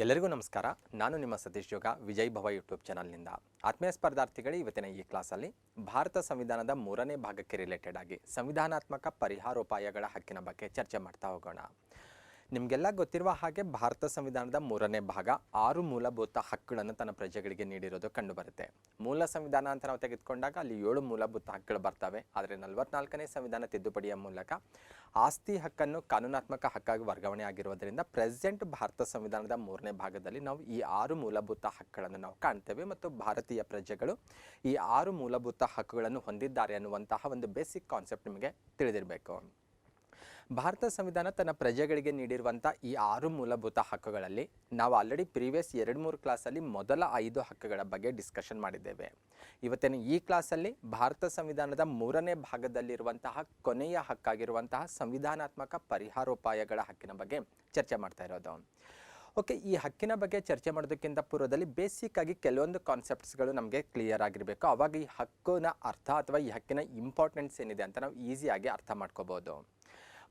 ಎಲ್ಲರಿಗೂ ನಮಸ್ಕಾರ. ನಾನು ನಿಮ್ಮ ಸತೀಶ್ ಜೋಗ ವಿಜಯ್ ಭವ ಯೂಟ್ಯೂಬ್ ಚಾನಲ್ನಿಂದ. ಆತ್ಮೀಯ ಸ್ಪರ್ಧಾರ್ಥಿಗಳೇ, ಇವತ್ತಿನ ಈ ಕ್ಲಾಸಲ್ಲಿ ಭಾರತ ಸಂವಿಧಾನದ 3ನೇ ಭಾಗಕ್ಕೆ ರಿಲೇಟೆಡ್ ಆಗಿ ಸಂವಿಧಾನಾತ್ಮಕ ಪರಿಹಾರೋಪಾಯಗಳ ಹಕ್ಕಿನ ಬಗ್ಗೆ ಚರ್ಚೆ ಮಾಡ್ತಾ ಹೋಗೋಣ. ನಿಮಗೆಲ್ಲ ಗೊತ್ತಿರುವ ಹಾಗೆ ಭಾರತ ಸಂವಿಧಾನದ 3ನೇ ಭಾಗ 6 ಮೂಲಭೂತ ಹಕ್ಕುಗಳನ್ನು ತನ್ನ ಪ್ರಜೆಗಳಿಗೆ ನೀಡಿರೋದು ಕಂಡುಬರುತ್ತೆ. ಮೂಲ ಸಂವಿಧಾನ ಅಂತ ನಾವು ತೆಗೆದುಕೊಂಡಾಗ ಅಲ್ಲಿ 7 ಮೂಲಭೂತ ಹಕ್ಕುಗಳು ಬರ್ತವೆ. ಆದರೆ 44ನೇ ಸಂವಿಧಾನ ತಿದ್ದುಪಡಿಯ ಮೂಲಕ ಆಸ್ತಿ ಹಕ್ಕನ್ನು ಕಾನೂನಾತ್ಮಕ ಹಕ್ಕಾಗಿ ವರ್ಗಾವಣೆ ಆಗಿರುವುದರಿಂದ ಪ್ರೆಸೆಂಟ್ ಭಾರತ ಸಂವಿಧಾನದ 3ನೇ ಭಾಗದಲ್ಲಿ ನಾವು ಈ 6 ಮೂಲಭೂತ ಹಕ್ಕುಗಳನ್ನು ನಾವು ಕಾಣ್ತೇವೆ ಮತ್ತು ಭಾರತೀಯ ಪ್ರಜೆಗಳು ಈ 6 ಮೂಲಭೂತ ಹಕ್ಕುಗಳನ್ನು ಹೊಂದಿದ್ದಾರೆ ಅನ್ನುವಂತಹ ಒಂದು ಬೇಸಿಕ್ ಕಾನ್ಸೆಪ್ಟ್ ನಿಮಗೆ ತಿಳಿದಿರಬೇಕು. ಭಾರತ ಸಂವಿಧಾನ ತನ್ನ ಪ್ರಜೆಗಳಿಗೆ ನೀಡಿರುವಂಥ ಈ 6 ಮೂಲಭೂತ ಹಕ್ಕುಗಳಲ್ಲಿ ನಾವು ಆಲ್ರೆಡಿ ಪ್ರೀವಿಯಸ್ 2-3 ಕ್ಲಾಸಲ್ಲಿ ಮೊದಲ 5 ಹಕ್ಕುಗಳ ಬಗ್ಗೆ ಡಿಸ್ಕಷನ್ ಮಾಡಿದ್ದೇವೆ. ಇವತ್ತಿನ ಈ ಕ್ಲಾಸಲ್ಲಿ ಭಾರತ ಸಂವಿಧಾನದ 3ನೇ ಭಾಗದಲ್ಲಿರುವಂತಹ ಕೊನೆಯ ಹಕ್ಕಾಗಿರುವಂತಹ ಸಂವಿಧಾನಾತ್ಮಕ ಪರಿಹಾರೋಪಾಯಗಳ ಹಕ್ಕಿನ ಬಗ್ಗೆ ಚರ್ಚೆ ಮಾಡ್ತಾ ಇರೋದು. ಓಕೆ, ಈ ಹಕ್ಕಿನ ಬಗ್ಗೆ ಚರ್ಚೆ ಮಾಡೋದಕ್ಕಿಂತ ಪೂರ್ವದಲ್ಲಿ ಬೇಸಿಕ್ ಆಗಿ ಕೆಲವೊಂದು ಕಾನ್ಸೆಪ್ಟ್ಸ್ಗಳು ನಮಗೆ ಕ್ಲಿಯರ್ ಆಗಿರಬೇಕು. ಆವಾಗ ಈ ಹಕ್ಕಿನ ಅರ್ಥ ಅಥವಾ ಈ ಹಕ್ಕಿನ ಇಂಪಾರ್ಟೆನ್ಸ್ ಏನಿದೆ ಅಂತ ನಾವು ಈಸಿಯಾಗಿ ಅರ್ಥ ಮಾಡ್ಕೋಬೋದು.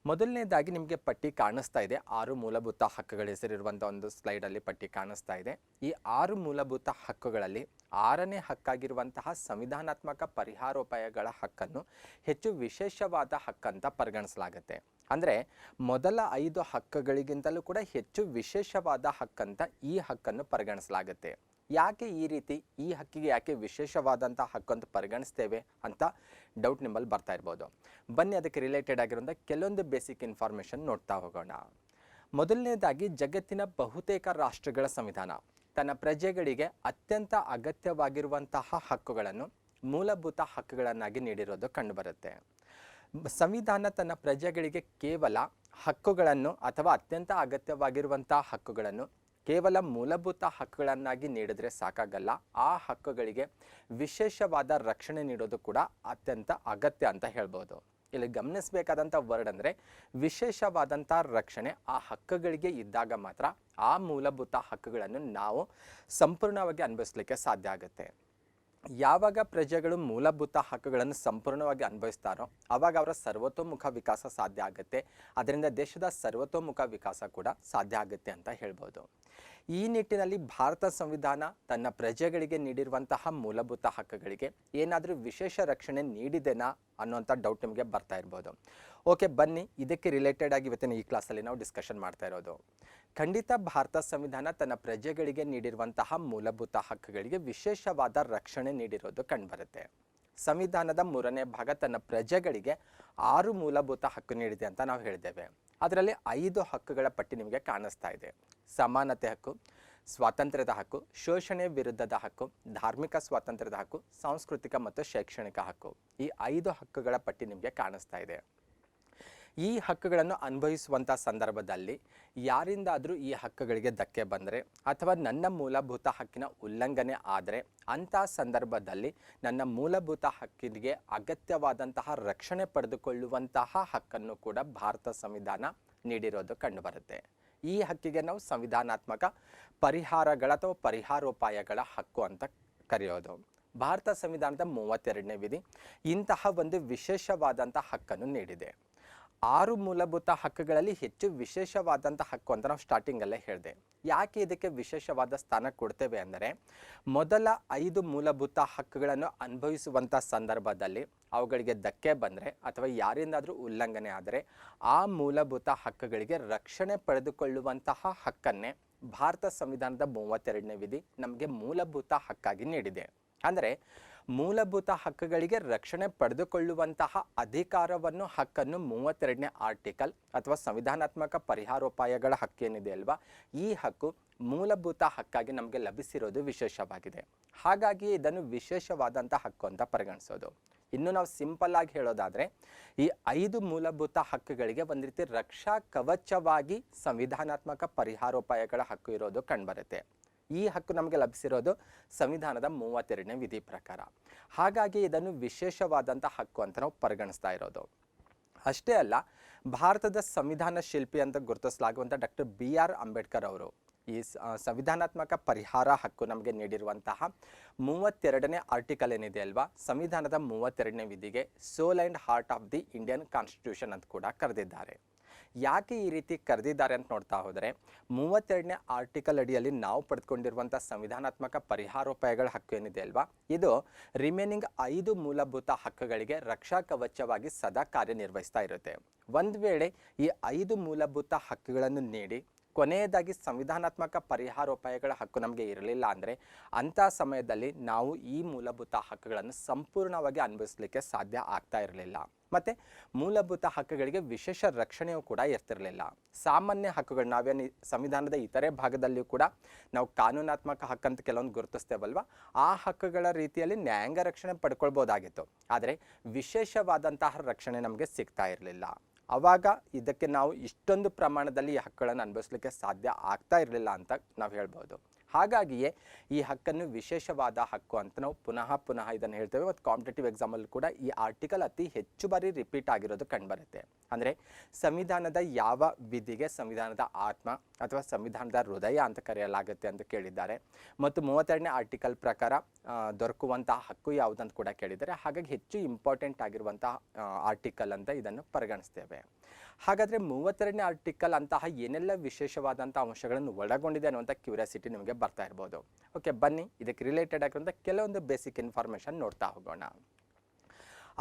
ಮೊದಲನೇದಾಗಿ ನಿಮಗೆ ಪಟ್ಟಿ ಕಾಣಿಸ್ತಾ ಇದೆ. 6 ಮೂಲಭೂತ ಹಕ್ಕುಗಳ ಹೆಸರಿರುವಂಥ ಒಂದು ಸ್ಲೈಡಲ್ಲಿ ಪಟ್ಟಿ ಕಾಣಿಸ್ತಾ ಇದೆ. ಈ 6 ಮೂಲಭೂತ ಹಕ್ಕುಗಳಲ್ಲಿ 6ನೇ ಹಕ್ಕಾಗಿರುವಂತಹ ಸಂವಿಧಾನಾತ್ಮಕ ಪರಿಹಾರೋಪಾಯಗಳ ಹಕ್ಕನ್ನು ಹೆಚ್ಚು ವಿಶೇಷವಾದ ಹಕ್ಕಂತ ಪರಿಗಣಿಸಲಾಗುತ್ತೆ. ಅಂದರೆ ಮೊದಲ 5 ಹಕ್ಕುಗಳಿಗಿಂತಲೂ ಕೂಡ ಹೆಚ್ಚು ವಿಶೇಷವಾದ ಹಕ್ಕಂತ ಈ ಹಕ್ಕನ್ನು ಪರಿಗಣಿಸಲಾಗುತ್ತೆ. ಯಾಕೆ ಈ ರೀತಿ ಈ ಹಕ್ಕಿಗೆ ಯಾಕೆ ವಿಶೇಷವಾದಂಥ ಹಕ್ಕು ಅಂತ ಪರಿಗಣಿಸ್ತೇವೆ ಅಂತ ಡೌಟ್ ನಿಮ್ಮಲ್ಲಿ ಬರ್ತಾ ಇರ್ಬೋದು. ಬನ್ನಿ ಅದಕ್ಕೆ ರಿಲೇಟೆಡ್ ಆಗಿರುವಂಥ ಕೆಲವೊಂದು ಬೇಸಿಕ್ ಇನ್ಫಾರ್ಮೇಷನ್ ನೋಡ್ತಾ ಹೋಗೋಣ. ಮೊದಲನೇದಾಗಿ, ಜಗತ್ತಿನ ಬಹುತೇಕ ರಾಷ್ಟ್ರಗಳ ಸಂವಿಧಾನ ತನ್ನ ಪ್ರಜೆಗಳಿಗೆ ಅತ್ಯಂತ ಅಗತ್ಯವಾಗಿರುವಂತಹ ಹಕ್ಕುಗಳನ್ನು ಮೂಲಭೂತ ಹಕ್ಕುಗಳನ್ನಾಗಿ ನೀಡಿರೋದು ಕಂಡುಬರುತ್ತೆ. ಸಂವಿಧಾನ ತನ್ನ ಪ್ರಜೆಗಳಿಗೆ ಕೇವಲ ಹಕ್ಕುಗಳನ್ನು ಅಥವಾ ಅತ್ಯಂತ ಅಗತ್ಯವಾಗಿರುವಂತಹ ಹಕ್ಕುಗಳನ್ನು ಕೇವಲ ಮೂಲಭೂತ ಹಕ್ಕುಗಳನ್ನಾಗಿ ನೀಡಿದ್ರೆ ಸಾಕಾಗಲ್ಲ. ಆ ಹಕ್ಕುಗಳಿಗೆ ವಿಶೇಷವಾದ ರಕ್ಷಣೆ ನೀಡೋದು ಕೂಡ ಅತ್ಯಂತ ಅಗತ್ಯ ಅಂತ ಹೇಳ್ಬೋದು. ಇಲ್ಲಿ ಗಮನಿಸಬೇಕಾದಂಥ ವರ್ಡ್ ಅಂದರೆ ವಿಶೇಷವಾದಂಥ ರಕ್ಷಣೆ ಆ ಹಕ್ಕುಗಳಿಗೆ ಇದ್ದಾಗ ಮಾತ್ರ ಆ ಮೂಲಭೂತ ಹಕ್ಕುಗಳನ್ನು ನಾವು ಸಂಪೂರ್ಣವಾಗಿ ಅನುಭವಿಸಲಿಕ್ಕೆ ಸಾಧ್ಯ ಆಗುತ್ತೆ. ಯಾವಾಗ ಪ್ರಜೆಗಳು ಮೂಲಭೂತ ಹಕ್ಕುಗಳನ್ನು ಸಂಪೂರ್ಣವಾಗಿ ಅನುಭವಿಸ್ತಾರೋ ಆವಾಗ ಅವರ ಸರ್ವತೋಮುಖ ವಿಕಾಸ ಸಾಧ್ಯ ಆಗುತ್ತೆ. ಅದರಿಂದ ದೇಶದ ಸರ್ವತೋಮುಖ ವಿಕಾಸ ಕೂಡ ಸಾಧ್ಯ ಆಗುತ್ತೆ ಅಂತ ಹೇಳ್ಬೋದು. ಈ ನಿಟ್ಟಿನಲ್ಲಿ ಭಾರತ ಸಂವಿಧಾನ ತನ್ನ ಪ್ರಜೆಗಳಿಗೆ ನೀಡಿರುವಂತಹ ಮೂಲಭೂತ ಹಕ್ಕುಗಳಿಗೆ ಏನಾದರೂ ವಿಶೇಷ ರಕ್ಷಣೆ ನೀಡಿದೆನಾ ಅನ್ನೋಂಥ ಡೌಟ್ ನಿಮಗೆ ಬರ್ತಾ ಇರ್ಬೋದು. ಓಕೆ, ಬನ್ನಿ ಇದಕ್ಕೆ ರಿಲೇಟೆಡ್ ಆಗಿ ಇವತ್ತಿನ ಈ ಕ್ಲಾಸಲ್ಲಿ ನಾವು ಡಿಸ್ಕಷನ್ ಮಾಡ್ತಾ ಇರೋದು. ಖಂಡಿತ ಭಾರತ ಸಂವಿಧಾನ ತನ್ನ ಪ್ರಜೆಗಳಿಗೆ ನೀಡಿರುವಂತಹ ಮೂಲಭೂತ ಹಕ್ಕುಗಳಿಗೆ ವಿಶೇಷವಾದ ರಕ್ಷಣೆ ನೀಡಿರೋದು ಕಂಡುಬರುತ್ತೆ. ಸಂವಿಧಾನದ 3ನೇ ಭಾಗ ತನ್ನ ಪ್ರಜೆಗಳಿಗೆ 6 ಮೂಲಭೂತ ಹಕ್ಕು ನೀಡಿದೆ ಅಂತ ನಾವು ಹೇಳಿದ್ದೇವೆ. ಅದರಲ್ಲಿ 5 ಹಕ್ಕುಗಳ ಪಟ್ಟಿ ನಿಮಗೆ ಕಾಣಿಸ್ತಾ ಇದೆ. ಸಮಾನತೆ ಹಕ್ಕು, ಸ್ವಾತಂತ್ರ್ಯದ ಹಕ್ಕು, ಶೋಷಣೆ ವಿರುದ್ಧದ ಹಕ್ಕು, ಧಾರ್ಮಿಕ ಸ್ವಾತಂತ್ರ್ಯದ ಹಕ್ಕು, ಸಾಂಸ್ಕೃತಿಕ ಮತ್ತು ಶೈಕ್ಷಣಿಕ ಹಕ್ಕು. ಈ 5 ಹಕ್ಕುಗಳ ಪಟ್ಟಿ ನಿಮಗೆ ಕಾಣಿಸ್ತಾ ಇದೆ. ಈ ಹಕ್ಕುಗಳನ್ನು ಅನುಭವಿಸುವಂಥ ಸಂದರ್ಭದಲ್ಲಿ ಯಾರಿಂದಾದರೂ ಈ ಹಕ್ಕುಗಳಿಗೆ ಧಕ್ಕೆ ಬಂದರೆ ಅಥವಾ ನನ್ನ ಮೂಲಭೂತ ಹಕ್ಕಿನ ಉಲ್ಲಂಘನೆ ಆದರೆ ಅಂಥ ಸಂದರ್ಭದಲ್ಲಿ ನನ್ನ ಮೂಲಭೂತ ಹಕ್ಕಿಗೆ ಅಗತ್ಯವಾದಂತಹ ರಕ್ಷಣೆ ಪಡೆದುಕೊಳ್ಳುವಂತಹ ಹಕ್ಕನ್ನು ಕೂಡ ಭಾರತ ಸಂವಿಧಾನ ನೀಡಿರೋದು ಕಂಡುಬರುತ್ತೆ. ಈ ಹಕ್ಕಿಗೆ ನಾವು ಸಂವಿಧಾನಾತ್ಮಕ ಪರಿಹಾರಗಳ ಅಥವಾ ಪರಿಹಾರೋಪಾಯಗಳ ಹಕ್ಕು ಅಂತ ಕರೆಯೋದು. ಭಾರತ ಸಂವಿಧಾನದ 32ನೇ ವಿಧಿ ಇಂತಹ ಒಂದು ವಿಶೇಷವಾದಂಥ ಹಕ್ಕನ್ನು ನೀಡಿದೆ. 6 ಮೂಲಭೂತ ಹಕ್ಕುಗಳಲ್ಲಿ ಹೆಚ್ಚು ವಿಶೇಷವಾದಂಥ ಹಕ್ಕು ಅಂತ ನಾವು ಸ್ಟಾರ್ಟಿಂಗಲ್ಲೇ ಹೇಳಿದೆ. ಯಾಕೆ ಇದಕ್ಕೆ ವಿಶೇಷವಾದ ಸ್ಥಾನ ಕೊಡ್ತೇವೆ ಅಂದರೆ, ಮೊದಲ 5 ಮೂಲಭೂತ ಹಕ್ಕುಗಳನ್ನು ಅನುಭವಿಸುವಂಥ ಸಂದರ್ಭದಲ್ಲಿ ಅವುಗಳಿಗೆ ಧಕ್ಕೆ ಬಂದರೆ ಅಥವಾ ಯಾರಿಂದಾದರೂ ಉಲ್ಲಂಘನೆ ಆದರೆ ಆ ಮೂಲಭೂತ ಹಕ್ಕುಗಳಿಗೆ ರಕ್ಷಣೆ ಪಡೆದುಕೊಳ್ಳುವಂತಹ ಹಕ್ಕನ್ನೇ ಭಾರತ ಸಂವಿಧಾನದ 32ನೇ ವಿಧಿ ನಮಗೆ ಮೂಲಭೂತ ಹಕ್ಕಾಗಿ ನೀಡಿದೆ. ಅಂದರೆ ಮೂಲಭೂತ ಹಕ್ಕುಗಳಿಗೆ ರಕ್ಷಣೆ ಪಡೆದುಕೊಳ್ಳುವಂತಹ ಅಧಿಕಾರವನ್ನು ಹಕ್ಕನ್ನು 32ನೇ ಆರ್ಟಿಕಲ್ ಅಥವಾ ಸಂವಿಧಾನಾತ್ಮಕ ಪರಿಹಾರೋಪಾಯಗಳ ಹಕ್ಕೇನಿದೆ ಅಲ್ವಾ, ಈ ಹಕ್ಕು ಮೂಲಭೂತ ಹಕ್ಕಾಗಿ ನಮಗೆ ಲಭಿಸಿರೋದು ವಿಶೇಷವಾಗಿದೆ. ಹಾಗಾಗಿ ಇದನ್ನು ವಿಶೇಷವಾದಂಥ ಹಕ್ಕು ಅಂತ ಪರಿಗಣಿಸೋದು. ಇನ್ನು ನಾವು ಸಿಂಪಲ್ ಆಗಿ ಹೇಳೋದಾದರೆ ಈ 5 ಮೂಲಭೂತ ಹಕ್ಕುಗಳಿಗೆ ಒಂದು ರೀತಿ ರಕ್ಷಾ ಕವಚವಾಗಿ ಸಂವಿಧಾನಾತ್ಮಕ ಪರಿಹಾರೋಪಾಯಗಳ ಹಕ್ಕು ಇರೋದು ಕಂಡುಬರುತ್ತೆ. ಈ ಹಕ್ಕು ನಮಗೆ ಲಭಿಸಿರೋದು ಸಂವಿಧಾನದ 32ನೇ ವಿಧಿ ಪ್ರಕಾರ. ಹಾಗಾಗಿ ಇದನ್ನು ವಿಶೇಷವಾದಂಥ ಹಕ್ಕು ಅಂತ ನಾವು ಪರಿಗಣಿಸ್ತಾ ಇರೋದು. ಅಷ್ಟೇ ಅಲ್ಲ, ಭಾರತದ ಸಂವಿಧಾನ ಶಿಲ್ಪಿ ಅಂತ ಗುರುತಿಸಲಾಗುವಂಥ ಡಾಕ್ಟರ್ BR ಅಂಬೇಡ್ಕರ್ ಅವರು ಈ ಸಂವಿಧಾನಾತ್ಮಕ ಪರಿಹಾರ ಹಕ್ಕು ನಮಗೆ ನೀಡಿರುವಂತಹ 32ನೇ ಆರ್ಟಿಕಲ್ ಏನಿದೆ ಅಲ್ವಾ, ಸಂವಿಧಾನದ 32ನೇ ವಿಧಿಗೆ soul and heart of the Indian constitution ಅಂತ ಕೂಡ ಕರೆದಿದ್ದಾರೆ. ಯಾಕೆ ಈ ರೀತಿ ಕರೆದಿದ್ದಾರೆ ಅಂತ ನೋಡ್ತಾ ಹೋದರೆ 32ನೇ ಆರ್ಟಿಕಲ್ ಅಡಿಯಲ್ಲಿ ನಾವು ಪಡೆದುಕೊಂಡಿರುವಂಥ ಸಂವಿಧಾನಾತ್ಮಕ ಪರಿಹಾರೋಪಾಯಗಳ ಹಕ್ಕು ಏನಿದೆ ಅಲ್ವಾ, ಇದು ರಿಮೇನಿಂಗ್ 5 ಮೂಲಭೂತ ಹಕ್ಕುಗಳಿಗೆ ರಕ್ಷಾ ಕವಚವಾಗಿ ಸದಾ ಕಾರ್ಯನಿರ್ವಹಿಸ್ತಾ ಇರುತ್ತೆ. ಒಂದು ವೇಳೆ ಈ 5 ಮೂಲಭೂತ ಹಕ್ಕುಗಳನ್ನು ನೀಡಿ ಕೊನೆಯದಾಗಿ ಸಂವಿಧಾನಾತ್ಮಕ ಪರಿಹಾರೋಪಾಯಗಳ ಹಕ್ಕು ನಮಗೆ ಇರಲಿಲ್ಲ ಅಂದರೆ ಅಂಥ ಸಮಯದಲ್ಲಿ ನಾವು ಈ ಮೂಲಭೂತ ಹಕ್ಕುಗಳನ್ನು ಸಂಪೂರ್ಣವಾಗಿ ಅನುಭವಿಸಲಿಕ್ಕೆ ಸಾಧ್ಯ ಆಗ್ತಾ ಇರಲಿಲ್ಲ. ಮತ್ತು ಮೂಲಭೂತ ಹಕ್ಕುಗಳಿಗೆ ವಿಶೇಷ ರಕ್ಷಣೆಯೂ ಕೂಡ ಇರ್ತಿರಲಿಲ್ಲ. ಸಾಮಾನ್ಯ ಹಕ್ಕುಗಳು ನಾವೇನು ಸಂವಿಧಾನದ ಇತರೆ ಭಾಗದಲ್ಲಿಯೂ ಕೂಡ ನಾವು ಕಾನೂನಾತ್ಮಕ ಹಕ್ಕಂತ ಕೆಲವೊಂದು ಗುರುತಿಸ್ತೇವಲ್ವ, ಆ ಹಕ್ಕುಗಳ ರೀತಿಯಲ್ಲಿ ನ್ಯಾಯಾಂಗ ರಕ್ಷಣೆ ಪಡ್ಕೊಳ್ಬೋದಾಗಿತ್ತು. ಆದರೆ ವಿಶೇಷವಾದಂತಹ ರಕ್ಷಣೆ ನಮಗೆ ಸಿಗ್ತಾ ಇರಲಿಲ್ಲ. ಆವಾಗ ಇದಕ್ಕೆ ನಾವು ಇಷ್ಟೊಂದು ಪ್ರಮಾಣದಲ್ಲಿ ಈ ಹಕ್ಕುಗಳನ್ನು ಅನುಭವಿಸಲಿಕ್ಕೆ ಸಾಧ್ಯ ಆಗ್ತಾ ಇರಲಿಲ್ಲ ಅಂತ ನಾವು ಹೇಳ್ಬೋದು. ಹಾಗಾಗಿಯೇ ಈ ಹಕ್ಕನ್ನು ವಿಶೇಷವಾದ ಹಕ್ಕು ಅಂತ ನಾವು ಪುನಃ ಇದನ್ನು ಹೇಳ್ತೇವೆ. ಮತ್ತು ಕಾಂಪಿಟೇಟಿವ್ ಎಕ್ಸಾಮಲ್ಲಿ ಕೂಡ ಈ ಆರ್ಟಿಕಲ್ ಅತಿ ಹೆಚ್ಚು ಬಾರಿ ರಿಪೀಟ್ ಆಗಿರೋದು ಕಂಡುಬರುತ್ತೆ. ಅಂದರೆ ಸಂವಿಧಾನದ ಯಾವ ವಿಧಿಗೆ ಸಂವಿಧಾನದ ಆತ್ಮ ಅಥವಾ ಸಂವಿಧಾನದ ಹೃದಯ ಅಂತ ಕರೆಯಲಾಗುತ್ತೆ ಅಂತ ಕೇಳಿದ್ದಾರೆ. ಮತ್ತು 32ನೇ ಆರ್ಟಿಕಲ್ ಪ್ರಕಾರ ದೊರಕುವಂತಹ ಹಕ್ಕು ಯಾವುದಂತ ಕೂಡ ಕೇಳಿದ್ದಾರೆ. ಹಾಗಾಗಿ ಹೆಚ್ಚು ಇಂಪಾರ್ಟೆಂಟ್ ಆಗಿರುವಂತಹ ಆರ್ಟಿಕಲ್ ಅಂತ ಇದನ್ನು ಪರಿಗಣಿಸ್ತೇವೆ. ಹಾಗಾದರೆ 32ನೇ ಆರ್ಟಿಕಲ್ ಅಂತಹ ಏನೆಲ್ಲ ವಿಶೇಷವಾದಂಥ ಅಂಶಗಳನ್ನು ಒಳಗೊಂಡಿದೆ ಅನ್ನುವಂಥ ಕ್ಯೂರಿಯಾಸಿಟಿ ನಿಮಗೆ ಬರ್ತಾ ಇರ್ಬೋದು. ಓಕೆ, ಬನ್ನಿ ಇದಕ್ಕೆ ರಿಲೇಟೆಡ್ ಆಗಿರುವಂಥ ಕೆಲವೊಂದು ಬೇಸಿಕ್ ಇನ್ಫಾರ್ಮೇಷನ್ ನೋಡ್ತಾ ಹೋಗೋಣ.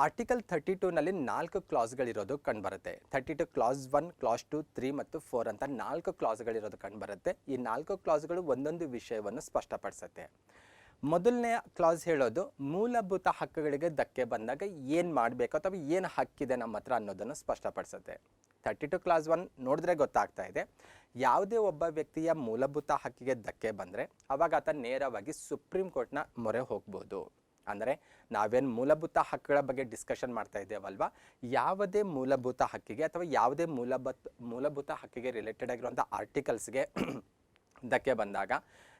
ಆರ್ಟಿಕಲ್ 32ನಲ್ಲಿ 4 ಕ್ಲಾಸ್ಗಳಿರೋದು ಕಂಡುಬರುತ್ತೆ. 32 ಕ್ಲಾಸ್ 1, ಕ್ಲಾಸ್ 2, 3 ಮತ್ತು 4 ಅಂತ 4 ಕ್ಲಾಸ್ಗಳಿರೋದು ಕಂಡುಬರುತ್ತೆ. ಈ 4 ಕ್ಲಾಸ್ಗಳು ಒಂದೊಂದು ವಿಷಯವನ್ನು ಸ್ಪಷ್ಟಪಡಿಸುತ್ತೆ. ಮೊದಲನೆಯ ಕ್ಲಾಸ್ ಹೇಳೋದು ಮೂಲಭೂತ ಹಕ್ಕುಗಳಿಗೆ ಧಕ್ಕೆ ಬಂದಾಗ ಏನು ಮಾಡಬೇಕು ಅಥವಾ ಏನು ಹಕ್ಕಿದೆ ನಮ್ಮ ಹತ್ರ ಅನ್ನೋದನ್ನು ಸ್ಪಷ್ಟಪಡಿಸುತ್ತೆ. 32 ಕ್ಲಾಸ್ 1 ನೋಡಿದ್ರೆ ಗೊತ್ತಾಗ್ತಾ ಇದೆ, ಯಾವುದೇ ಒಬ್ಬ ವ್ಯಕ್ತಿಯ ಮೂಲಭೂತ ಹಕ್ಕಿಗೆ ಧಕ್ಕೆ ಬಂದರೆ ಅವಾಗ ಆತ ನೇರವಾಗಿ ಸುಪ್ರೀಂ ಕೋರ್ಟ್ನ ಮೊರೆ ಹೋಗ್ಬೋದು. ಅಂದರೆ ನಾವೇನು ಮೂಲಭೂತ ಹಕ್ಕುಗಳ ಬಗ್ಗೆ ಡಿಸ್ಕಷನ್ ಮಾಡ್ತಾ ಇದ್ದೇವಲ್ವ, ಯಾವುದೇ ಮೂಲಭೂತ ಹಕ್ಕಿಗೆ ಅಥವಾ ಯಾವುದೇ ಮೂಲಭೂತ ಹಕ್ಕಿಗೆ ರಿಲೇಟೆಡ್ ಆಗಿರುವಂಥ ಆರ್ಟಿಕಲ್ಸ್ಗೆ ಧಕ್ಕೆ ಬಂದಾಗ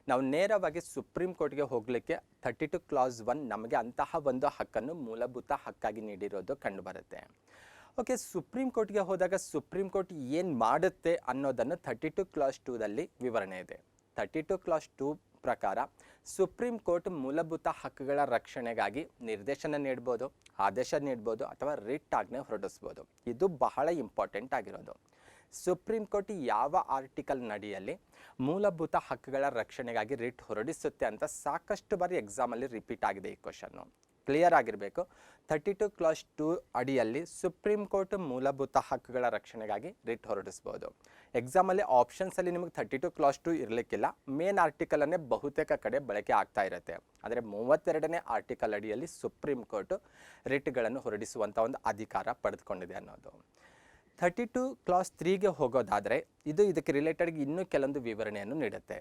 ನಾವು ನೇರವಾಗಿ ಸುಪ್ರೀಂ ಕೋರ್ಟ್ಗೆ ಹೋಗಲಿಕ್ಕೆ 32 ಕ್ಲಾಸ್ 1 ನಮಗೆ ಅಂತಹ ಒಂದು ಹಕ್ಕನ್ನು ಮೂಲಭೂತ ಹಕ್ಕಾಗಿ ನೀಡಿರೋದು ಕಂಡುಬರುತ್ತೆ. ಓಕೆ, ಸುಪ್ರೀಂ ಕೋರ್ಟ್ಗೆ ಹೋದಾಗ ಸುಪ್ರೀಂ ಕೋರ್ಟ್ ಏನು ಮಾಡುತ್ತೆ ಅನ್ನೋದನ್ನು 32 ಕ್ಲಾಸ್ 2ದಲ್ಲಿ ವಿವರಣೆ ಇದೆ. 32 ಕ್ಲಾಸ್ 2 ಪ್ರಕಾರ ಸುಪ್ರೀಂ ಕೋರ್ಟ್ ಮೂಲಭೂತ ಹಕ್ಕುಗಳ ರಕ್ಷಣೆಗಾಗಿ ನಿರ್ದೇಶನ ನೀಡ್ಬೋದು, ಆದೇಶ ನೀಡ್ಬೋದು ಅಥವಾ ರಿಟ್ ಆಜ್ಞೆ ಹೊರಡಿಸ್ಬೋದು. ಇದು ಬಹಳ ಇಂಪಾರ್ಟೆಂಟ್ ಆಗಿರೋದು. ಸುಪ್ರೀಂ ಕೋರ್ಟ್ ಯಾವ ಆರ್ಟಿಕಲ್ ನಡಿಯಲ್ಲಿ ಮೂಲಭೂತ ಹಕ್ಕುಗಳ ರಕ್ಷಣೆಗಾಗಿ ರಿಟ್ ಹೊರಡಿಸುತ್ತೆ ಅಂತ ಸಾಕಷ್ಟು ಬಾರಿ ಎಕ್ಸಾಮಲ್ಲಿ ರಿಪೀಟ್ ಆಗಿದೆ. ಈ ಕ್ವಶನ್ನು ಕ್ಲಿಯರ್ ಆಗಿರಬೇಕು. 32 ಕ್ಲಾಸ್ 2 ಅಡಿಯಲ್ಲಿ ಸುಪ್ರೀಂ ಕೋರ್ಟ್ ಮೂಲಭೂತ ಹಕ್ಕುಗಳ ರಕ್ಷಣೆಗಾಗಿ ರಿಟ್ ಹೊರಡಿಸ್ಬೋದು. ಎಕ್ಸಾಮಲ್ಲಿ ಆಪ್ಷನ್ಸಲ್ಲಿ ನಿಮಗೆ 32 ಕ್ಲಾಸ್ 2 ಇರಲಿಕ್ಕಿಲ್ಲ, ಮೇನ್ ಆರ್ಟಿಕಲನ್ನೇ ಬಹುತೇಕ ಕಡೆ ಬಳಕೆ ಆಗ್ತಾ ಇರುತ್ತೆ. ಆದರೆ 32ನೇ ಆರ್ಟಿಕಲ್ ಅಡಿಯಲ್ಲಿ ಸುಪ್ರೀಂ ಕೋರ್ಟ್ ರಿಟ್ಗಳನ್ನು ಹೊರಡಿಸುವಂಥ ಒಂದು ಅಧಿಕಾರ ಪಡೆದುಕೊಂಡಿದೆ ಅನ್ನೋದು. 32 ಕ್ಲಾಸ್ 3ಗೆ ಹೋಗೋದಾದರೆ ಇದಕ್ಕೆ ರಿಲೇಟೆಡ್ ಇನ್ನೂ ಕೆಲವೊಂದು ವಿವರಣೆಯನ್ನು ನೀಡುತ್ತೆ.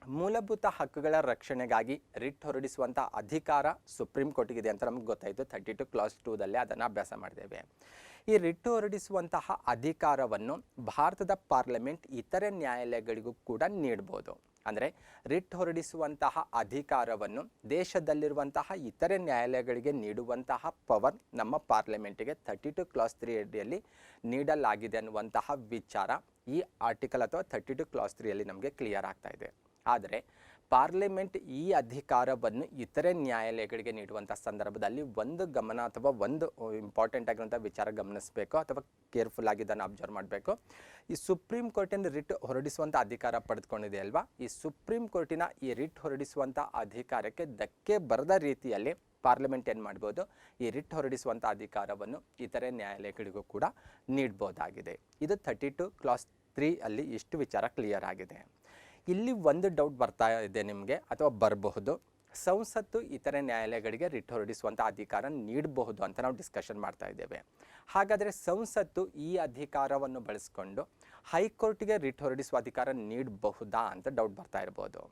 ಮೂಲಭೂತ ಹಕ್ಕುಗಳ ರಕ್ಷಣೆಗಾಗಿ ರಿಟ್ ಹೊರಡಿಸುವಂಥ ಅಧಿಕಾರ ಸುಪ್ರೀಂ ಕೋರ್ಟಿಗಿದೆ ಅಂತ ನಮಗೆ ಗೊತ್ತಾಯಿತು. 32 ಕ್ಲಾಸ್ 2ದಲ್ಲಿ ಅದನ್ನು ಅಭ್ಯಾಸ ಮಾಡಿದ್ದೇವೆ. ಈ ರಿಟ್ ಹೊರಡಿಸುವಂತಹ ಅಧಿಕಾರವನ್ನು ಭಾರತದ ಪಾರ್ಲಿಮೆಂಟ್ ಇತರೆ ನ್ಯಾಯಾಲಯಗಳಿಗೂ ಕೂಡ ನೀಡ್ಬೋದು. ಅಂದರೆ ರಿಟ್ ಹೊರಡಿಸುವಂತಹ ಅಧಿಕಾರವನ್ನು ದೇಶದಲ್ಲಿರುವಂತಹ ಇತರೆ ನ್ಯಾಯಾಲಯಗಳಿಗೆ ನೀಡುವಂತಹ ಪವರ್ ನಮ್ಮ ಪಾರ್ಲಿಮೆಂಟಿಗೆ 32 ಕ್ಲಾಸ್ 3 ಅಡಿಯಲ್ಲಿ ನೀಡಲಾಗಿದೆ ಅನ್ನುವಂತಹ ವಿಚಾರ ಈ ಆರ್ಟಿಕಲ್ ಅಥವಾ 32 ಕ್ಲಾಸ್ 3ಯಲ್ಲಿ ನಮಗೆ ಕ್ಲಿಯರ್ ಆಗ್ತಾ ಇದೆ. ಆದರೆ ಪಾರ್ಲಿಮೆಂಟ್ ಈ ಅಧಿಕಾರವನ್ನು ಇತರೆ ನ್ಯಾಯಾಲಯಗಳಿಗೆ ನೀಡುವಂಥ ಸಂದರ್ಭದಲ್ಲಿ ಒಂದು ಗಮನ ಅಥವಾ ಒಂದು ಇಂಪಾರ್ಟೆಂಟ್ ಆಗಿರುವಂಥ ವಿಚಾರ ಗಮನಿಸಬೇಕು ಅಥವಾ ಕೇರ್ಫುಲ್ ಆಗಿ ಇದನ್ನು ಅಬ್ಸರ್ವ್ ಮಾಡಬೇಕು. ಈ ಸುಪ್ರೀಂ ಕೋರ್ಟಿನ ರಿಟ್ ಹೊರಡಿಸುವಂಥ ಅಧಿಕಾರ ಪಡೆದುಕೊಂಡಿದೆ ಅಲ್ವಾ, ಈ ಸುಪ್ರೀಂ ಕೋರ್ಟಿನ ಈ ರಿಟ್ ಹೊರಡಿಸುವಂಥ ಅಧಿಕಾರಕ್ಕೆ ಧಕ್ಕೆ ಬರದ ರೀತಿಯಲ್ಲಿ ಪಾರ್ಲಿಮೆಂಟ್ ಏನು ಮಾಡ್ಬೋದು, ಈ ರಿಟ್ ಹೊರಡಿಸುವಂಥ ಅಧಿಕಾರವನ್ನು ಇತರೆ ನ್ಯಾಯಾಲಯಗಳಿಗೂ ಕೂಡ ನೀಡ್ಬೋದಾಗಿದೆ. ಇದು 32 ಕ್ಲಾಸ್ 3 ಅಲ್ಲಿ ಇಷ್ಟು ವಿಚಾರ ಕ್ಲಿಯರ್ ಆಗಿದೆ. ಇಲ್ಲಿ ಒಂದು ಡೌಟ್ ಬರ್ತಾ ಇದೆ ನಿಮಗೆ ಅಥವಾ ಬರಬಹುದು, ಸಂಸತ್ತು ಇತರೆ ನ್ಯಾಯಾಲಯಗಳಿಗೆ ರಿಟ್ ಹೊರಡಿಸುವಂಥ ಅಧಿಕಾರ ನೀಡಬಹುದು ಅಂತ ನಾವು ಡಿಸ್ಕಷನ್ ಮಾಡ್ತಾ ಇದ್ದೇವೆ. ಹಾಗಾದರೆ ಸಂಸತ್ತು ಈ ಅಧಿಕಾರವನ್ನು ಬಳಸಿಕೊಂಡು ಹೈಕೋರ್ಟ್ಗೆ ರಿಟ್ ಹೊರಡಿಸುವ ಅಧಿಕಾರ ನೀಡಬಹುದಾ ಅಂತ ಡೌಟ್ ಬರ್ತಾ ಇರ್ಬೋದು.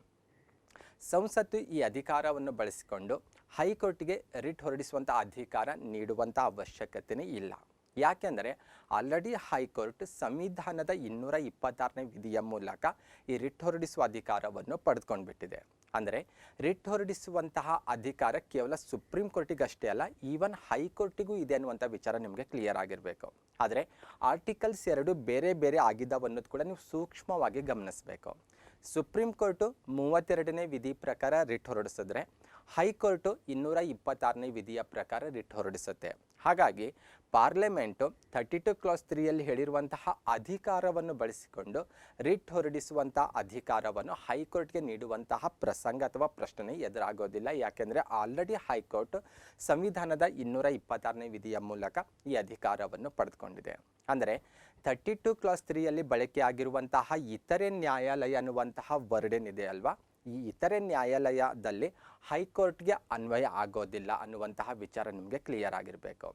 ಸಂಸತ್ತು ಈ ಅಧಿಕಾರವನ್ನು ಬಳಸಿಕೊಂಡು ಹೈಕೋರ್ಟ್ಗೆ ರಿಟ್ ಹೊರಡಿಸುವಂಥ ಅಧಿಕಾರ ನೀಡುವಂಥ ಅವಶ್ಯಕತೆಯೇ ಇಲ್ಲ. ಯಾಕೆಂದರೆ ಆಲ್ರೆಡಿ ಹೈಕೋರ್ಟ್ ಸಂವಿಧಾನದ 226ನೇ ವಿಧಿಯ ಮೂಲಕ ಈ ರಿಟ್ ಹೊರಡಿಸುವ ಅಧಿಕಾರವನ್ನು ಪಡೆದುಕೊಂಡ್ಬಿಟ್ಟಿದೆ. ಅಂದರೆ ರಿಟ್ ಹೊರಡಿಸುವಂತಹ ಅಧಿಕಾರ ಕೇವಲ ಸುಪ್ರೀಂ ಕೋರ್ಟಿಗೆ ಅಷ್ಟೇ ಅಲ್ಲ, ಈವನ್ ಹೈಕೋರ್ಟಿಗೂ ಇದೆ ಅನ್ನುವಂಥ ವಿಚಾರ ನಿಮಗೆ ಕ್ಲಿಯರ್ ಆಗಿರಬೇಕು. ಆದರೆ ಆರ್ಟಿಕಲ್ಸ್ 2 ಬೇರೆ ಬೇರೆ ಆಗಿದ್ದಾವೆ ಅನ್ನೋದು ಕೂಡ ನೀವು ಸೂಕ್ಷ್ಮವಾಗಿ ಗಮನಿಸಬೇಕು. ಸುಪ್ರೀಂ ಕೋರ್ಟು 32ನೇ ವಿಧಿ ಪ್ರಕಾರ ರಿಟ್ ಹೊರಡಿಸಿದ್ರೆ ಹೈಕೋರ್ಟು 226ನೇ ವಿಧಿಯ ಪ್ರಕಾರ ರಿಟ್ ಹೊರಡಿಸುತ್ತೆ. ಹಾಗಾಗಿ ಪಾರ್ಲಿಮೆಂಟು 32 ಕ್ಲಾಸ್ 3ಯಲ್ಲಿ ಹೇಳಿರುವಂತಹ ಅಧಿಕಾರವನ್ನು ಬಳಸಿಕೊಂಡು ರಿಟ್ ಹೊರಡಿಸುವಂಥ ಅಧಿಕಾರವನ್ನು ಹೈಕೋರ್ಟ್ಗೆ ನೀಡುವಂತಹ ಪ್ರಸಂಗ ಅಥವಾ ಪ್ರಶ್ನೆ ಎದುರಾಗೋದಿಲ್ಲ. ಯಾಕೆಂದರೆ ಆಲ್ರೆಡಿ ಹೈಕೋರ್ಟ್ ಸಂವಿಧಾನದ 226ನೇ ವಿಧಿಯ ಮೂಲಕ ಈ ಅಧಿಕಾರವನ್ನು ಪಡೆದುಕೊಂಡಿದೆ. ಅಂದರೆ 32 ಕ್ಲಾಸ್ 3ಯಲ್ಲಿ ಬಳಕೆಯಾಗಿರುವಂತಹ ಇತರೆ ನ್ಯಾಯಾಲಯ ಅನ್ನುವಂತಹ ವರ್ಡ್ ಏನಿದೆ ಅಲ್ವಾ, ಈ ಇತರೆ ನ್ಯಾಯಾಲಯದಲ್ಲಿ ಹೈಕೋರ್ಟ್ಗೆ ಅನ್ವಯ ಆಗೋದಿಲ್ಲ ಅನ್ನುವಂತಹ ವಿಚಾರ ನಿಮಗೆ ಕ್ಲಿಯರ್ ಆಗಿರಬೇಕು.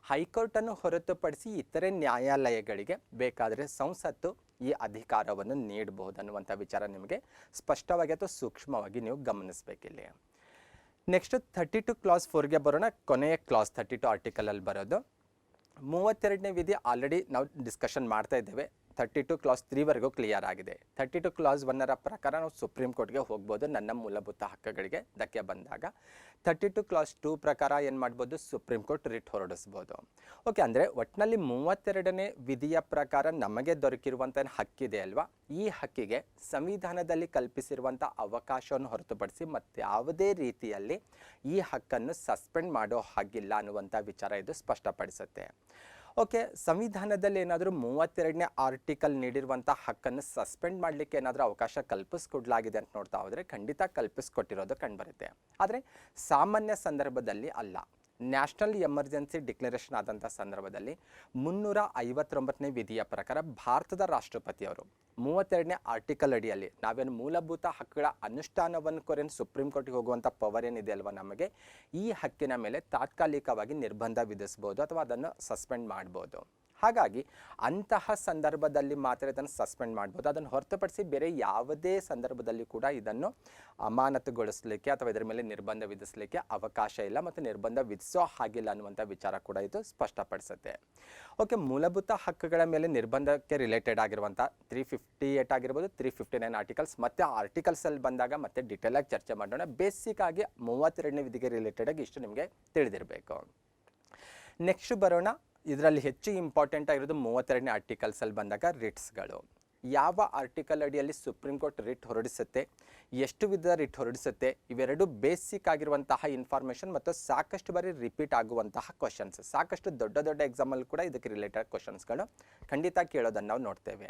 ಹೈಕೋರ್ಟನ್ನು ಹೊರತುಪಡಿಸಿ ಇತರೆ ನ್ಯಾಯಾಲಯಗಳಿಗೆ ಬೇಕಾದರೆ ಸಂಸತ್ತು ಈ ಅಧಿಕಾರವನ್ನು ನೀಡಬಹುದು ಅನ್ನುವಂಥ ವಿಚಾರ ನಿಮಗೆ ಸ್ಪಷ್ಟವಾಗಿ ಅಥವಾ ಸೂಕ್ಷ್ಮವಾಗಿ ನೀವು ಗಮನಿಸಬೇಕಿಲ್ಲಿ. ನೆಕ್ಸ್ಟ್ 32 ಕ್ಲಾಸ್ 4ಗೆ ಬರೋಣ. ಕೊನೆಯ ಕ್ಲಾಸ್ 32 ಆರ್ಟಿಕಲಲ್ಲಿ ಬರೋದು 32ನೇ ವಿಧಿ ಆಲ್ರೆಡಿ ನಾವು ಡಿಸ್ಕಷನ್ ಮಾಡ್ತಾ ಇದ್ದೇವೆ. 32 ಕ್ಲಾಸ್ 3ವರೆಗೂ ಕ್ಲಿಯರ್ ಆಗಿದೆ. 32 ಕ್ಲಾಸ್ 1ರ ಪ್ರಕಾರ ನಾವು ಸುಪ್ರೀಂ ಕೋರ್ಟ್ಗೆ ಹೋಗ್ಬೋದು ನನ್ನ ಮೂಲಭೂತ ಹಕ್ಕುಗಳಿಗೆ ಧಕ್ಕೆ ಬಂದಾಗ. 32 ಕ್ಲಾಸ್ 2 ಪ್ರಕಾರ ಏನು ಮಾಡ್ಬೋದು, ಸುಪ್ರೀಂ ಕೋರ್ಟ್ ರಿಟ್ ಹೊರಡಿಸ್ಬೋದು. ಓಕೆ, ಅಂದರೆ ಒಟ್ಟಿನಲ್ಲಿ 32ನೇ ವಿಧಿಯ ಪ್ರಕಾರ ನಮಗೆ ದೊರಕಿರುವಂಥ ಹಕ್ಕಿದೆ ಅಲ್ವಾ, ಈ ಹಕ್ಕಿಗೆ ಸಂವಿಧಾನದಲ್ಲಿ ಕಲ್ಪಿಸಿರುವಂಥ ಅವಕಾಶವನ್ನು ಹೊರತುಪಡಿಸಿ ಮತ್ತಾವುದೇ ರೀತಿಯಲ್ಲಿ ಈ ಹಕ್ಕನ್ನು ಸಸ್ಪೆಂಡ್ ಮಾಡೋ ಹಾಗಿಲ್ಲ ಅನ್ನುವಂಥ ವಿಚಾರ ಇದು ಸ್ಪಷ್ಟಪಡಿಸುತ್ತೆ. ಓಕೆ, ಸಂವಿಧಾನದಲ್ಲಿ ಏನಾದರೂ 32ನೇ ಆರ್ಟಿಕಲ್ ನೀಡಿರುವಂಥ ಹಕ್ಕನ್ನು ಸಸ್ಪೆಂಡ್ ಮಾಡಲಿಕ್ಕೆ ಏನಾದರೂ ಅವಕಾಶ ಕಲ್ಪಿಸ್ಕೊಡ್ಲಾಗಿದೆ ಅಂತ ನೋಡ್ತಾ ಹೋದರೆ ಖಂಡಿತ ಕಲ್ಪಿಸ್ಕೊಟ್ಟಿರೋದು ಕಂಡುಬರುತ್ತೆ. ಆದರೆ ಸಾಮಾನ್ಯ ಸಂದರ್ಭದಲ್ಲಿ ಅಲ್ಲ. ನ್ಯಾಷನಲ್ ಎಮರ್ಜೆನ್ಸಿ ಡಿಕ್ಲರೇಷನ್ ಆದಂಥ ಸಂದರ್ಭದಲ್ಲಿ 359ನೇ ವಿಧಿಯ ಪ್ರಕಾರ ಭಾರತದ ರಾಷ್ಟ್ರಪತಿಯವರು 32ನೇ ಆರ್ಟಿಕಲ್ ಅಡಿಯಲ್ಲಿ ನಾವೇನು ಮೂಲಭೂತ ಹಕ್ಕುಗಳ ಅನುಷ್ಠಾನವನ್ನು ಕೊರೇನು ಸುಪ್ರೀಂ ಕೋರ್ಟ್ಗೆ ಹೋಗುವಂಥ ಪವರ್ ಏನಿದೆ ಅಲ್ವಾ, ನಮಗೆ ಈ ಹಕ್ಕಿನ ಮೇಲೆ ತಾತ್ಕಾಲಿಕವಾಗಿ ನಿರ್ಬಂಧ ವಿಧಿಸ್ಬೋದು ಅಥವಾ ಅದನ್ನು ಸಸ್ಪೆಂಡ್ ಮಾಡ್ಬೋದು. ಹಾಗಾಗಿ ಅಂತಹ ಸಂದರ್ಭದಲ್ಲಿ ಮಾತ್ರ ಇದನ್ನು ಸಸ್ಪೆಂಡ್ ಮಾಡ್ಬೋದು. ಅದನ್ನು ಹೊರತುಪಡಿಸಿ ಬೇರೆ ಯಾವುದೇ ಸಂದರ್ಭದಲ್ಲಿ ಕೂಡ ಇದನ್ನು ಅಮಾನತುಗೊಳಿಸಲಿಕ್ಕೆ ಅಥವಾ ಇದರ ಮೇಲೆ ನಿರ್ಬಂಧ ವಿಧಿಸಲಿಕ್ಕೆ ಅವಕಾಶ ಇಲ್ಲ ಮತ್ತು ನಿರ್ಬಂಧ ವಿಧಿಸೋ ಹಾಗಿಲ್ಲ ಅನ್ನುವಂಥ ವಿಚಾರ ಕೂಡ ಇದು ಸ್ಪಷ್ಟಪಡಿಸುತ್ತೆ. ಓಕೆ, ಮೂಲಭೂತ ಹಕ್ಕುಗಳ ಮೇಲೆ ನಿರ್ಬಂಧಕ್ಕೆ ರಿಲೇಟೆಡ್ ಆಗಿರುವಂಥ 358 ಆಗಿರ್ಬೋದು, 359 ಆರ್ಟಿಕಲ್ಸ್ ಮತ್ತು ಆರ್ಟಿಕಲ್ಸಲ್ಲಿ ಬಂದಾಗ ಮತ್ತೆ ಡಿಟೇಲಾಗಿ ಚರ್ಚೆ ಮಾಡೋಣ. ಬೇಸಿಕ್ ಆಗಿ 32ನೇ ವಿಧಿಗೆ ರಿಲೇಟೆಡ್ ಆಗಿ ಇಷ್ಟು ನಿಮಗೆ ತಿಳಿದಿರಬೇಕು. ನೆಕ್ಸ್ಟ್ ಬರೋಣ. ಇದರಲ್ಲಿ ಹೆಚ್ಚು ಇಂಪಾರ್ಟೆಂಟ್ ಆಗಿರೋದು 32ನೇ ಆರ್ಟಿಕಲ್ಸಲ್ಲಿ ಬಂದಾಗ ರಿಟ್ಸ್ಗಳು. ಯಾವ ಆರ್ಟಿಕಲ್ ಅಡಿಯಲ್ಲಿ ಸುಪ್ರೀಂ ಕೋರ್ಟ್ ರಿಟ್ ಹೊರಡಿಸುತ್ತೆ, ಎಷ್ಟು ವಿಧದ ರಿಟ್ ಹೊರಡಿಸುತ್ತೆ, ಇವೆರಡು ಬೇಸಿಕ್ ಆಗಿರುವಂತಹ ಇನ್ಫಾರ್ಮೇಷನ್ ಮತ್ತು ಸಾಕಷ್ಟು ಬಾರಿ ರಿಪೀಟ್ ಆಗುವಂತಹ ಕ್ವಶನ್ಸ್. ಸಾಕಷ್ಟು ದೊಡ್ಡ ದೊಡ್ಡ ಎಕ್ಸಾಮಲ್ಲಿ ಕೂಡ ಇದಕ್ಕೆ ರಿಲೇಟೆಡ್ ಕ್ವಶನ್ಸ್ಗಳು ಖಂಡಿತ ಕೇಳೋದನ್ನು ನಾವು ನೋಡ್ತೇವೆ.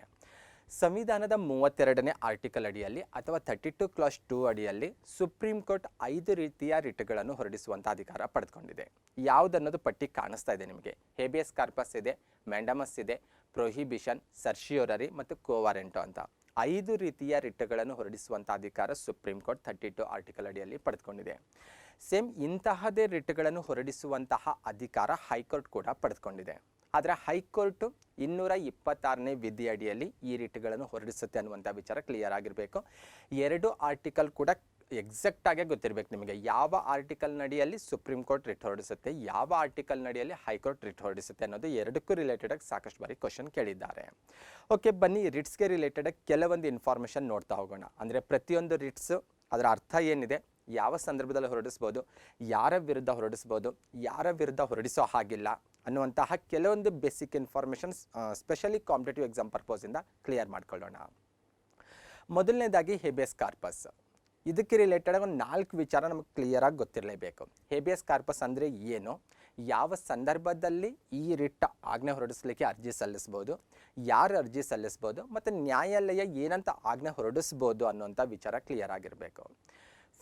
ಸಂವಿಧಾನದ 32ನೇ ಆರ್ಟಿಕಲ್ ಅಡಿಯಲ್ಲಿ ಅಥವಾ 32 ಕ್ಲಾಸ್ 2 ಅಡಿಯಲ್ಲಿ ಸುಪ್ರೀಂ ಕೋರ್ಟ್ 5 ರೀತಿಯ ರಿಟ್ಗಳನ್ನು ಹೊರಡಿಸುವಂಥ ಅಧಿಕಾರ ಪಡೆದುಕೊಂಡಿದೆ. ಯಾವುದನ್ನೋದು ಪಟ್ಟಿ ಕಾಣಿಸ್ತಾ ಇದೆ ನಿಮಗೆ. ಹೇಬಿಯಸ್ ಕಾರ್ಪಸ್ ಇದೆ, ಮ್ಯಾಂಡಮಸ್ ಇದೆ, ಪ್ರೊಹಿಬಿಷನ್, ಸರ್ಶಿಯೋರರಿ ಮತ್ತು ಕೋವಾರೆಂಟೋ ಅಂತ 5 ರೀತಿಯ ರಿಟ್ಗಳನ್ನು ಹೊರಡಿಸುವಂಥ ಅಧಿಕಾರ ಸುಪ್ರೀಂ ಕೋರ್ಟ್ 32 ಆರ್ಟಿಕಲ್ ಅಡಿಯಲ್ಲಿ ಪಡೆದುಕೊಂಡಿದೆ. ಸೇಮ್ ಇಂತಹದೇ ರಿಟ್ಗಳನ್ನು ಹೊರಡಿಸುವಂತಹ ಅಧಿಕಾರ ಹೈಕೋರ್ಟ್ ಕೂಡ ಪಡೆದುಕೊಂಡಿದೆ. ಆದರೆ ಹೈಕೋರ್ಟು 226ನೇ ವಿಧಿ ಅಡಿಯಲ್ಲಿ ಈ ರಿಟ್ಗಳನ್ನು ಹೊರಡಿಸುತ್ತೆ ಅನ್ನುವಂಥ ವಿಚಾರ ಕ್ಲಿಯರ್ ಆಗಿರಬೇಕು. 2 ಆರ್ಟಿಕಲ್ ಕೂಡ ಎಕ್ಸಾಕ್ಟ್ ಆಗಿ ಗೊತ್ತಿರಬೇಕು ನಿಮಗೆ. ಯಾವ ಆರ್ಟಿಕಲ್ ನಡಿಯಲ್ಲಿ ಸುಪ್ರೀಂ ಕೋರ್ಟ್ ರಿಟ್ ಹೊರಡಿಸುತ್ತೆ, ಯಾವ ಆರ್ಟಿಕಲ್ ನಡಿಯಲ್ಲಿ ಹೈಕೋರ್ಟ್ ರಿಟ್ ಹೊರಡಿಸುತ್ತೆ ಅನ್ನೋದು ಎರಡಕ್ಕೂ ರಿಲೇಟೆಡ್ ಆಗಿ ಸಾಕಷ್ಟು ಬಾರಿ ಕ್ವಶನ್ ಕೇಳಿದ್ದಾರೆ. ಓಕೆ, ಬನ್ನಿ ರಿಟ್ಸ್ಗೆ ರಿಲೇಟೆಡ್ ಆಗಿ ಕೆಲವೊಂದು ಇನ್ಫಾರ್ಮೇಷನ್ ನೋಡ್ತಾ ಹೋಗೋಣ. ಅಂದರೆ ಪ್ರತಿಯೊಂದು ರಿಟ್ಸು ಅದರ ಅರ್ಥ ಏನಿದೆ, ಯಾವ ಸಂದರ್ಭದಲ್ಲಿ ಹೊರಡಿಸ್ಬೋದು, ಯಾರ ವಿರುದ್ಧ ಹೊರಡಿಸ್ಬೋದು, ಯಾರ ವಿರುದ್ಧ ಹೊರಡಿಸೋ ಹಾಗಿಲ್ಲ ಅನ್ನುವಂತಹ ಕೆಲವೊಂದು basic informations specially competitive exam ಪರ್ಪೋಸಿಂದ ಕ್ಲಿಯರ್ ಮಾಡ್ಕೊಳ್ಳೋಣ. ಮೊದಲನೇದಾಗಿ ಹೇಬಿಯಸ್ ಕಾರ್ಪಸ್. ಇದಕ್ಕೆ ರಿಲೇಟೆಡ್ ಒಂದು 4 ವಿಚಾರ ನಮಗೆ ಕ್ಲಿಯರಾಗಿ ಗೊತ್ತಿರಲೇಬೇಕು. ಹೇಬಿಯಸ್ ಕಾರ್ಪಸ್ ಅಂದರೆ ಏನು, ಯಾವ ಸಂದರ್ಭದಲ್ಲಿ ಈ ರಿಟ್ ಆಜ್ಞೆ ಹೊರಡಿಸಲಿಕ್ಕೆ ಅರ್ಜಿ ಸಲ್ಲಿಸ್ಬೋದು, ಯಾರು ಅರ್ಜಿ ಸಲ್ಲಿಸ್ಬೋದು ಮತ್ತು ನ್ಯಾಯಾಲಯ ಏನಂತ ಆಜ್ಞೆ ಹೊರಡಿಸ್ಬೋದು ಅನ್ನೋಂಥ ವಿಚಾರ ಕ್ಲಿಯರ್ ಆಗಿರಬೇಕು.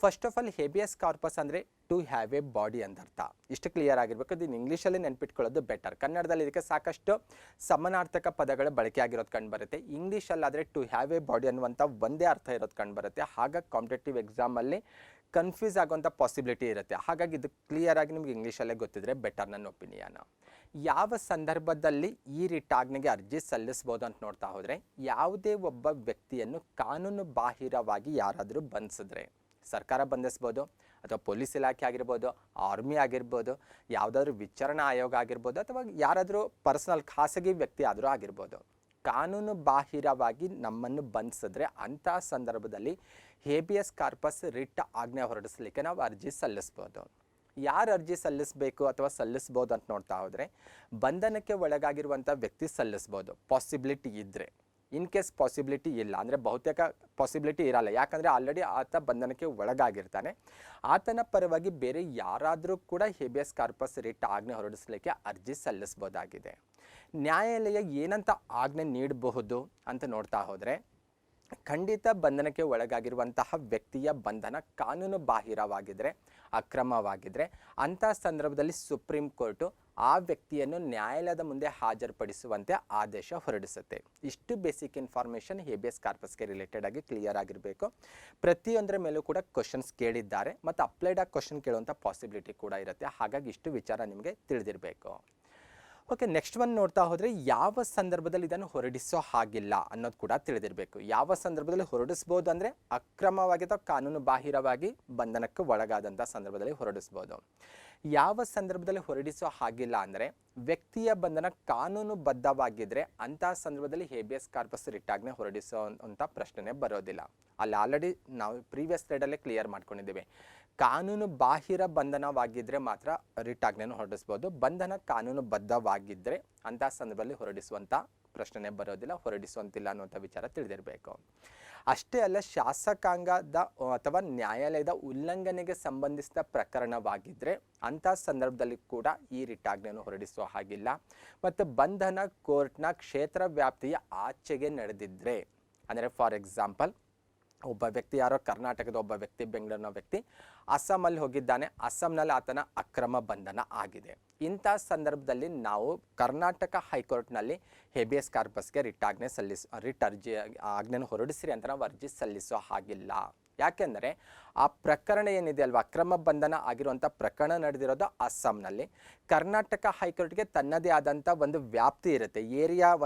First of all habeas corpus ಅಂದರೆ ಟು ಹ್ಯಾವ್ ಎ ಬಾಡಿ ಅಂತ ಅರ್ಥ. ಇಷ್ಟು ಕ್ಲಿಯರ್ ಆಗಿರಬೇಕು. ಇದನ್ನು ಇಂಗ್ಲೀಷಲ್ಲಿ ನೆನ್ಪಿಟ್ಕೊಳ್ಳೋದು ಬೆಟರ್. ಕನ್ನಡದಲ್ಲಿ ಇದಕ್ಕೆ ಸಾಕಷ್ಟು ಸಮಾನಾರ್ಥಕ ಪದಗಳು ಬಳಕೆ ಆಗಿರೋದು ಕಂಡುಬರುತ್ತೆ. ಇಂಗ್ಲೀಷಲ್ಲಾದರೆ ಟು ಹ್ಯಾವ್ ಎ ಬಾಡಿ ಅನ್ನುವಂಥ ಒಂದೇ ಅರ್ಥ ಇರೋದು ಕಂಡುಬರುತ್ತೆ. ಹಾಗಾಗಿ ಕಾಂಪಿಟೇಟಿವ್ ಎಕ್ಸಾಮಲ್ಲಿ ಕನ್ಫ್ಯೂಸ್ ಆಗುವಂಥ ಪಾಸಿಬಿಲಿಟಿ ಇರುತ್ತೆ. ಹಾಗಾಗಿ ಇದು ಕ್ಲಿಯರ್ ಆಗಿ ನಿಮ್ಗೆ ಇಂಗ್ಲೀಷಲ್ಲೇ ಗೊತ್ತಿದ್ರೆ ಬೆಟರ್ ನನ್ನ ಒಪಿನಿಯನ್. ಯಾವ ಸಂದರ್ಭದಲ್ಲಿ ಈ ರಿಟ್ ಆಜ್ಞೆಗೆ ಅರ್ಜಿ ಸಲ್ಲಿಸ್ಬೋದು ಅಂತ ನೋಡ್ತಾ ಹೋದರೆ, ಯಾವುದೇ ಒಬ್ಬ ವ್ಯಕ್ತಿಯನ್ನು ಕಾನೂನು ಬಾಹಿರವಾಗಿ ಯಾರಾದರೂ ಬಂಧಿಸಿದ್ರೆ, ಸರ್ಕಾರ ಬಂಧಿಸ್ಬೋದು ಅಥವಾ ಪೊಲೀಸ್ ಇಲಾಖೆ ಆಗಿರ್ಬೋದು, ಆರ್ಮಿ ಆಗಿರ್ಬೋದು, ಯಾವುದಾದ್ರೂ ವಿಚಾರಣಾ ಆಯೋಗ ಆಗಿರ್ಬೋದು ಅಥವಾ ಯಾರಾದರೂ ಪರ್ಸನಲ್ ಖಾಸಗಿ ವ್ಯಕ್ತಿ ಆದರೂ ಆಗಿರ್ಬೋದು, ಕಾನೂನು ಬಾಹಿರವಾಗಿ ನಮ್ಮನ್ನು ಬಂಧಿಸಿದ್ರೆ ಅಂತಹ ಸಂದರ್ಭದಲ್ಲಿ ಹೇಬಿಯಸ್ ಕಾರ್ಪಸ್ ರಿಟ್ ಆಜ್ಞೆ ಹೊರಡಿಸಲಿಕ್ಕೆ ನಾವು ಅರ್ಜಿ ಸಲ್ಲಿಸ್ಬೋದು. ಯಾರು ಅರ್ಜಿ ಸಲ್ಲಿಸಬೇಕು ಅಥವಾ ಸಲ್ಲಿಸ್ಬೋದು ಅಂತ ನೋಡ್ತಾ ಹೋದರೆ, ಬಂಧನಕ್ಕೆ ಒಳಗಾಗಿರುವಂಥ ವ್ಯಕ್ತಿ ಸಲ್ಲಿಸ್ಬೋದು ಪಾಸಿಬಿಲಿಟಿ ಇದ್ದರೆ. ಇನ್ ಕೇಸ್ ಪಾಸಿಬಿಲಿಟಿ ಇಲ್ಲ ಅಂದರೆ ಬಹುತೇಕ ಪಾಸಿಬಿಲಿಟಿ ಇರಲ್ಲ, ಯಾಕಂದರೆ ಆಲ್ರೆಡಿ ಆತ ಬಂಧನಕ್ಕೆ ಒಳಗಾಗಿರ್ತಾನೆ. ಆತನ ಪರವಾಗಿ ಬೇರೆ ಯಾರಾದರೂ ಕೂಡ ಹೇಬಿಯಸ್ ಕಾರ್ಪಸ್ ರಿಟ್ ಆಜ್ಞೆ ಹೊರಡಿಸಲಿಕ್ಕೆ ಅರ್ಜಿ ಸಲ್ಲಿಸ್ಬೋದಾಗಿದೆ. ನ್ಯಾಯಾಲಯ ಏನಂತ ಆಜ್ಞೆ ನೀಡಬಹುದು ಅಂತ ನೋಡ್ತಾ ಹೋದರೆ, ಖಂಡಿತ ಬಂಧನಕ್ಕೆ ಒಳಗಾಗಿರುವಂತಹ ವ್ಯಕ್ತಿಯ ಬಂಧನ ಕಾನೂನು ಬಾಹಿರವಾಗಿದ್ದರೆ, ಅಕ್ರಮವಾಗಿದ್ದರೆ, ಅಂಥ ಸಂದರ್ಭದಲ್ಲಿ ಸುಪ್ರೀಂ ಕೋರ್ಟು ಆ ವ್ಯಕ್ತಿಯನ್ನು ನ್ಯಾಯಾಲಯದ ಮುಂದೆ ಹಾಜರುಪಡಿಸುವಂತೆ ಆದೇಶ ಹೊರಡಿಸುತ್ತೆ. ಇಷ್ಟು ಬೇಸಿಕ್ ಇನ್ಫಾರ್ಮೇಷನ್ ಹೇಬಿಯಸ್ ಕಾರ್ಪಸ್ಗೆ ರಿಲೇಟೆಡ್ ಆಗಿ ಕ್ಲಿಯರ್ ಆಗಿರಬೇಕು. ಪ್ರತಿಯೊಂದರ ಮೇಲೂ ಕೂಡ ಕ್ವಶನ್ಸ್ ಕೇಳಿದ್ದಾರೆ ಮತ್ತು ಅಪ್ಲೈಡ್ ಆಗಿ ಕ್ವಶನ್ ಕೇಳುವಂಥ ಪಾಸಿಬಿಲಿಟಿ ಕೂಡ ಇರುತ್ತೆ. ಹಾಗಾಗಿ ಇಷ್ಟು ವಿಚಾರ ನಿಮಗೆ ತಿಳಿದಿರಬೇಕು. ಓಕೆ, ನೆಕ್ಸ್ಟ್ ಒನ್ ನೋಡ್ತಾ ಹೋದರೆ, ಯಾವ ಸಂದರ್ಭದಲ್ಲಿ ಇದನ್ನು ಹೊರಡಿಸೋ ಹಾಗಿಲ್ಲ ಅನ್ನೋದು ಕೂಡ ತಿಳಿದಿರಬೇಕು. ಯಾವ ಸಂದರ್ಭದಲ್ಲಿ ಹೊರಡಿಸ್ಬೋದು ಅಂದರೆ ಅಕ್ರಮವಾಗಿ ಅಥವಾ ಕಾನೂನು ಬಾಹಿರವಾಗಿ ಬಂಧನಕ್ಕೆ ಒಳಗಾದಂಥ ಸಂದರ್ಭದಲ್ಲಿ ಹೊರಡಿಸ್ಬೋದು. ಯಾವ ಸಂದರ್ಭದಲ್ಲಿ ಹೊರಡಿಸೋ ಹಾಗಿಲ್ಲ ಅಂದರೆ ವ್ಯಕ್ತಿಯ ಬಂಧನ ಕಾನೂನುಬದ್ಧವಾಗಿದ್ದರೆ ಅಂತಹ ಸಂದರ್ಭದಲ್ಲಿ ಹೇಬಿಯಸ್ ಕಾರ್ಪಸ್ ರಿಟ್ ಆಜ್ಞೆ ಹೊರಡಿಸುವಂಥ ಪ್ರಶ್ನೆನೇ ಬರೋದಿಲ್ಲ. ಅಲ್ಲಿ ಆಲ್ರೆಡಿ ನಾವು ಪ್ರೀವಿಯಸ್ ಸ್ಲೈಡಲ್ಲೇ ಕ್ಲಿಯರ್ ಮಾಡ್ಕೊಂಡಿದ್ದೇವೆ. ಕಾನೂನು ಬಾಹಿರ ಬಂಧನವಾಗಿದ್ದರೆ ಮಾತ್ರ ರಿಟ್ ಆಜ್ಞೆಯನ್ನು ಹೊರಡಿಸ್ಬೋದು. ಬಂಧನ ಕಾನೂನುಬದ್ಧವಾಗಿದ್ದರೆ ಅಂತಹ ಸಂದರ್ಭದಲ್ಲಿ ಹೊರಡಿಸುವಂಥ ಪ್ರಶ್ನೆನೇ ಬರೋದಿಲ್ಲ, ಹೊರಡಿಸುವಂತಿಲ್ಲ ಅನ್ನುವಂಥ ವಿಚಾರ ತಿಳಿದಿರಬೇಕು. ಅಷ್ಟೇ ಅಲ್ಲ, ಶಾಸಕಾಂಗದ ಅಥವಾ ನ್ಯಾಯಾಲಯದ ಉಲ್ಲಂಘನೆಗೆ ಸಂಬಂಧಿಸಿದ ಪ್ರಕರಣವಾಗಿದ್ದರೆ ಅಂಥ ಸಂದರ್ಭದಲ್ಲಿ ಕೂಡ ಈ ರಿಟ್ ಆಜ್ಞೆಯನ್ನು ಹೊರಡಿಸುವ ಹಾಗಿಲ್ಲ. ಮತ್ತು ಬಂಧನ ಕೋರ್ಟ್ನ ಕ್ಷೇತ್ರ ವ್ಯಾಪ್ತಿಯ ಆಚೆಗೆ ನಡೆದಿದ್ದರೆ, ಅಂದರೆ ಫಾರ್ ಎಕ್ಸಾಂಪಲ್ ಒಬ್ಬ ವ್ಯಕ್ತಿ, ಯಾರೋ ಕರ್ನಾಟಕದ ಒಬ್ಬ ವ್ಯಕ್ತಿ, ಬೆಂಗಳೂರಿನ ವ್ಯಕ್ತಿ ಅಸ್ಸಾಮಲ್ಲಿ ಹೋಗಿದ್ದಾನೆ, ಅಸ್ಸಾಂನಲ್ಲಿ ಆತನ ಅಕ್ರಮ ಬಂಧನ ಆಗಿದೆ. ಇಂಥ ಸಂದರ್ಭದಲ್ಲಿ ನಾವು ಕರ್ನಾಟಕ ಹೈಕೋರ್ಟ್ನಲ್ಲಿ ಹೇಬಿಯಸ್ ಕಾರ್ಪಸ್ಗೆ ರಿಟ್ ಅರ್ಜಿ ಆಜ್ಞೆಯನ್ನು ಹೊರಡಿಸಿರಿ ಅಂತ ನಾವು ಅರ್ಜಿ ಸಲ್ಲಿಸೋ ಹಾಗಿಲ್ಲ. ಯಾಕೆಂದರೆ ಆ ಪ್ರಕರಣ ಏನಿದೆ ಅಲ್ವಾ, ಅಕ್ರಮ ಬಂಧನ ಆಗಿರುವಂಥ ಪ್ರಕರಣ ನಡೆದಿರೋದು ಅಸ್ಸಾಂನಲ್ಲಿ. ಕರ್ನಾಟಕ ಹೈಕೋರ್ಟ್ಗೆ ತನ್ನದೇ ಆದಂಥ ಒಂದು ವ್ಯಾಪ್ತಿ ಇರುತ್ತೆ,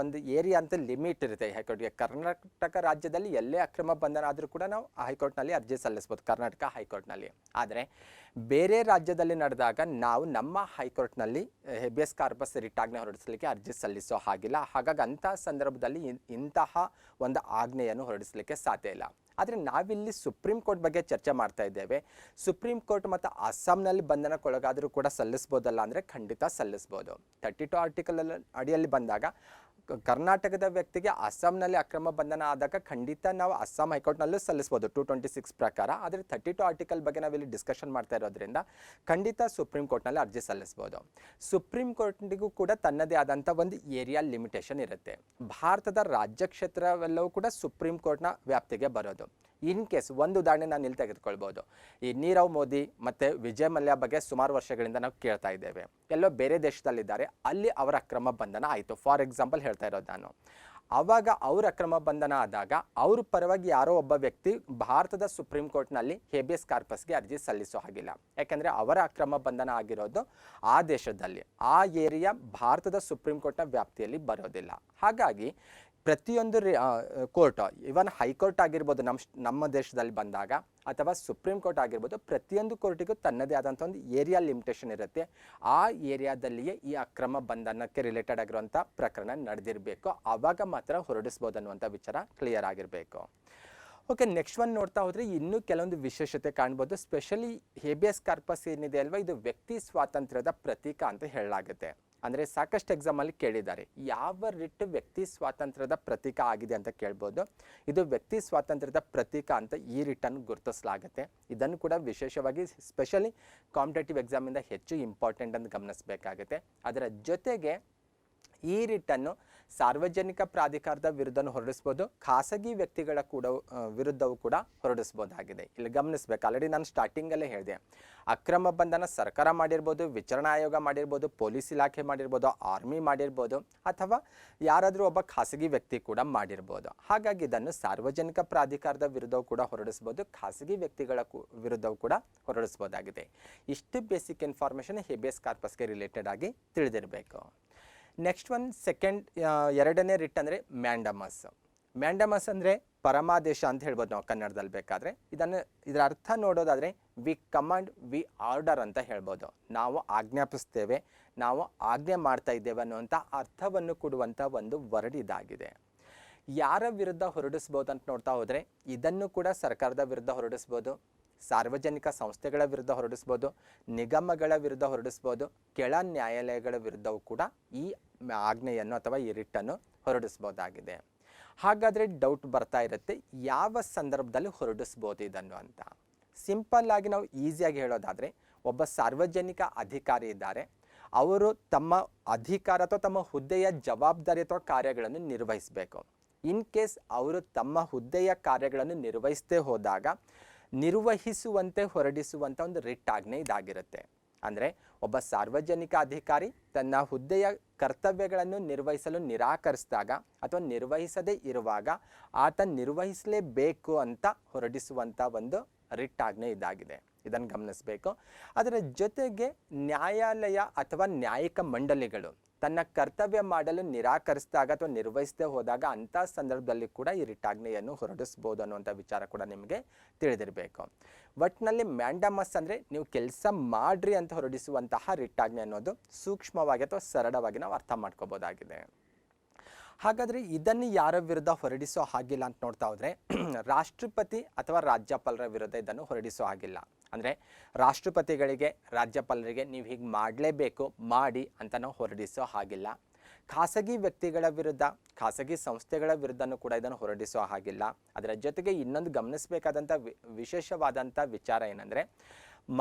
ಒಂದು ಏರಿಯಾ ಅಂತ ಲಿಮಿಟ್ ಇರುತ್ತೆ ಹೈಕೋರ್ಟ್ಗೆ. ಕರ್ನಾಟಕ ರಾಜ್ಯದಲ್ಲಿ ಎಲ್ಲೇ ಅಕ್ರಮ ಬಂಧನ ಆದರೂ ಕೂಡ ನಾವು ಹೈಕೋರ್ಟ್ನಲ್ಲಿ ಅರ್ಜಿ ಸಲ್ಲಿಸ್ಬೋದು, ಕರ್ನಾಟಕ ಹೈಕೋರ್ಟ್ನಲ್ಲಿ. ಆದರೆ ಬೇರೆ ರಾಜ್ಯದಲ್ಲಿ ನಡೆದಾಗ ನಾವು ನಮ್ಮ ಹೈಕೋರ್ಟ್ನಲ್ಲಿ ಹೇಬಿಯಸ್ ಕಾರ್ಪಸ್ ರಿಟ್ ಆಜ್ಞೆ ಹೊರಡಿಸಲಿಕ್ಕೆ ಅರ್ಜಿ ಸಲ್ಲಿಸೋ ಹಾಗಿಲ್ಲ. ಹಾಗಾಗಿ ಅಂತಹ ಸಂದರ್ಭದಲ್ಲಿ ಇಂತಹ ಒಂದು ಆಜ್ಞೆಯನ್ನು ಹೊರಡಿಸಲಿಕ್ಕೆ ಸಾಧ್ಯ ಇಲ್ಲ. ಆದರೆ ನಾವಿಲ್ಲಿ ಸುಪ್ರೀಂ ಕೋರ್ಟ್ ಬಗ್ಗೆ ಚರ್ಚೆ ಮಾಡ್ತಾ ಇದ್ದೇವೆ. ಸುಪ್ರೀಂ ಕೋರ್ಟ್ ಮತ್ತು ಅಸ್ಸಾಂನಲ್ಲಿ ಬಂಧನಕ್ಕೊಳಗಾದರೂ ಕೂಡ ಸಲ್ಲಿಸ್ಬೋದಲ್ಲ ಅಂದರೆ ಖಂಡಿತ ಸಲ್ಲಿಸ್ಬೋದು. 32 ಆರ್ಟಿಕಲ್ ಅಡಿಯಲ್ಲಿ ಬಂದಾಗ ಕರ್ನಾಟಕದ ವ್ಯಕ್ತಿಗೆ ಅಸ್ಸಾಂನಲ್ಲಿ ಅಕ್ರಮ ಬಂಧನ ಆದಾಗ ಖಂಡಿತ ನಾವು ಅಸ್ಸಾಂ ಹೈಕೋರ್ಟ್ನಲ್ಲೂ ಸಲ್ಲಿಸ್ಬೋದು 226 ಪ್ರಕಾರ. ಆದರೆ 32 ಆರ್ಟಿಕಲ್ ಬಗ್ಗೆ ನಾವಿಲ್ಲಿ ಡಿಸ್ಕಷನ್ ಮಾಡ್ತಾ ಇರೋದ್ರಿಂದ ಖಂಡಿತ ಸುಪ್ರೀಂ ಕೋರ್ಟ್ನಲ್ಲಿ ಅರ್ಜಿ ಸಲ್ಲಿಸ್ಬೋದು. ಸುಪ್ರೀಂ ಕೋರ್ಟ್ನಿಗೂ ಕೂಡ ತನ್ನದೇ ಆದಂಥ ಒಂದು ಏರಿಯಾ ಲಿಮಿಟೇಷನ್ ಇರುತ್ತೆ. ಭಾರತದ ರಾಜ್ಯ ಕ್ಷೇತ್ರವೆಲ್ಲವೂ ಕೂಡ ಸುಪ್ರೀಂ ಕೋರ್ಟ್ನ ವ್ಯಾಪ್ತಿಗೆ ಬರೋದು. ಇನ್ ಕೇಸ್ ಒಂದು ಉದಾಹರಣೆ ನಾನು ಇಲ್ಲಿ ತೆಗೆದುಕೊಳ್ಬೋದು. ಈ ನೀರವ್ ಮೋದಿ ಮತ್ತು ವಿಜಯ್ ಮಲ್ಯ ಬಗ್ಗೆ ಸುಮಾರು ವರ್ಷಗಳಿಂದ ನಾವು ಕೇಳ್ತಾ ಇದ್ದೇವೆ. ಎಲ್ಲೋ ಬೇರೆ ದೇಶದಲ್ಲಿದ್ದಾರೆ, ಅಲ್ಲಿ ಅವರ ಅಕ್ರಮ ಬಂಧನ ಆಯಿತು, ಫಾರ್ ಎಕ್ಸಾಂಪಲ್ ಹೇಳ್ತಾ ಇರೋದು ನಾನು. ಆವಾಗ ಅವ್ರ ಅಕ್ರಮ ಬಂಧನ ಆದಾಗ ಅವ್ರ ಪರವಾಗಿ ಯಾರೋ ಒಬ್ಬ ವ್ಯಕ್ತಿ ಭಾರತದ ಸುಪ್ರೀಂ ಕೋರ್ಟ್ನಲ್ಲಿ ಹೇಬಿಯಸ್ ಕಾರ್ಪಸ್ಗೆ ಅರ್ಜಿ ಸಲ್ಲಿಸೋ ಹಾಗಿಲ್ಲ. ಯಾಕೆಂದರೆ ಅವರ ಅಕ್ರಮ ಬಂಧನ ಆಗಿರೋದು ಆ ದೇಶದಲ್ಲಿ, ಆ ಏರಿಯಾ ಭಾರತದ ಸುಪ್ರೀಂ ಕೋರ್ಟ್ನ ವ್ಯಾಪ್ತಿಯಲ್ಲಿ ಬರೋದಿಲ್ಲ. ಹಾಗಾಗಿ ಪ್ರತಿಯೊಂದು ಕೋರ್ಟ್, ಇವನ್ ಹೈಕೋರ್ಟ್ ಆಗಿರ್ಬೋದು ನಮ್ಮ ದೇಶದಲ್ಲಿ ಬಂದಾಗ, ಅಥವಾ ಸುಪ್ರೀಂ ಕೋರ್ಟ್ ಆಗಿರ್ಬೋದು, ಪ್ರತಿಯೊಂದು ಕೋರ್ಟಿಗೂ ತನ್ನದೇ ಆದಂಥ ಒಂದು ಏರಿಯಾ ಲಿಮಿಟೇಷನ್ ಇರುತ್ತೆ. ಆ ಏರಿಯಾದಲ್ಲಿಯೇ ಈ ಅಕ್ರಮ ಬಂಧನಕ್ಕೆ ರಿಲೇಟೆಡ್ ಆಗಿರುವಂಥ ಪ್ರಕರಣ ನಡೆದಿರಬೇಕು. ಆವಾಗ ಮಾತ್ರ ಹೊರಡಿಸ್ಬೋದು ಅನ್ನುವಂಥ ವಿಚಾರ ಕ್ಲಿಯರ್ ಆಗಿರಬೇಕು. ಓಕೆ, ನೆಕ್ಸ್ಟ್ ಒನ್ ನೋಡ್ತಾ ಹೋದರೆ ಇನ್ನೂ ಕೆಲವೊಂದು ವಿಶೇಷತೆ ಕಾಣ್ಬೋದು. ಸ್ಪೆಷಲಿ ಹೇಬಿಯಸ್ ಕಾರ್ಪಸ್ ಏನಿದೆ ಅಲ್ವಾ, ಇದು ವ್ಯಕ್ತಿ ಸ್ವಾತಂತ್ರ್ಯದ ಪ್ರತೀಕ ಅಂತ ಹೇಳಲಾಗುತ್ತೆ. ಅಂದರೆ ಸಾಕಷ್ಟು ಎಕ್ಸಾಮಲ್ಲಿ ಕೇಳಿದ್ದಾರೆ, ಯಾವ ರಿಟ್ ವ್ಯಕ್ತಿ ಸ್ವಾತಂತ್ರ್ಯದ ಪ್ರತೀಕ ಆಗಿದೆ ಅಂತ ಕೇಳ್ಬೋದು. ಇದು ವ್ಯಕ್ತಿ ಸ್ವಾತಂತ್ರ್ಯದ ಪ್ರತೀಕ ಅಂತ ಈ ರಿಟ್ಟನ್ನು ಗುರುತಿಸಲಾಗುತ್ತೆ. ಇದನ್ನು ಕೂಡ ವಿಶೇಷವಾಗಿ ಸ್ಪೆಷಲಿ ಕಾಂಪಿಟೇಟಿವ್ ಎಕ್ಸಾಮಿಂದ ಹೆಚ್ಚು ಇಂಪಾರ್ಟೆಂಟ್ ಅಂತ ಗಮನಿಸಬೇಕಾಗುತ್ತೆ. ಅದರ ಜೊತೆಗೆ ಈ ರಿಟ್ಟನ್ನು ಸಾರ್ವಜನಿಕ ಪ್ರಾಧಿಕಾರದ ವಿರುದ್ಧ ಹೊರಡಿಸ್ಬೋದು, ಖಾಸಗಿ ವ್ಯಕ್ತಿಗಳ ಕೂಡ ವಿರುದ್ಧವೂ ಕೂಡ ಹೊರಡಿಸ್ಬೋದಾಗಿದೆ. ಇಲ್ಲಿ ಗಮನಿಸಬೇಕು, ಆಲ್ರೆಡಿ ನಾನು ಸ್ಟಾರ್ಟಿಂಗಲ್ಲೇ ಹೇಳಿದೆ, ಅಕ್ರಮ ಬಂಧನ ಸರ್ಕಾರ ಮಾಡಿರ್ಬೋದು, ವಿಚಾರಣಾ ಆಯೋಗ ಮಾಡಿರ್ಬೋದು, ಪೊಲೀಸ್ ಇಲಾಖೆ ಮಾಡಿರ್ಬೋದು, ಆರ್ಮಿ ಮಾಡಿರ್ಬೋದು, ಅಥವಾ ಯಾರಾದರೂ ಒಬ್ಬ ಖಾಸಗಿ ವ್ಯಕ್ತಿ ಕೂಡ ಮಾಡಿರ್ಬೋದು. ಹಾಗಾಗಿ ಇದನ್ನು ಸಾರ್ವಜನಿಕ ಪ್ರಾಧಿಕಾರದ ವಿರುದ್ಧವೂ ಕೂಡ ಹೊರಡಿಸ್ಬೋದು, ಖಾಸಗಿ ವ್ಯಕ್ತಿಗಳ ವಿರುದ್ಧವೂ ಕೂಡ ಹೊರಡಿಸ್ಬೋದಾಗಿದೆ. ಇಷ್ಟು ಬೇಸಿಕ್ ಇನ್ಫಾರ್ಮೇಷನ್ ಹೇಬಿಯಸ್ ಕಾರ್ಪಸ್ಗೆ ರಿಲೇಟೆಡ್ ಆಗಿ ತಿಳಿದಿರಬೇಕು. ನೆಕ್ಸ್ಟ್ ಒನ್ ಎರಡನೇ ರಿಟ್ ಅಂದರೆ ಮ್ಯಾಂಡಮಸ್. ಮ್ಯಾಂಡಮಸ್ ಅಂದರೆ ಪರಮಾದೇಶ ಅಂತ ಹೇಳ್ಬೋದು ನಾವು ಕನ್ನಡದಲ್ಲಿ ಬೇಕಾದರೆ. ಇದರ ಅರ್ಥ ನೋಡೋದಾದರೆ ವಿ ಕಮಾಂಡ್, ವಿ ಆರ್ಡರ್ ಅಂತ ಹೇಳ್ಬೋದು. ನಾವು ಆಜ್ಞಾಪಿಸ್ತೇವೆ, ನಾವು ಆಜ್ಞೆ ಮಾಡ್ತಾ ಇದ್ದೇವೆ ಅನ್ನುವಂಥ ಅರ್ಥವನ್ನು ಕೊಡುವಂಥ ಒಂದು ವರ್ಡ್ ಇದಾಗಿದೆ. ಯಾರ ವಿರುದ್ಧ ಹೊರಡಿಸ್ಬೋದು ಅಂತ ನೋಡ್ತಾ ಹೋದರೆ ಇದನ್ನು ಕೂಡ ಸರ್ಕಾರದ ವಿರುದ್ಧ ಹೊರಡಿಸ್ಬೋದು, ಸಾರ್ವಜನಿಕ ಸಂಸ್ಥೆಗಳ ವಿರುದ್ಧ ಹೊರಡಿಸ್ಬೋದು, ನಿಗಮಗಳ ವಿರುದ್ಧ ಹೊರಡಿಸ್ಬೋದು, ಕೆಳ ನ್ಯಾಯಾಲಯಗಳ ವಿರುದ್ಧವೂ ಕೂಡ ಈ ಆಜ್ಞೆಯನ್ನು ಅಥವಾ ಈ ರಿಟ್ಟನ್ನು ಹೊರಡಿಸ್ಬೋದಾಗಿದೆ. ಹಾಗಾದರೆ ಡೌಟ್ ಬರ್ತಾ ಇರುತ್ತೆ, ಯಾವ ಸಂದರ್ಭದಲ್ಲಿ ಹೊರಡಿಸ್ಬೋದು ಇದನ್ನು ಅಂತ. ಸಿಂಪಲ್ ಆಗಿ ನಾವು ಈಸಿಯಾಗಿ ಹೇಳೋದಾದರೆ, ಒಬ್ಬ ಸಾರ್ವಜನಿಕ ಅಧಿಕಾರಿ ಇದ್ದಾರೆ, ಅವರು ತಮ್ಮ ಅಧಿಕಾರ ಅಥವಾ ತಮ್ಮ ಹುದ್ದೆಯ ಜವಾಬ್ದಾರಿ ಅಥವಾ ಕಾರ್ಯಗಳನ್ನು ನಿರ್ವಹಿಸಬೇಕು. ಇನ್ ಕೇಸ್ ಅವರು ತಮ್ಮ ಹುದ್ದೆಯ ಕಾರ್ಯಗಳನ್ನು ನಿರ್ವಹಿಸದೇ ಹೋದಾಗ ನಿರ್ವಹಿಸುವಂತೆ ಹೊರಡಿಸುವಂಥ ಒಂದು ರಿಟ್ ಆಜ್ಞೆ ಇದಾಗಿರುತ್ತೆ. ಅಂದರೆ ಒಬ್ಬ ಸಾರ್ವಜನಿಕ ಅಧಿಕಾರಿ ತನ್ನ ಹುದ್ದೆಯ ಕರ್ತವ್ಯಗಳನ್ನು ನಿರ್ವಹಿಸಲು ನಿರಾಕರಿಸಿದಾಗ ಅಥವಾ ನಿರ್ವಹಿಸದೇ ಇರುವಾಗ ಆತ ನಿರ್ವಹಿಸಲೇಬೇಕು ಅಂತ ಹೊರಡಿಸುವಂಥ ಒಂದು ರಿಟ್ ಆಜ್ಞೆ ಇದಾಗಿದೆ. ಇದನ್ನು ಗಮನಿಸಬೇಕು. ಅದರ ಜೊತೆಗೆ ನ್ಯಾಯಾಲಯ ಅಥವಾ ನ್ಯಾಯಿಕ ಮಂಡಳಿಗಳು ತನ್ನ ಕರ್ತವ್ಯ ಮಾಡಲು ನಿರಾಕರಿಸಿದಾಗ ಅಥವಾ ನಿರ್ವಹಿಸದೇ ಹೋದಾಗ ಅಂಥ ಸಂದರ್ಭದಲ್ಲಿ ಕೂಡ ಈ ರಿಟ್ ಆಜ್ಞೆಯನ್ನು ಹೊರಡಿಸ್ಬೋದು ಅನ್ನುವಂಥ ವಿಚಾರ ಕೂಡ ನಿಮಗೆ ತಿಳಿದಿರಬೇಕು. ಒಟ್ಟಿನಲ್ಲಿ ಮ್ಯಾಂಡಮಸ್ ಅಂದರೆ ನೀವು ಕೆಲಸ ಮಾಡ್ರಿ ಅಂತ ಹೊರಡಿಸುವಂತಹ ರಿಟ್ ಆಜ್ಞೆ ಅನ್ನೋದು ಸೂಕ್ಷ್ಮವಾಗಿ ಅಥವಾ ಸರಳವಾಗಿ ನಾವು ಅರ್ಥ ಮಾಡ್ಕೋಬೋದಾಗಿದೆ. ಹಾಗಾದರೆ ಇದನ್ನು ಯಾರ ವಿರುದ್ಧ ಹೊರಡಿಸೋ ಹಾಗಿಲ್ಲ ಅಂತ ನೋಡ್ತಾ ಹೋದರೆ, ರಾಷ್ಟ್ರಪತಿ ಅಥವಾ ರಾಜ್ಯಪಾಲರ ವಿರುದ್ಧ ಇದನ್ನು ಹೊರಡಿಸೋ ಹಾಗಿಲ್ಲ. ಅಂದರೆ ರಾಷ್ಟ್ರಪತಿಗಳಿಗೆ ರಾಜ್ಯಪಾಲರಿಗೆ ನೀವು ಹೀಗೆ ಮಾಡಲೇಬೇಕು ಮಾಡಿ ಅಂತ ನಾವು ಹೊರಡಿಸೋ ಹಾಗಿಲ್ಲ. ಖಾಸಗಿ ವ್ಯಕ್ತಿಗಳ ವಿರುದ್ಧ, ಖಾಸಗಿ ಸಂಸ್ಥೆಗಳ ವಿರುದ್ಧನೂ ಕೂಡ ಇದನ್ನು ಹೊರಡಿಸೋ ಹಾಗಿಲ್ಲ. ಅದರ ಜೊತೆಗೆ ಇನ್ನೊಂದು ಗಮನಿಸಬೇಕಾದಂಥ ವಿಶೇಷವಾದಂಥ ವಿಚಾರ ಏನಂದರೆ,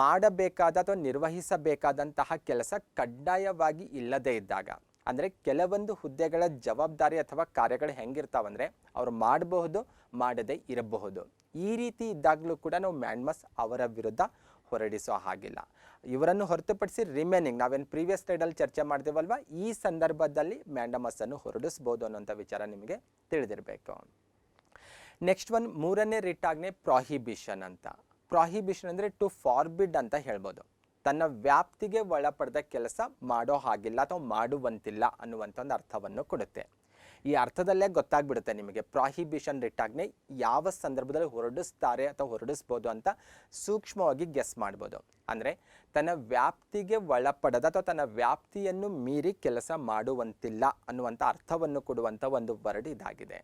ಮಾಡಬೇಕಾದ ಅಥವಾ ನಿರ್ವಹಿಸಬೇಕಾದಂತಹ ಕೆಲಸ ಕಡ್ಡಾಯವಾಗಿ ಇಲ್ಲದೇ ಇದ್ದಾಗ, ಅಂದರೆ ಕೆಲವೊಂದು ಹುದ್ದೆಗಳ ಜವಾಬ್ದಾರಿ ಅಥವಾ ಕಾರ್ಯಗಳು ಹೆಂಗಿರ್ತಾವಂದರೆ ಅವ್ರು ಮಾಡಬಹುದು, ಮಾಡದೇ ಇರಬಹುದು. ಈ ರೀತಿ ಇದ್ದಾಗಲೂ ಕೂಡ ನಾವು ಮ್ಯಾಂಡಮಸ್ ಅವರ ವಿರುದ್ಧ ಹೊರಡಿಸೋ ಹಾಗಿಲ್ಲ. ಇವರನ್ನು ಹೊರತುಪಡಿಸಿ ರಿಮೇನಿಂಗ್ ನಾವೇನು ಪ್ರೀವಿಯಸ್ ಸ್ಲೈಡಲ್ಲಿ ಚರ್ಚೆ ಮಾಡ್ತೀವಲ್ವ, ಈ ಸಂದರ್ಭದಲ್ಲಿ ಮ್ಯಾಂಡಮಸ್ಸನ್ನು ಹೊರಡಿಸ್ಬೋದು ಅನ್ನೋಂಥ ವಿಚಾರ ನಿಮಗೆ ತಿಳಿದಿರಬೇಕು. ನೆಕ್ಸ್ಟ್ ಒನ್, ಮೂರನೇ ರಿಟ್ ಆಜ್ಞೆ ಪ್ರಾಹಿಬಿಷನ್ ಅಂತ. ಪ್ರಾಹಿಬಿಷನ್ ಅಂದರೆ ಟು ಫಾರ್ಬಿಡ್ ಅಂತ ಹೇಳ್ಬೋದು. ತನ್ನ ವ್ಯಾಪ್ತಿಗೆ ಒಳಪಡೆದ ಕೆಲಸ ಮಾಡೋ ಹಾಗಿಲ್ಲ ಅಥವಾ ಮಾಡುವಂತಿಲ್ಲ ಅನ್ನುವಂಥ ಒಂದು ಅರ್ಥವನ್ನು ಕೊಡುತ್ತೆ. ಈ ಅರ್ಥದಲ್ಲೇ ಗೊತ್ತಾಗ್ಬಿಡುತ್ತೆ ನಿಮಗೆ ಪ್ರಾಹಿಬಿಷನ್ ರಿಟ್ ಆಜ್ಞೆ ಯಾವ ಸಂದರ್ಭದಲ್ಲಿ ಹೊರಡಿಸ್ತಾರೆ ಅಥವಾ ಹೊರಡಿಸ್ಬೋದು ಅಂತ ಸೂಕ್ಷ್ಮವಾಗಿ ಗೆಸ್ ಮಾಡ್ಬೋದು. ಅಂದರೆ ತನ್ನ ವ್ಯಾಪ್ತಿಗೆ ಒಳಪಡದ ಅಥವಾ ತನ್ನ ವ್ಯಾಪ್ತಿಯನ್ನು ಮೀರಿ ಕೆಲಸ ಮಾಡುವಂತಿಲ್ಲ ಅನ್ನುವಂಥ ಅರ್ಥವನ್ನು ಕೊಡುವಂಥ ಒಂದು ವರ್ಡ್ ಇದಾಗಿದೆ.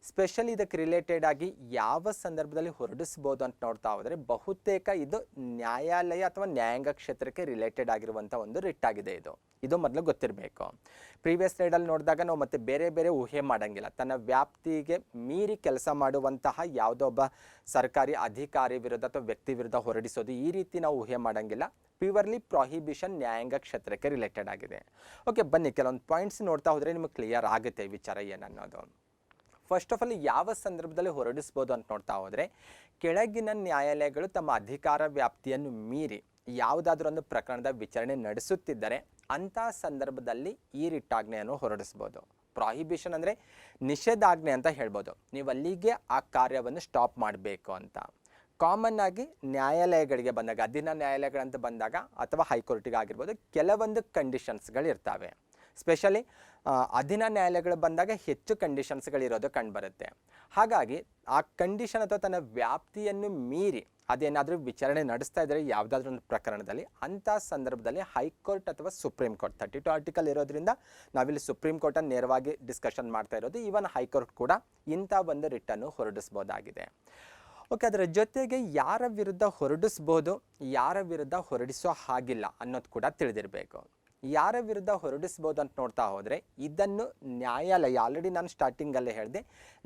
ಸ್ಪೆಷಲಿ ಇದಕ್ಕೆ ರಿಲೇಟೆಡ್ ಆಗಿ ಯಾವ ಸಂದರ್ಭದಲ್ಲಿ ಹೊರಡಿಸ್ಬೋದು ಅಂತ ನೋಡ್ತಾ ಹೋದರೆ, ಬಹುತೇಕ ಇದು ನ್ಯಾಯಾಲಯ ಅಥವಾ ನ್ಯಾಯಾಂಗ ಕ್ಷೇತ್ರಕ್ಕೆ ರಿಲೇಟೆಡ್ ಆಗಿರುವಂಥ ಒಂದು ರಿಟ್ ಆಗಿದೆ. ಇದು ಮೊದಲು ಗೊತ್ತಿರಬೇಕು. ಪ್ರೀವಿಯಸ್ ಸ್ಲೈಡಲ್ಲಿ ನೋಡಿದಾಗ ನಾವು ಮತ್ತೆ ಬೇರೆ ಬೇರೆ ಊಹೆ ಮಾಡೋಂಗಿಲ್ಲ. ತನ್ನ ವ್ಯಾಪ್ತಿಗೆ ಮೀರಿ ಕೆಲಸ ಮಾಡುವಂತಹ ಯಾವುದೋ ಒಬ್ಬ ಸರ್ಕಾರಿ ಅಧಿಕಾರಿ ವಿರುದ್ಧ ಅಥವಾ ವ್ಯಕ್ತಿ ವಿರುದ್ಧ ಹೊರಡಿಸೋದು, ಈ ರೀತಿ ನಾವು ಊಹೆ ಮಾಡೋಂಗಿಲ್ಲ. ಪ್ಯೂರ್ಲಿ ಪ್ರಾಹಿಬಿಷನ್ ನ್ಯಾಯಾಂಗ ಕ್ಷೇತ್ರಕ್ಕೆ ರಿಲೇಟೆಡ್ ಆಗಿದೆ. ಓಕೆ, ಬನ್ನಿ ಕೆಲವೊಂದು ಪಾಯಿಂಟ್ಸ್ ನೋಡ್ತಾ ಹೋದರೆ ನಿಮಗೆ ಕ್ಲಿಯರ್ ಆಗುತ್ತೆ ವಿಚಾರ ಏನನ್ನೋದು. ಫಸ್ಟ್ ಆಫ್ ಆಲ್ ಯಾವ ಸಂದರ್ಭದಲ್ಲಿ ಹೊರಡಿಸ್ಬೋದು ಅಂತ ನೋಡ್ತಾ ಹೋದರೆ, ಕೆಳಗಿನ ನ್ಯಾಯಾಲಯಗಳು ತಮ್ಮ ಅಧಿಕಾರ ವ್ಯಾಪ್ತಿಯನ್ನು ಮೀರಿ ಯಾವುದಾದ್ರೂ ಒಂದು ಪ್ರಕರಣದ ವಿಚಾರಣೆ ನಡೆಸುತ್ತಿದ್ದರೆ ಅಂಥ ಸಂದರ್ಭದಲ್ಲಿ ಈ ರಿಟ್ ಆಜ್ಞೆಯನ್ನು ಹೊರಡಿಸ್ಬೋದು. ಪ್ರಾಹಿಬಿಷನ್ ಅಂದರೆ ನಿಷೇಧಾಜ್ಞೆ ಅಂತ ಹೇಳ್ಬೋದು. ನೀವು ಅಲ್ಲಿಗೆ ಆ ಕಾರ್ಯವನ್ನು ಸ್ಟಾಪ್ ಮಾಡಬೇಕು ಅಂತ. ಕಾಮನ್ ಆಗಿ ನ್ಯಾಯಾಲಯಗಳಿಗೆ ಬಂದಾಗ, ಅಧೀನ ನ್ಯಾಯಾಲಯಗಳಂತ ಬಂದಾಗ ಅಥವಾ ಹೈಕೋರ್ಟಿಗೆ ಆಗಿರ್ಬೋದು, ಕೆಲವೊಂದು ಕಂಡೀಷನ್ಸ್ಗಳು ಇರ್ತವೆ. ಸ್ಪೆಷಲಿ ಅಧೀನ ನ್ಯಾಯಾಲಯಗಳು ಬಂದಾಗ ಹೆಚ್ಚು ಕಂಡೀಷನ್ಸ್ಗಳಿರೋದು ಕಂಡುಬರುತ್ತೆ. ಹಾಗಾಗಿ ಆ ಕಂಡೀಷನ್ ಅಥವಾ ತನ್ನ ವ್ಯಾಪ್ತಿಯನ್ನು ಮೀರಿ ಅದೇನಾದರೂ ವಿಚಾರಣೆ ನಡೆಸ್ತಾ ಇದ್ದರೆ ಯಾವುದಾದ್ರೂ ಒಂದು ಪ್ರಕರಣದಲ್ಲಿ, ಅಂಥ ಸಂದರ್ಭದಲ್ಲಿ ಹೈಕೋರ್ಟ್ ಅಥವಾ ಸುಪ್ರೀಂ ಕೋರ್ಟ್ 32 ಆರ್ಟಿಕಲ್ ಇರೋದ್ರಿಂದ ನಾವಿಲ್ಲಿ ಸುಪ್ರೀಂ ಕೋರ್ಟನ್ನು ನೇರವಾಗಿ ಡಿಸ್ಕಷನ್ ಮಾಡ್ತಾ ಇರೋದು. ಈವನ್ ಹೈಕೋರ್ಟ್ ಕೂಡ ಇಂಥ ಒಂದು ರಿಟ್ಟನ್ನು ಹೊರಡಿಸ್ಬೋದಾಗಿದೆ. ಓಕೆ, ಅದರ ಜೊತೆಗೆ ಯಾರ ವಿರುದ್ಧ ಹೊರಡಿಸ್ಬೋದು, ಯಾರ ವಿರುದ್ಧ ಹೊರಡಿಸೋ ಹಾಗಿಲ್ಲ ಅನ್ನೋದು ಕೂಡ ತಿಳಿದಿರಬೇಕು. ಯಾರ ವಿರುದ್ಧ ಹೊರಡಿಸ್ಬೋದು ಅಂತ ನೋಡ್ತಾ ಹೋದರೆ, ಇದನ್ನು ನ್ಯಾಯಾಲಯ, ಆಲ್ರೆಡಿ ನಾನು ಸ್ಟಾರ್ಟಿಂಗಲ್ಲೇ ಹೇಳಿದೆ,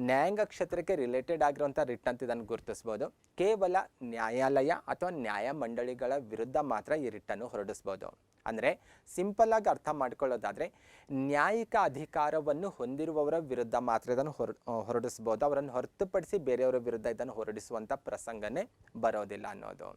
ನ್ಯಾಯಾಂಗ ಕ್ಷೇತ್ರಕ್ಕೆ ರಿಲೇಟೆಡ್ ಆಗಿರುವಂಥ ರಿಟ್ ಅಂತ ಇದನ್ನು ಗುರುತಿಸ್ಬೋದು. ಕೇವಲ ನ್ಯಾಯಾಲಯ ಅಥವಾ ನ್ಯಾಯಮಂಡಳಿಗಳ ವಿರುದ್ಧ ಮಾತ್ರ ಈ ರಿಟ್ಟನ್ನು ಹೊರಡಿಸ್ಬೋದು. ಅಂದರೆ ಸಿಂಪಲ್ಲಾಗಿ ಅರ್ಥ ಮಾಡ್ಕೊಳ್ಳೋದಾದರೆ, ನ್ಯಾಯಿಕ ಅಧಿಕಾರವನ್ನು ಹೊಂದಿರುವವರ ವಿರುದ್ಧ ಮಾತ್ರ ಇದನ್ನು ಹೊರಡಿಸ್ಬೋದು. ಅವರನ್ನು ಹೊರತುಪಡಿಸಿ ಬೇರೆಯವರ ವಿರುದ್ಧ ಇದನ್ನು ಹೊರಡಿಸುವಂಥ ಪ್ರಸಂಗನೇ ಬರೋದಿಲ್ಲ ಅನ್ನೋದು.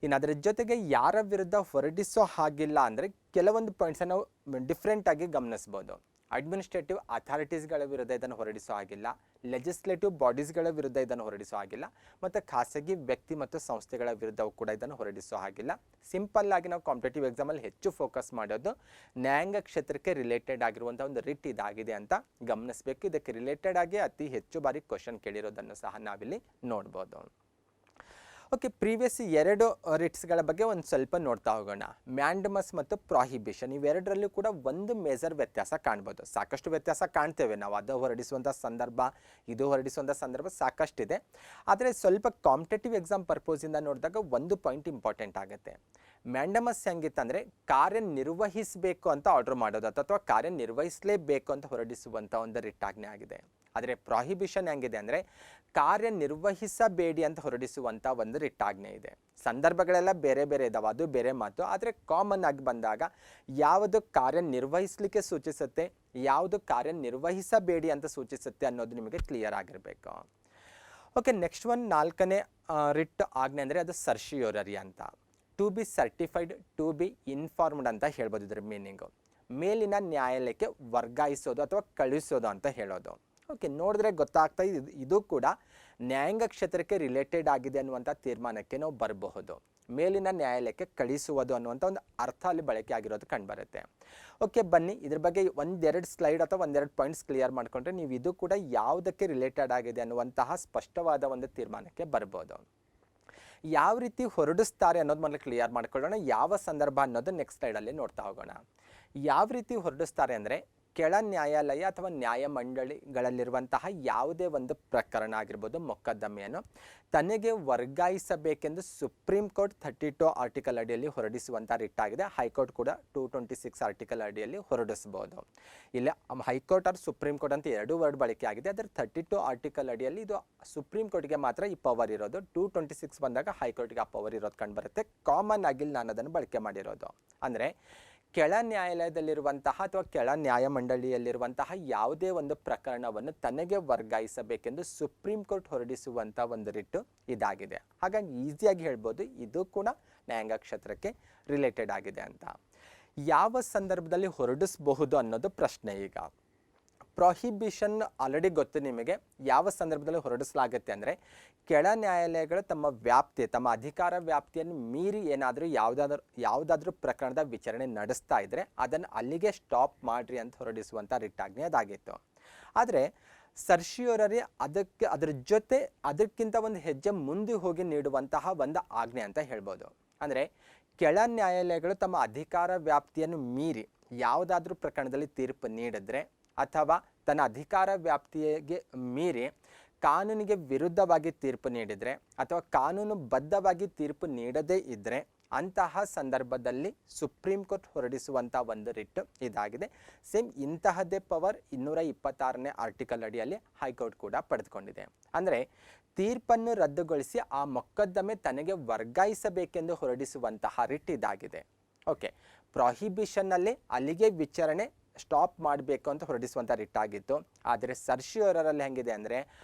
ಇನ್ನು ಅದರ ಜೊತೆಗೆ ಯಾರ ವಿರುದ್ಧ ಹೊರಡಿಸೋ ಹಾಗಿಲ್ಲ ಅಂದರೆ ಕೆಲವೊಂದು ಪಾಯಿಂಟ್ಸನ್ನು ನಾವು ಡಿಫ್ರೆಂಟಾಗಿ ಗಮನಿಸ್ಬೋದು. ಅಡ್ಮಿನಿಸ್ಟ್ರೇಟಿವ್ ಅಥಾರಿಟೀಸ್ಗಳ ವಿರುದ್ಧ ಇದನ್ನು ಹೊರಡಿಸೋ ಹಾಗಿಲ್ಲ, ಲೆಜಿಸ್ಲೇಟಿವ್ ಬಾಡೀಸ್ಗಳ ವಿರುದ್ಧ ಇದನ್ನು ಹೊರಡಿಸೋ ಹಾಗಿಲ್ಲ, ಮತ್ತು ಖಾಸಗಿ ವ್ಯಕ್ತಿ ಮತ್ತು ಸಂಸ್ಥೆಗಳ ವಿರುದ್ಧವೂ ಕೂಡ ಇದನ್ನು ಹೊರಡಿಸೋ ಹಾಗಿಲ್ಲ. ಸಿಂಪಲ್ಲಾಗಿ ನಾವು ಕಾಂಪಿಟೇಟಿವ್ ಎಕ್ಸಾಮಲ್ಲಿ ಹೆಚ್ಚು ಫೋಕಸ್ ಮಾಡೋದು ನ್ಯಾಯಾಂಗ ಕ್ಷೇತ್ರಕ್ಕೆ ರಿಲೇಟೆಡ್ ಆಗಿರುವಂಥ ಒಂದು ರಿಟ್ ಇದಾಗಿದೆ ಅಂತ ಗಮನಿಸಬೇಕು. ಇದಕ್ಕೆ ರಿಲೇಟೆಡ್ ಆಗಿ ಅತಿ ಹೆಚ್ಚು ಬಾರಿ ಕ್ವಶನ್ ಕೇಳಿರೋದನ್ನು ಸಹ ನಾವಿಲ್ಲಿ ನೋಡ್ಬೋದು. ಓಕೆ, ಪ್ರೀವಿಯಸ್ 2 ರಿಟ್ಸ್ಗಳ ಬಗ್ಗೆ ಒಂದು ಸ್ವಲ್ಪ ನೋಡ್ತಾ ಹೋಗೋಣ. ಮ್ಯಾಂಡಮಸ್ ಮತ್ತು ಪ್ರಾಹಿಬಿಷನ್ ಇವೆರಡರಲ್ಲೂ ಕೂಡ ಒಂದು ಮೇಜರ್ ವ್ಯತ್ಯಾಸ ಕಾಣ್ಬೋದು. ಸಾಕಷ್ಟು ವ್ಯತ್ಯಾಸ ಕಾಣ್ತೇವೆ ನಾವು, ಅದು ಹೊರಡಿಸುವಂಥ ಸಂದರ್ಭ, ಇದು ಹೊರಡಿಸುವಂಥ ಸಂದರ್ಭ ಸಾಕಷ್ಟಿದೆ. ಆದರೆ ಸ್ವಲ್ಪ ಕಾಂಪಿಟೇಟಿವ್ ಎಕ್ಸಾಮ್ ಪರ್ಪೋಸಿಂದ ನೋಡಿದಾಗ ಒಂದು ಪಾಯಿಂಟ್ ಇಂಪಾರ್ಟೆಂಟ್ ಆಗುತ್ತೆ. ಮ್ಯಾಂಡಮಸ್ ಹೆಂಗಿತ್ತಂದರೆ ಕಾರ್ಯನಿರ್ವಹಿಸಬೇಕು ಅಂತ ಆರ್ಡರ್ ಮಾಡೋದು ಅಥವಾ ಕಾರ್ಯನಿರ್ವಹಿಸಲೇಬೇಕು ಅಂತ ಹೊರಡಿಸುವಂಥ ಒಂದು ರಿಟ್ ಆಜ್ಞೆ ಆಗಿದೆ. ಆದರೆ ಪ್ರಾಹಿಬಿಷನ್ ಹೆಂಗಿದೆ ಅಂದರೆ ಕಾರ್ಯನಿರ್ವಹಿಸಬೇಡಿ ಅಂತ ಹೊರಡಿಸುವಂಥ ಒಂದು ರಿಟ್ಟಾಜ್ಞೆ ಇದೆ. ಸಂದರ್ಭಗಳೆಲ್ಲ ಬೇರೆ ಬೇರೆ ಇದಾವೆ, ಅದು ಬೇರೆ ಮಾತು. ಆದರೆ ಕಾಮನ್ ಆಗಿ ಬಂದಾಗ ಯಾವುದು ಕಾರ್ಯನಿರ್ವಹಿಸಲಿಕ್ಕೆ ಸೂಚಿಸುತ್ತೆ, ಯಾವುದು ಕಾರ್ಯನಿರ್ವಹಿಸಬೇಡಿ ಅಂತ ಸೂಚಿಸುತ್ತೆ ಅನ್ನೋದು ನಿಮಗೆ ಕ್ಲಿಯರ್ ಆಗಿರಬೇಕು. ಓಕೆ, ನೆಕ್ಸ್ಟ್ ಒನ್ 4ನೇ ರಿಟ್ ಆಜ್ಞೆ ಅಂದರೆ ಅದು ಸರ್ಶಿಯೋರರಿ ಅಂತ. To be certified, to be informed ಅಂತ ಹೇಳ್ಬೋದು ಇದರ ಮೀನಿಂಗು. ಮೇಲಿನ ನ್ಯಾಯಾಲಯಕ್ಕೆ ವರ್ಗಾಯಿಸೋದು ಅಥವಾ ಕಳಿಸೋದು ಅಂತ ಹೇಳೋದು. ಓಕೆ, ನೋಡಿದ್ರೆ ಗೊತ್ತಾಗ್ತಾ ಇದು ಕೂಡ ನ್ಯಾಯಾಂಗ ಕ್ಷೇತ್ರಕ್ಕೆ ರಿಲೇಟೆಡ್ ಆಗಿದೆ ಅನ್ನುವಂಥ ತೀರ್ಮಾನಕ್ಕೆ ನಾವು ಬರಬಹುದು. ಮೇಲಿನ ನ್ಯಾಯಾಲಯಕ್ಕೆ ಕಳಿಸುವುದು ಅನ್ನುವಂಥ ಒಂದು ಅರ್ಥ ಅಲ್ಲಿ ಬಳಕೆ ಆಗಿರೋದು ಕಂಡುಬರುತ್ತೆ. ಓಕೆ, ಬನ್ನಿ ಇದ್ರ ಬಗ್ಗೆ ಒಂದೆರಡು ಸ್ಲೈಡ್ ಅಥವಾ ಒಂದೆರಡು ಪಾಯಿಂಟ್ಸ್ ಕ್ಲಿಯರ್ ಮಾಡಿಕೊಂಡ್ರೆ ನೀವು ಇದು ಕೂಡ ಯಾವುದಕ್ಕೆ ರಿಲೇಟೆಡ್ ಆಗಿದೆ ಅನ್ನುವಂತಹ ಸ್ಪಷ್ಟವಾದ ಒಂದು ತೀರ್ಮಾನಕ್ಕೆ ಬರ್ಬೋದು. ಯಾವ ರೀತಿ ಹೊರಡಿಸ್ತಾರೆ ಅನ್ನೋದು ಮೊದಲು ಕ್ಲಿಯರ್ ಮಾಡ್ಕೊಳ್ಳೋಣ. ಯಾವ ಸಂದರ್ಭ ಅನ್ನೋದು ನೆಕ್ಸ್ಟ್ ಸ್ಲೈಡಲ್ಲಿ ನೋಡ್ತಾ ಹೋಗೋಣ. ಯಾವ ರೀತಿ ಹೊರಡಿಸ್ತಾರೆ ಅಂದರೆ ಕೆಳ ನ್ಯಾಯಾಲಯ ಅಥವಾ ನ್ಯಾಯಮಂಡಳಿಗಳಲ್ಲಿರುವಂತಹ ಯಾವುದೇ ಒಂದು ಪ್ರಕರಣ ಆಗಿರ್ಬೋದು, ಮೊಕದ್ದಮೆಯನ್ನು ತನಗೆ ವರ್ಗಾಯಿಸಬೇಕೆಂದು ಸುಪ್ರೀಂ ಕೋರ್ಟ್ 32 ಆರ್ಟಿಕಲ್ ಅಡಿಯಲ್ಲಿ ಹೊರಡಿಸುವಂಥ ರಿಟ್ ಆಗಿದೆ. ಹೈಕೋರ್ಟ್ ಕೂಡ 226 ಆರ್ಟಿಕಲ್ ಅಡಿಯಲ್ಲಿ ಹೊರಡಿಸ್ಬೋದು. ಇಲ್ಲಿ ಹೈಕೋರ್ಟ್ ಆರ್ ಸುಪ್ರೀಂ ಕೋರ್ಟ್ ಅಂತ ಎರಡು ವರ್ಡ್ ಬಳಕೆ ಆಗಿದೆ. ಅದರ 32 ಆರ್ಟಿಕಲ್ ಅಡಿಯಲ್ಲಿ ಇದು ಸುಪ್ರೀಂ ಕೋರ್ಟ್ಗೆ ಮಾತ್ರ ಈ ಪವರ್ ಇರೋದು. 226 ಬಂದಾಗ ಹೈಕೋರ್ಟ್ಗೆ ಆ ಪವರ್ ಇರೋದು ಕಂಡುಬರುತ್ತೆ. ಕಾಮನ್ ಆಗಿಲ್ಲ ನಾನು ಅದನ್ನು ಬಳಕೆ ಮಾಡಿರೋದು. ಅಂದರೆ ಕೆಳ ನ್ಯಾಯಾಲಯದಲ್ಲಿರುವಂತಹ ಅಥವಾ ಕೆಳ ನ್ಯಾಯಮಂಡಳಿಯಲ್ಲಿರುವಂತಹ ಯಾವುದೇ ಒಂದು ಪ್ರಕರಣವನ್ನು ತನಗೆ ವರ್ಗಾಯಿಸಬೇಕೆಂದು ಸುಪ್ರೀಂ ಕೋರ್ಟ್ ಹೊರಡಿಸುವಂಥ ಒಂದು ರಿಟ್ಟು ಇದಾಗಿದೆ. ಹಾಗಾಗಿ ಈಸಿಯಾಗಿ ಹೇಳ್ಬೋದು ಇದು ಕೂಡ ನ್ಯಾಯಾಂಗ ಕ್ಷೇತ್ರಕ್ಕೆ ರಿಲೇಟೆಡ್ ಆಗಿದೆ ಅಂತ. ಯಾವ ಸಂದರ್ಭದಲ್ಲಿ ಹೊರಡಿಸಬಹುದು ಅನ್ನೋದು ಪ್ರಶ್ನೆ. ಈಗ ಪ್ರೊಹಿಬಿಷನ್ ಆಲ್ರೆಡಿ ಗೊತ್ತು ನಿಮಗೆ. ಯಾವ ಸಂದರ್ಭದಲ್ಲಿ ಹೊರಡಿಸಲಾಗುತ್ತೆ ಅಂದರೆ ಕೆಳ ನ್ಯಾಯಾಲಯಗಳು ತಮ್ಮ ವ್ಯಾಪ್ತಿ, ತಮ್ಮ ಅಧಿಕಾರ ವ್ಯಾಪ್ತಿಯನ್ನು ಮೀರಿ ಏನಾದರೂ ಯಾವುದಾದ್ರೂ ಪ್ರಕರಣದ ವಿಚಾರಣೆ ನಡೆಸ್ತಾ ಇದ್ದರೆ ಅದನ್ನು ಅಲ್ಲಿಗೆ ಸ್ಟಾಪ್ ಮಾಡಿರಿ ಅಂತ ಹೊರಡಿಸುವಂಥ ರಿಟ್ಟಾಜ್ಞೆ ಅದಾಗಿತ್ತು. ಆದರೆ ಸರ್ಶಿಯೋರರಿ ಅದಕ್ಕಿಂತ ಒಂದು ಹೆಜ್ಜೆ ಮುಂದೆ ಹೋಗಿ ನೀಡುವಂತಹ ಒಂದು ಆಜ್ಞೆ ಅಂತ ಹೇಳ್ಬೋದು. ಅಂದರೆ ಕೆಳ ನ್ಯಾಯಾಲಯಗಳು ತಮ್ಮ ಅಧಿಕಾರ ವ್ಯಾಪ್ತಿಯನ್ನು ಮೀರಿ ಯಾವುದಾದ್ರೂ ಪ್ರಕರಣದಲ್ಲಿ ತೀರ್ಪು ನೀಡಿದ್ರೆ ಅಥವಾ ತನ್ನ ಅಧಿಕಾರ ವ್ಯಾಪ್ತಿಗೆ ಮೀರಿ ಕಾನೂನಿಗೆ ವಿರುದ್ಧವಾಗಿ ತೀರ್ಪು ನೀಡಿದರೆ ಅಥವಾ ಕಾನೂನುಬದ್ಧವಾಗಿ ತೀರ್ಪು ನೀಡದೇ ಇದ್ದರೆ ಅಂತಹ ಸಂದರ್ಭದಲ್ಲಿ ಸುಪ್ರೀಂ ಕೋರ್ಟ್ ಹೊರಡಿಸುವಂಥ ಒಂದು ರಿಟ್ ಇದಾಗಿದೆ. ಸೇಮ್ ಇಂತಹದ್ದೇ ಪವರ್ 226ನೇ ಆರ್ಟಿಕಲ್ ಅಡಿಯಲ್ಲಿ ಹೈಕೋರ್ಟ್ ಕೂಡ ಪಡೆದುಕೊಂಡಿದೆ. ಅಂದರೆ ತೀರ್ಪನ್ನು ರದ್ದುಗೊಳಿಸಿ ಆ ಮೊಕದ್ದಮೆ ತನಗೆ ವರ್ಗಾಯಿಸಬೇಕೆಂದು ಹೊರಡಿಸುವಂತಹ ರಿಟ್ ಇದಾಗಿದೆ. ಓಕೆ, ಪ್ರೊಹಿಬಿಷನ್ನಲ್ಲಿ ಅಲ್ಲಿಗೆ ವಿಚಾರಣೆ ಸ್ಟಾಪ್ ಮಾಡಬೇಕು ಅಂತ ಹೊರಡಿಸುವಂಥ ರಿಟ್ ಆಗಿತ್ತು. ಆದರೆ ಸರ್ಶಿಯೋರರಲ್ಲಿ ಹೆಂಗಿದೆ ಅಂದರೆ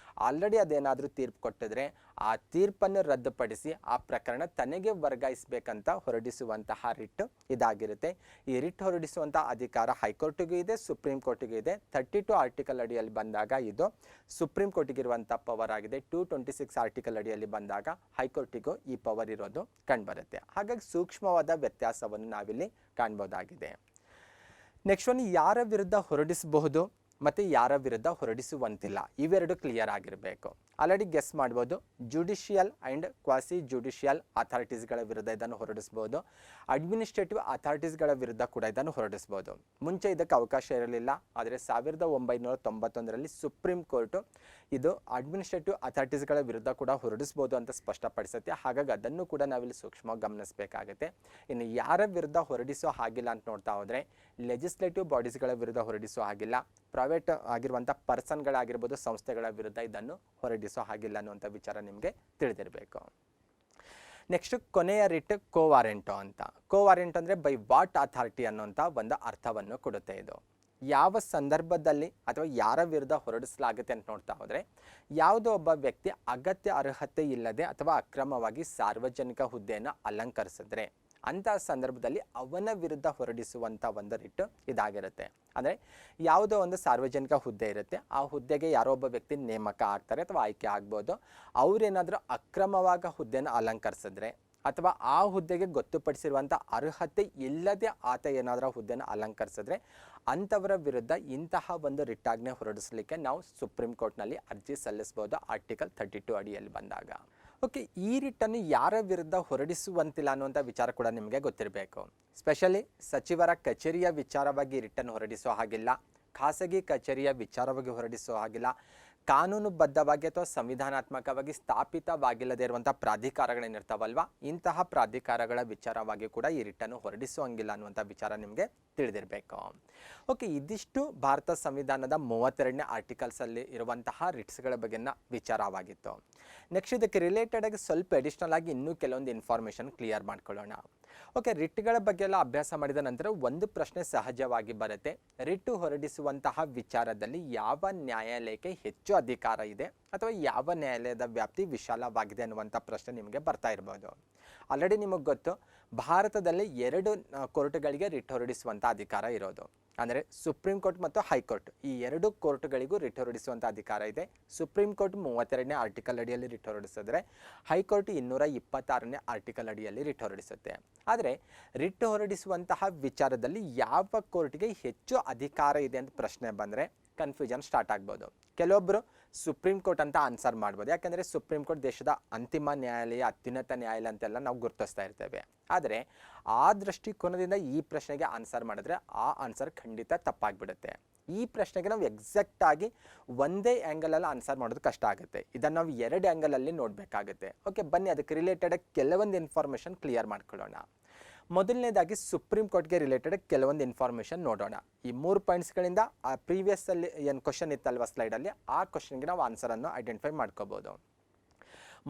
ಆಲ್ರೆಡಿ ಅದೇನಾದರೂ ತೀರ್ಪು ಕೊಟ್ಟಿದ್ರೆ ಆ ತೀರ್ಪನ್ನು ರದ್ದುಪಡಿಸಿ ಆ ಪ್ರಕರಣ ತನಗೆ ವರ್ಗಾಯಿಸಬೇಕಂತ ಹೊರಡಿಸುವಂತಹ ರಿಟ್ ಇದಾಗಿರುತ್ತೆ. ಈ ರಿಟ್ ಹೊರಡಿಸುವಂಥ ಅಧಿಕಾರ ಹೈಕೋರ್ಟಿಗೂ ಇದೆ, ಸುಪ್ರೀಂ ಕೋರ್ಟಿಗೂ ಇದೆ. 32 ಆರ್ಟಿಕಲ್ ಅಡಿಯಲ್ಲಿ ಬಂದಾಗ ಇದು ಸುಪ್ರೀಂ ಕೋರ್ಟಿಗಿರುವಂಥ ಪವರ್ ಆಗಿದೆ. 226 ಆರ್ಟಿಕಲ್ ಅಡಿಯಲ್ಲಿ ಬಂದಾಗ ಹೈಕೋರ್ಟಿಗೂ ಈ ಪವರ್ ಇರೋದು ಕಂಡುಬರುತ್ತೆ. ಹಾಗಾಗಿ ಸೂಕ್ಷ್ಮವಾದ ವ್ಯತ್ಯಾಸವನ್ನು ನಾವಿಲ್ಲಿ ಕಾಣ್ಬೋದಾಗಿದೆ. ನೆಕ್ಸ್ಟ್ ಒನ್ ಯಾರ ವಿರುದ್ಧ ಹೊರಡಿಸಬಹುದು ಮತ್ತು ಯಾರ ವಿರುದ್ಧ ಹೊರಡಿಸುವಂತಿಲ್ಲ, ಇವೆರಡು ಕ್ಲಿಯರ್ ಆಗಿರಬೇಕು. ಆಲ್ರೆಡಿ ಗೆಸ್ ಮಾಡ್ಬೋದು. ಜುಡಿಷಿಯಲ್ ಆ್ಯಂಡ್ ಕ್ವಾಸಿ ಜುಡಿಷಿಯಲ್ ಅಥಾರಿಟೀಸ್ಗಳ ವಿರುದ್ಧ ಇದನ್ನು ಹೊರಡಿಸ್ಬೋದು. ಅಡ್ಮಿನಿಸ್ಟ್ರೇಟಿವ್ ಅಥಾರಿಟೀಸ್ಗಳ ವಿರುದ್ಧ ಕೂಡ ಇದನ್ನು ಹೊರಡಿಸ್ಬೋದು. ಮುಂಚೆ ಇದಕ್ಕೆ ಅವಕಾಶ ಇರಲಿಲ್ಲ. ಆದರೆ 1991ರಲ್ಲಿ ಸುಪ್ರೀಂ ಕೋರ್ಟು ಇದು ಅಡ್ಮಿನಿಸ್ಟ್ರೇಟಿವ್ ಅಥಾರಿಟೀಸ್ಗಳ ವಿರುದ್ಧ ಕೂಡ ಹೊರಡಿಸ್ಬೋದು ಅಂತ ಸ್ಪಷ್ಟಪಡಿಸುತ್ತೆ. ಹಾಗಾಗಿ ಅದನ್ನು ಕೂಡ ನಾವಿಲ್ಲಿ ಸೂಕ್ಷ್ಮವಾಗಿ ಗಮನಿಸಬೇಕಾಗುತ್ತೆ. ಇನ್ನು ಯಾರ ವಿರುದ್ಧ ಹೊರಡಿಸೋ ಹಾಗಿಲ್ಲ ಅಂತ ನೋಡ್ತಾ ಹೋದರೆ ಲೆಜಿಸ್ಲೇಟಿವ್ ಬಾಡೀಸ್ಗಳ ವಿರುದ್ಧ ಹೊರಡಿಸೋ ಹಾಗಿಲ್ಲ. ಪ್ರೈವೇಟ್ ಆಗಿರುವಂಥ ಪರ್ಸನ್ಗಳಾಗಿರ್ಬೋದು, ಸಂಸ್ಥೆಗಳ ವಿರುದ್ಧ ಇದನ್ನು ಹೊರಡಿಸೋ ಹಾಗಿಲ್ಲ ಅನ್ನುವಂಥ ವಿಚಾರ ನಿಮಗೆ ತಿಳಿದಿರಬೇಕು. ನೆಕ್ಸ್ಟ್ ಕೊನೆಯ ರಿಟ್ ಕೋವಾರೆಂಟೋ ಅಂತ. ಕೋವಾರೆಂಟೋ ಅಂದರೆ ಬೈ ವಾಟ್ ಅಥಾರಿಟಿ ಅನ್ನೋಂಥ ಒಂದು ಅರ್ಥವನ್ನು ಕೊಡುತ್ತೆ. ಇದು ಯಾವ ಸಂದರ್ಭದಲ್ಲಿ ಅಥವಾ ಯಾರ ವಿರುದ್ಧ ಹೊರಡಿಸಲಾಗುತ್ತೆ ಅಂತ ನೋಡ್ತಾ ಹೋದರೆ ಯಾವುದೋ ಒಬ್ಬ ವ್ಯಕ್ತಿ ಅಗತ್ಯ ಅರ್ಹತೆ ಇಲ್ಲದೆ ಅಥವಾ ಅಕ್ರಮವಾಗಿ ಸಾರ್ವಜನಿಕ ಹುದ್ದೆಯನ್ನು ಅಲಂಕರಿಸಿದ್ರೆ ಅಂತಹ ಸಂದರ್ಭದಲ್ಲಿ ಅವನ ವಿರುದ್ಧ ಹೊರಡಿಸುವಂಥ ಒಂದು ರಿಟ್ ಇದಾಗಿರುತ್ತೆ. ಅಂದರೆ ಯಾವುದೋ ಒಂದು ಸಾರ್ವಜನಿಕ ಹುದ್ದೆ ಇರುತ್ತೆ, ಆ ಹುದ್ದೆಗೆ ಯಾರೋ ಒಬ್ಬ ವ್ಯಕ್ತಿ ನೇಮಕ ಆಗ್ತಾರೆ ಅಥವಾ ಆಯ್ಕೆ ಆಗ್ಬೋದು. ಅವರೇನಾದರೂ ಅಕ್ರಮವಾಗಿ ಹುದ್ದೆಯನ್ನು ಅಲಂಕರಿಸಿದ್ರೆ ಅಥವಾ ಆ ಹುದ್ದೆಗೆ ಗೊತ್ತುಪಡಿಸಿರುವಂಥ ಅರ್ಹತೆ ಇಲ್ಲದೆ ಆತ ಏನಾದರೂ ಹುದ್ದೆಯನ್ನು ಅಲಂಕರಿಸಿದ್ರೆ ಅಂಥವರ ವಿರುದ್ಧ ಇಂತಹ ಒಂದು ರಿಟ್ಟಾಜ್ಞೆ ಹೊರಡಿಸಲಿಕ್ಕೆ ನಾವು ಸುಪ್ರೀಂ ಕೋರ್ಟ್ನಲ್ಲಿ ಅರ್ಜಿ ಸಲ್ಲಿಸ್ಬೋದು ಆರ್ಟಿಕಲ್ 32 ಅಡಿಯಲ್ಲಿ ಬಂದಾಗ. ಓಕೆ, ಈ ರಿಟ್ಟನ್ನು ಯಾರ ವಿರುದ್ಧ ಹೊರಡಿಸುವಂತಿಲ್ಲ ಅನ್ನುವಂಥ ವಿಚಾರ ಕೂಡ ನಿಮಗೆ ಗೊತ್ತಿರಬೇಕು. ಸ್ಪೆಷಲಿ ಸಚಿವರ ಕಚೇರಿಯ ವಿಚಾರವಾಗಿ ರಿಟ್ಟನ್ನು ಹೊರಡಿಸೋ ಹಾಗಿಲ್ಲ, ಖಾಸಗಿ ಕಚೇರಿಯ ವಿಚಾರವಾಗಿ ಹೊರಡಿಸೋ ಹಾಗಿಲ್ಲ, ಕಾನೂನುಬದ್ಧವಾಗಿ ಅಥವಾ ಸಂವಿಧಾನಾತ್ಮಕವಾಗಿ ಸ್ಥಾಪಿತವಾಗಿಲ್ಲದೆ ಇರುವಂತಹ ಪ್ರಾಧಿಕಾರಗಳೇನಿರ್ತಾವಲ್ವಾ, ಇಂತಹ ಪ್ರಾಧಿಕಾರಗಳ ವಿಚಾರವಾಗಿ ಕೂಡ ಈ ರಿಟ್ಟನ್ನು ಹೊರಡಿಸುವಂಗಿಲ್ಲ ಅನ್ನುವಂಥ ವಿಚಾರ ನಿಮಗೆ ತಿಳಿದಿರಬೇಕು. ಓಕೆ, ಇದಿಷ್ಟು ಭಾರತ ಸಂವಿಧಾನದ 32ನೇ ಆರ್ಟಿಕಲ್ಸ್ ಅಲ್ಲಿ ಇರುವಂತಹ ರಿಟ್ಸ್ಗಳ ಬಗ್ಗೆನ ವಿಚಾರವಾಗಿತ್ತು. ನೆಕ್ಸ್ಟ್ ಇದಕ್ಕೆ ರಿಲೇಟೆಡ್ ಆಗಿ ಸ್ವಲ್ಪ ಅಡಿಷನಲ್ ಆಗಿ ಇನ್ನೂ ಕೆಲವೊಂದು ಇನ್ಫಾರ್ಮೇಷನ್ ಕ್ಲಿಯರ್ ಮಾಡ್ಕೊಳ್ಳೋಣ. ಓಕೆ, ರಿಟ್ಗಳ ಬಗ್ಗೆ ಎಲ್ಲ ಅಭ್ಯಾಸ ಮಾಡಿದ ನಂತರ ಒಂದು ಪ್ರಶ್ನೆ ಸಹಜವಾಗಿ ಬರುತ್ತೆ. ರಿಟ್ಟು ಹೊರಡಿಸುವಂತಹ ವಿಚಾರದಲ್ಲಿ ಯಾವ ನ್ಯಾಯಾಲಯಕ್ಕೆ ಹೆಚ್ಚು ಅಧಿಕಾರ ಇದೆ ಅಥವಾ ಯಾವ ನ್ಯಾಯಾಲಯದ ವ್ಯಾಪ್ತಿ ವಿಶಾಲವಾಗಿದೆ ಅನ್ನುವಂಥ ಪ್ರಶ್ನೆ ನಿಮಗೆ ಬರ್ತಾ ಇರ್ಬೋದು. ಆಲ್ರೆಡಿ ನಿಮಗೆ ಗೊತ್ತು, ಭಾರತದಲ್ಲಿ 2 ಕೋರ್ಟ್ಗಳಿಗೆ ರಿಟ್ ಹೊರಡಿಸುವಂಥ ಅಧಿಕಾರ ಇರೋದು. ಅಂದರೆ ಸುಪ್ರೀಂ ಕೋರ್ಟ್ ಮತ್ತು ಹೈಕೋರ್ಟ್, ಈ 2 ಕೋರ್ಟ್ಗಳಿಗೂ ರಿಟ್ ಹೊರಡಿಸುವಂಥ ಅಧಿಕಾರ ಇದೆ. ಸುಪ್ರೀಂ ಕೋರ್ಟ್ 32ನೇ ಆರ್ಟಿಕಲ್ ಅಡಿಯಲ್ಲಿ ರಿಟ್ ಹೊರಡಿಸಿದ್ರೆ, ಹೈಕೋರ್ಟ್ 226ನೇ ಆರ್ಟಿಕಲ್ ಅಡಿಯಲ್ಲಿ ರಿಟ್ ಹೊರಡಿಸುತ್ತೆ. ಆದರೆ ರಿಟ್ ಹೊರಡಿಸುವಂತಹ ವಿಚಾರದಲ್ಲಿ ಯಾವ ಕೋರ್ಟ್ಗೆ ಹೆಚ್ಚು ಅಧಿಕಾರ ಇದೆ ಅಂತ ಪ್ರಶ್ನೆ ಬಂದರೆ ಕನ್ಫ್ಯೂಷನ್ ಸ್ಟಾರ್ಟ್ ಆಗ್ಬೋದು. ಕೆಲವೊಬ್ಬರು ಸುಪ್ರೀಂ ಕೋರ್ಟ್ ಅಂತ ಆನ್ಸರ್ ಮಾಡ್ಬೋದು, ಯಾಕಂದರೆ ಸುಪ್ರೀಂ ಕೋರ್ಟ್ ದೇಶದ ಅಂತಿಮ ನ್ಯಾಯಾಲಯ, ಅತ್ಯುನ್ನತ ನ್ಯಾಯಾಲಯ ಅಂತೆಲ್ಲ ನಾವು ಗುರುತಿಸ್ತಾ ಇರ್ತೇವೆ. ಆದರೆ ಆ ದೃಷ್ಟಿಕೋನದಿಂದ ಈ ಪ್ರಶ್ನೆಗೆ ಆನ್ಸರ್ ಮಾಡಿದ್ರೆ ಆ ಆನ್ಸರ್ ಖಂಡಿತ ತಪ್ಪಾಗಿಬಿಡುತ್ತೆ. ಈ ಪ್ರಶ್ನೆಗೆ ನಾವು ಎಕ್ಸಾಕ್ಟಾಗಿ ಒಂದೇ ಆ್ಯಂಗಲಲ್ಲಿ ಆನ್ಸರ್ ಮಾಡೋದು ಕಷ್ಟ ಆಗುತ್ತೆ. ಇದನ್ನು ನಾವು 2 ಆ್ಯಂಗಲಲ್ಲಿ ನೋಡಬೇಕಾಗುತ್ತೆ. ಓಕೆ, ಬನ್ನಿ ಅದಕ್ಕೆ ರಿಲೇಟೆಡ್ ಕೆಲವೊಂದು ಇನ್ಫಾರ್ಮೇಷನ್ ಕ್ಲಿಯರ್ ಮಾಡ್ಕೊಳ್ಳೋಣ. ಮೊದಲನೇದಾಗಿ ಸುಪ್ರೀಂ ಕೋರ್ಟ್ಗೆ ರಿಲೇಟೆಡ್ ಕೆಲವೊಂದು ಇನ್ಫಾರ್ಮೇಷನ್ ನೋಡೋಣ. ಈ 3 ಪಾಯಿಂಟ್ಸ್ಗಳಿಂದ ಆ ಪ್ರೀವಿಯಸ್ಸಲ್ಲಿ ಏನು ಕ್ವಶನ್ ಇತ್ತಲ್ವ ಸ್ಲೈಡಲ್ಲಿ, ಆ ಕ್ವಶನ್ಗೆ ನಾವು ಆನ್ಸರನ್ನು ಐಡೆಂಟಿಫೈ ಮಾಡ್ಕೋಬೋದು.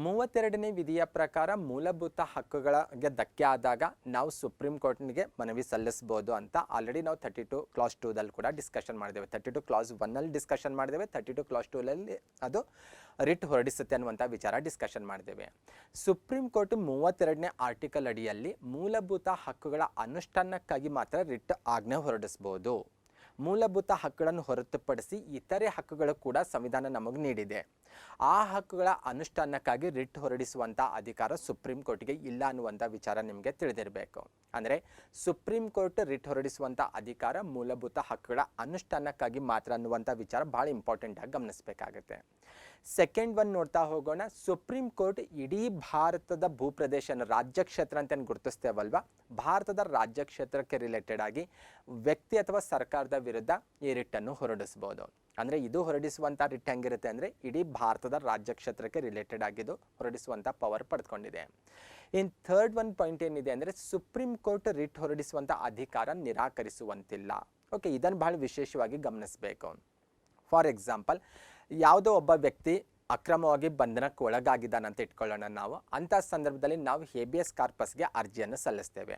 32ನೇ ವಿಧಿಯ ಪ್ರಕಾರ ಮೂಲಭೂತ ಹಕ್ಕುಗಳಿಗೆ ಧಕ್ಕೆ ಆದಾಗ ನಾವು ಸುಪ್ರೀಂ ಕೋರ್ಟ್ನಿಗೆ ಮನವಿ ಸಲ್ಲಿಸ್ಬೋದು ಅಂತ ಆಲ್ರೆಡಿ ನಾವು 32 ಕ್ಲಾಸ್ 2ದಲ್ಲಿ ಕೂಡ ಡಿಸ್ಕಷನ್ ಮಾಡಿದ್ದೇವೆ. 32 ಕ್ಲಾಸ್ 1ಅಲ್ಲಿ ಡಿಸ್ಕಷನ್ ಮಾಡಿದ್ದೇವೆ, 32 ಕ್ಲಾಸ್ 2ರಲ್ಲಿ ಅದು ರಿಟ್ ಹೊರಡಿಸುತ್ತೆ ಅನ್ನುವಂಥ ವಿಚಾರ ಡಿಸ್ಕಷನ್ ಮಾಡಿದ್ದೇವೆ. ಸುಪ್ರೀಂ ಕೋರ್ಟ್ 32ನೇ ಆರ್ಟಿಕಲ್ ಅಡಿಯಲ್ಲಿ ಮೂಲಭೂತ ಹಕ್ಕುಗಳ ಅನುಷ್ಠಾನಕ್ಕಾಗಿ ಮಾತ್ರ ರಿಟ್ ಆಜ್ಞೆ ಹೊರಡಿಸ್ಬೋದು. ಮೂಲಭೂತ ಹಕ್ಕುಗಳನ್ನು ಹೊರತುಪಡಿಸಿ ಇತರೆ ಹಕ್ಕುಗಳು ಕೂಡ ಸಂವಿಧಾನ ನಮಗೆ ನೀಡಿದೆ. ಆ ಹಕ್ಕುಗಳ ಅನುಷ್ಠಾನಕ್ಕಾಗಿ ರಿಟ್ ಹೊರಡಿಸುವಂಥ ಅಧಿಕಾರ ಸುಪ್ರೀಂ ಕೋರ್ಟ್ಗೆ ಇಲ್ಲ ಅನ್ನುವಂಥ ವಿಚಾರ ನಿಮಗೆ ತಿಳಿದಿರಬೇಕು. ಅಂದರೆ ಸುಪ್ರೀಂ ಕೋರ್ಟ್ ರಿಟ್ ಹೊರಡಿಸುವಂಥ ಅಧಿಕಾರ ಮೂಲಭೂತ ಹಕ್ಕುಗಳ ಅನುಷ್ಠಾನಕ್ಕಾಗಿ ಮಾತ್ರ ಅನ್ನುವಂಥ ವಿಚಾರ ಭಾಳ ಇಂಪಾರ್ಟೆಂಟ್ ಆಗಿ ಗಮನಿಸಬೇಕಾಗುತ್ತೆ. ಸೆಕೆಂಡ್ ಒನ್ ನೋಡ್ತಾ ಹೋಗೋಣ. ಸುಪ್ರೀಂ ಕೋರ್ಟ್ ಇಡೀ ಭಾರತದ ಭೂಪ್ರದೇಶ, ರಾಜ್ಯ ಕ್ಷೇತ್ರ ಅಂತ ಏನು ಗುರುತಿಸ್ತೇವಲ್ವಾ, ಭಾರತದ ರಾಜ್ಯ ಕ್ಷೇತ್ರಕ್ಕೆ ರಿಲೇಟೆಡ್ ಆಗಿ ವ್ಯಕ್ತಿ ಅಥವಾ ಸರ್ಕಾರದ ವಿರುದ್ಧ ಈ ರಿಟ್ಟನ್ನು ಹೊರಡಿಸ್ಬೋದು. ಅಂದರೆ ಇದು ಹೊರಡಿಸುವಂಥ ರಿಟ್ ಹೆಂಗಿರುತ್ತೆ ಅಂದರೆ ಇಡೀ ಭಾರತದ ರಾಜ್ಯ ಕ್ಷೇತ್ರಕ್ಕೆ ರಿಲೇಟೆಡ್ ಆಗಿದ್ದು ಹೊರಡಿಸುವಂಥ ಪವರ್ ಪಡೆದುಕೊಂಡಿದೆ. ಇನ್ ಥರ್ಡ್ ಒನ್ ಪಾಯಿಂಟ್ ಏನಿದೆ ಅಂದರೆ ಸುಪ್ರೀಂ ಕೋರ್ಟ್ ರಿಟ್ ಹೊರಡಿಸುವಂಥ ಅಧಿಕಾರ ನಿರಾಕರಿಸುವಂತಿಲ್ಲ. ಓಕೆ, ಇದನ್ನು ಬಹಳ ವಿಶೇಷವಾಗಿ ಗಮನಿಸಬೇಕು. ಫಾರ್ ಎಕ್ಸಾಂಪಲ್, ಯಾವುದೋ ಒಬ್ಬ ವ್ಯಕ್ತಿ ಅಕ್ರಮವಾಗಿ ಬಂಧನಕ್ಕೆ ಒಳಗಾಗಿದ್ದಾನಂತ ಇಟ್ಕೊಳ್ಳೋಣ ನಾವು. ಅಂಥ ಸಂದರ್ಭದಲ್ಲಿ ನಾವು ಹೇಬಿಯಸ್ ಕಾರ್ಪಸ್ಗೆ ಅರ್ಜಿಯನ್ನು ಸಲ್ಲಿಸ್ತೇವೆ.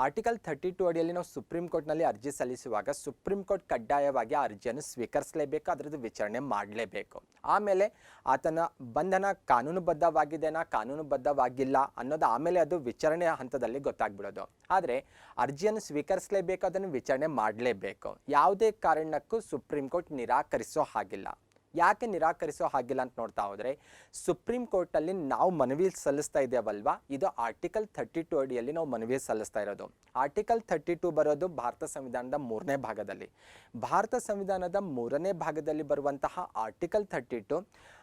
ಆರ್ಟಿಕಲ್ 32 ಅಡಿಯಲ್ಲಿ ನಾವು ಸುಪ್ರೀಂ ಕೋರ್ಟ್ನಲ್ಲಿ ಅರ್ಜಿ ಸಲ್ಲಿಸುವಾಗ ಸುಪ್ರೀಂ ಕೋರ್ಟ್ ಕಡ್ಡಾಯವಾಗಿ ಆ ಅರ್ಜಿಯನ್ನು ಸ್ವೀಕರಿಸಲೇಬೇಕು, ಅದರದ್ದು ವಿಚಾರಣೆ ಮಾಡಲೇಬೇಕು. ಆಮೇಲೆ ಆತನ ಬಂಧನ ಕಾನೂನುಬದ್ಧವಾಗಿದೆನಾ ಕಾನೂನುಬದ್ಧವಾಗಿಲ್ಲ ಅನ್ನೋದು ಆಮೇಲೆ ಅದು ವಿಚಾರಣೆ ಹಂತದಲ್ಲಿ ಗೊತ್ತಾಗ್ಬಿಡೋದು. ಆದರೆ ಅರ್ಜಿಯನ್ನು ಸ್ವೀಕರಿಸಲೇಬೇಕು, ಅದನ್ನು ವಿಚಾರಣೆ ಮಾಡಲೇಬೇಕು. ಯಾವುದೇ ಕಾರಣಕ್ಕೂ ಸುಪ್ರೀಂ ಕೋರ್ಟ್ ನಿರಾಕರಿಸೋ ಹಾಗಿಲ್ಲ. ಯಾಕೆ ನಿರಾಕರಿಸೋ ಹಾಗಿಲ್ಲ ಅಂತ ನೋಡ್ತಾ ಹೋದರೆ, ಸುಪ್ರೀಂ ಕೋರ್ಟಲ್ಲಿ ನಾವು ಮನವಿ ಸಲ್ಲಿಸ್ತಾ ಇದ್ದೇವಲ್ವಾ, ಇದು ಆರ್ಟಿಕಲ್ 32 ಅಡಿಯಲ್ಲಿ ನಾವು ಮನವಿ ಸಲ್ಲಿಸ್ತಾ ಇರೋದು. ಆರ್ಟಿಕಲ್ 32 ಬರೋದು ಭಾರತ ಸಂವಿಧಾನದ 3ನೇ ಭಾಗದಲ್ಲಿ. ಭಾರತ ಸಂವಿಧಾನದ 3ನೇ ಭಾಗದಲ್ಲಿ ಬರುವಂತಹ ಆರ್ಟಿಕಲ್ 32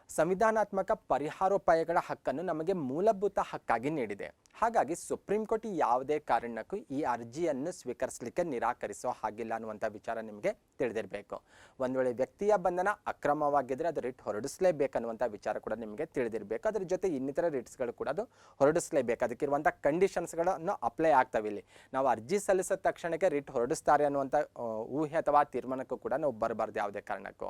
ಸಂವಿಧಾನಾತ್ಮಕ ಪರಿಹಾರೋಪಾಯಗಳ ಹಕ್ಕನ್ನು ನಮಗೆ ಮೂಲಭೂತ ಹಕ್ಕಾಗಿ ನೀಡಿದೆ. ಹಾಗಾಗಿ ಸುಪ್ರೀಂ ಕೋರ್ಟ್ ಯಾವುದೇ ಕಾರಣಕ್ಕೂ ಈ ಅರ್ಜಿಯನ್ನು ಸ್ವೀಕರಿಸಲಿಕ್ಕೆ ನಿರಾಕರಿಸೋ ಹಾಗಿಲ್ಲ ಅನ್ನುವಂಥ ವಿಚಾರ ನಿಮಗೆ ತಿಳಿದಿರಬೇಕು. ಒಂದು ವೇಳೆ ವ್ಯಕ್ತಿಯ ಬಂಧನ ಅಕ್ರಮವಾಗಿದ್ದರೆ ಅದು ರಿಟ್ ಹೊರಡಿಸಲೇಬೇಕನ್ನುವಂಥ ವಿಚಾರ ಕೂಡ ನಿಮಗೆ ತಿಳಿದಿರಬೇಕು. ಅದ್ರ ಜೊತೆ ಇನ್ನಿತರ ರಿಟ್ಸ್ಗಳು ಕೂಡ ಅದು ಹೊರಡಿಸಲೇಬೇಕು. ಅದಕ್ಕಿರುವಂಥ ಕಂಡೀಷನ್ಸ್ಗಳನ್ನು ಅಪ್ಲೈ ಆಗ್ತವೆ. ಇಲ್ಲಿ ನಾವು ಅರ್ಜಿ ಸಲ್ಲಿಸಿದ ತಕ್ಷಣಕ್ಕೆ ರಿಟ್ ಹೊರಡಿಸ್ತಾರೆ ಅನ್ನುವಂಥ ಊಹೆ ಅಥವಾ ತೀರ್ಮಾನಕ್ಕೂ ಕೂಡ ನಾವು ಬರಬಾರ್ದು ಯಾವುದೇ ಕಾರಣಕ್ಕೂ.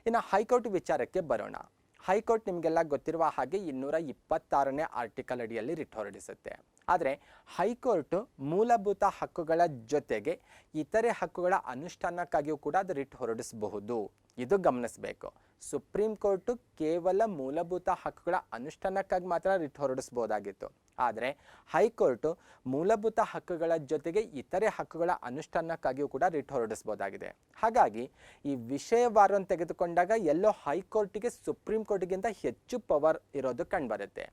ಇನ್ನು ಹೈಕೋರ್ಟ್ ವಿಚಾರಕ್ಕೆ ಬರೋಣ. ಹೈಕೋರ್ಟ್ ನಿಮಗೆಲ್ಲ ಗೊತ್ತಿರುವ ಹಾಗೆ 226ನೇ ಆರ್ಟಿಕಲ್ ಅಡಿಯಲ್ಲಿ ರಿಟ್ ಹೊರಡಿಸುತ್ತೆ. ಆದರೆ ಹೈಕೋರ್ಟು ಮೂಲಭೂತ ಹಕ್ಕುಗಳ ಜೊತೆಗೆ ಇತರೆ ಹಕ್ಕುಗಳ ಅನುಷ್ಠಾನಕ್ಕಾಗಿಯೂ ಕೂಡ ಅದು ರಿಟ್ ಹೊರಡಿಸಬಹುದು. ಇದು ಗಮನಿಸಬೇಕು. ಸುಪ್ರೀಂ ಕೋರ್ಟು ಕೇವಲ ಮೂಲಭೂತ ಹಕ್ಕುಗಳ ಅನುಷ್ಠಾನಕ್ಕಾಗಿ ಮಾತ್ರ ರಿಟ್ ಹೊರಡಿಸ್ಬೋದಾಗಿತ್ತು. ಆದರೆ ಹೈಕೋರ್ಟು ಮೂಲಭೂತ ಹಕ್ಕುಗಳ ಜೊತೆಗೆ ಇತರೆ ಹಕ್ಕುಗಳ ಅನುಷ್ಠಾನಕ್ಕಾಗಿಯೂ ಕೂಡ ರಿಟ್ ಹೊರಡಿಸ್ಬೋದಾಗಿದೆ. ಹಾಗಾಗಿ ಈ ವಿಷಯವಾರನ್ನು ತೆಗೆದುಕೊಂಡಾಗ ಎಲ್ಲೋ ಹೈಕೋರ್ಟಿಗೆ ಸುಪ್ರೀಂ ಕೋರ್ಟ್ಗಿಂತ ಹೆಚ್ಚು ಪವರ್ ಇರೋದು ಕಂಡುಬರುತ್ತೆ.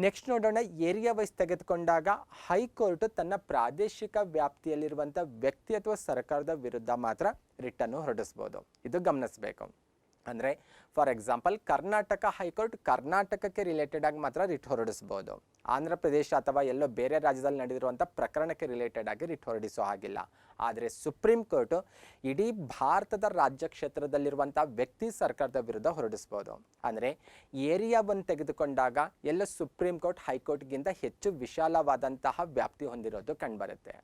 ನೆಕ್ಸ್ಟ್ ನೋಡೋಣ, ಏರಿಯಾ ವೈಸ್ ತೆಗೆದುಕೊಂಡಾಗ ಹೈಕೋರ್ಟ್ ತನ್ನ ಪ್ರಾದೇಶಿಕ ವ್ಯಾಪ್ತಿಯಲ್ಲಿರುವಂಥ ವ್ಯಕ್ತಿ ಅಥವಾ ಸರ್ಕಾರದ ವಿರುದ್ಧ ಮಾತ್ರ ರಿಟ್ಟನ್ನು ಹೊರಡಿಸ್ಬೋದು. ಇದು ಗಮನಿಸಬೇಕು. ಅಂದರೆ ಫಾರ್ ಎಕ್ಸಾಂಪಲ್ ಕರ್ನಾಟಕ ಹೈಕೋರ್ಟ್ ಕರ್ನಾಟಕಕ್ಕೆ ರಿಲೇಟೆಡ್ ಆಗಿ ಮಾತ್ರ ರಿಟ್ ಹೊರಡಿಸ್ಬೋದು. ಆಂಧ್ರ ಪ್ರದೇಶ ಅಥವಾ ಎಲ್ಲೋ ಬೇರೆ ರಾಜ್ಯದಲ್ಲಿ ನಡೆದಿರುವಂಥ ಪ್ರಕರಣಕ್ಕೆ ರಿಲೇಟೆಡ್ ಆಗಿ ರಿಟ್ ಹೊರಡಿಸೋ ಹಾಗಿಲ್ಲ. ಆದರೆ ಸುಪ್ರೀಂ ಕೋರ್ಟು ಇಡೀ ಭಾರತದ ರಾಜ್ಯ ಕ್ಷೇತ್ರದಲ್ಲಿರುವಂಥ ವ್ಯಕ್ತಿ ಸರ್ಕಾರದ ವಿರುದ್ಧ ಹೊರಡಿಸ್ಬೋದು. ಅಂದರೆ ಏರಿಯಾ ಒಂದು ತೆಗೆದುಕೊಂಡಾಗ ಎಲ್ಲ ಸುಪ್ರೀಂ ಕೋರ್ಟ್ ಹೈಕೋರ್ಟ್ಗಿಂತ ಹೆಚ್ಚು ವಿಶಾಲವಾದಂತಹ ವ್ಯಾಪ್ತಿ ಹೊಂದಿರೋದು ಕಂಡುಬರುತ್ತೆ.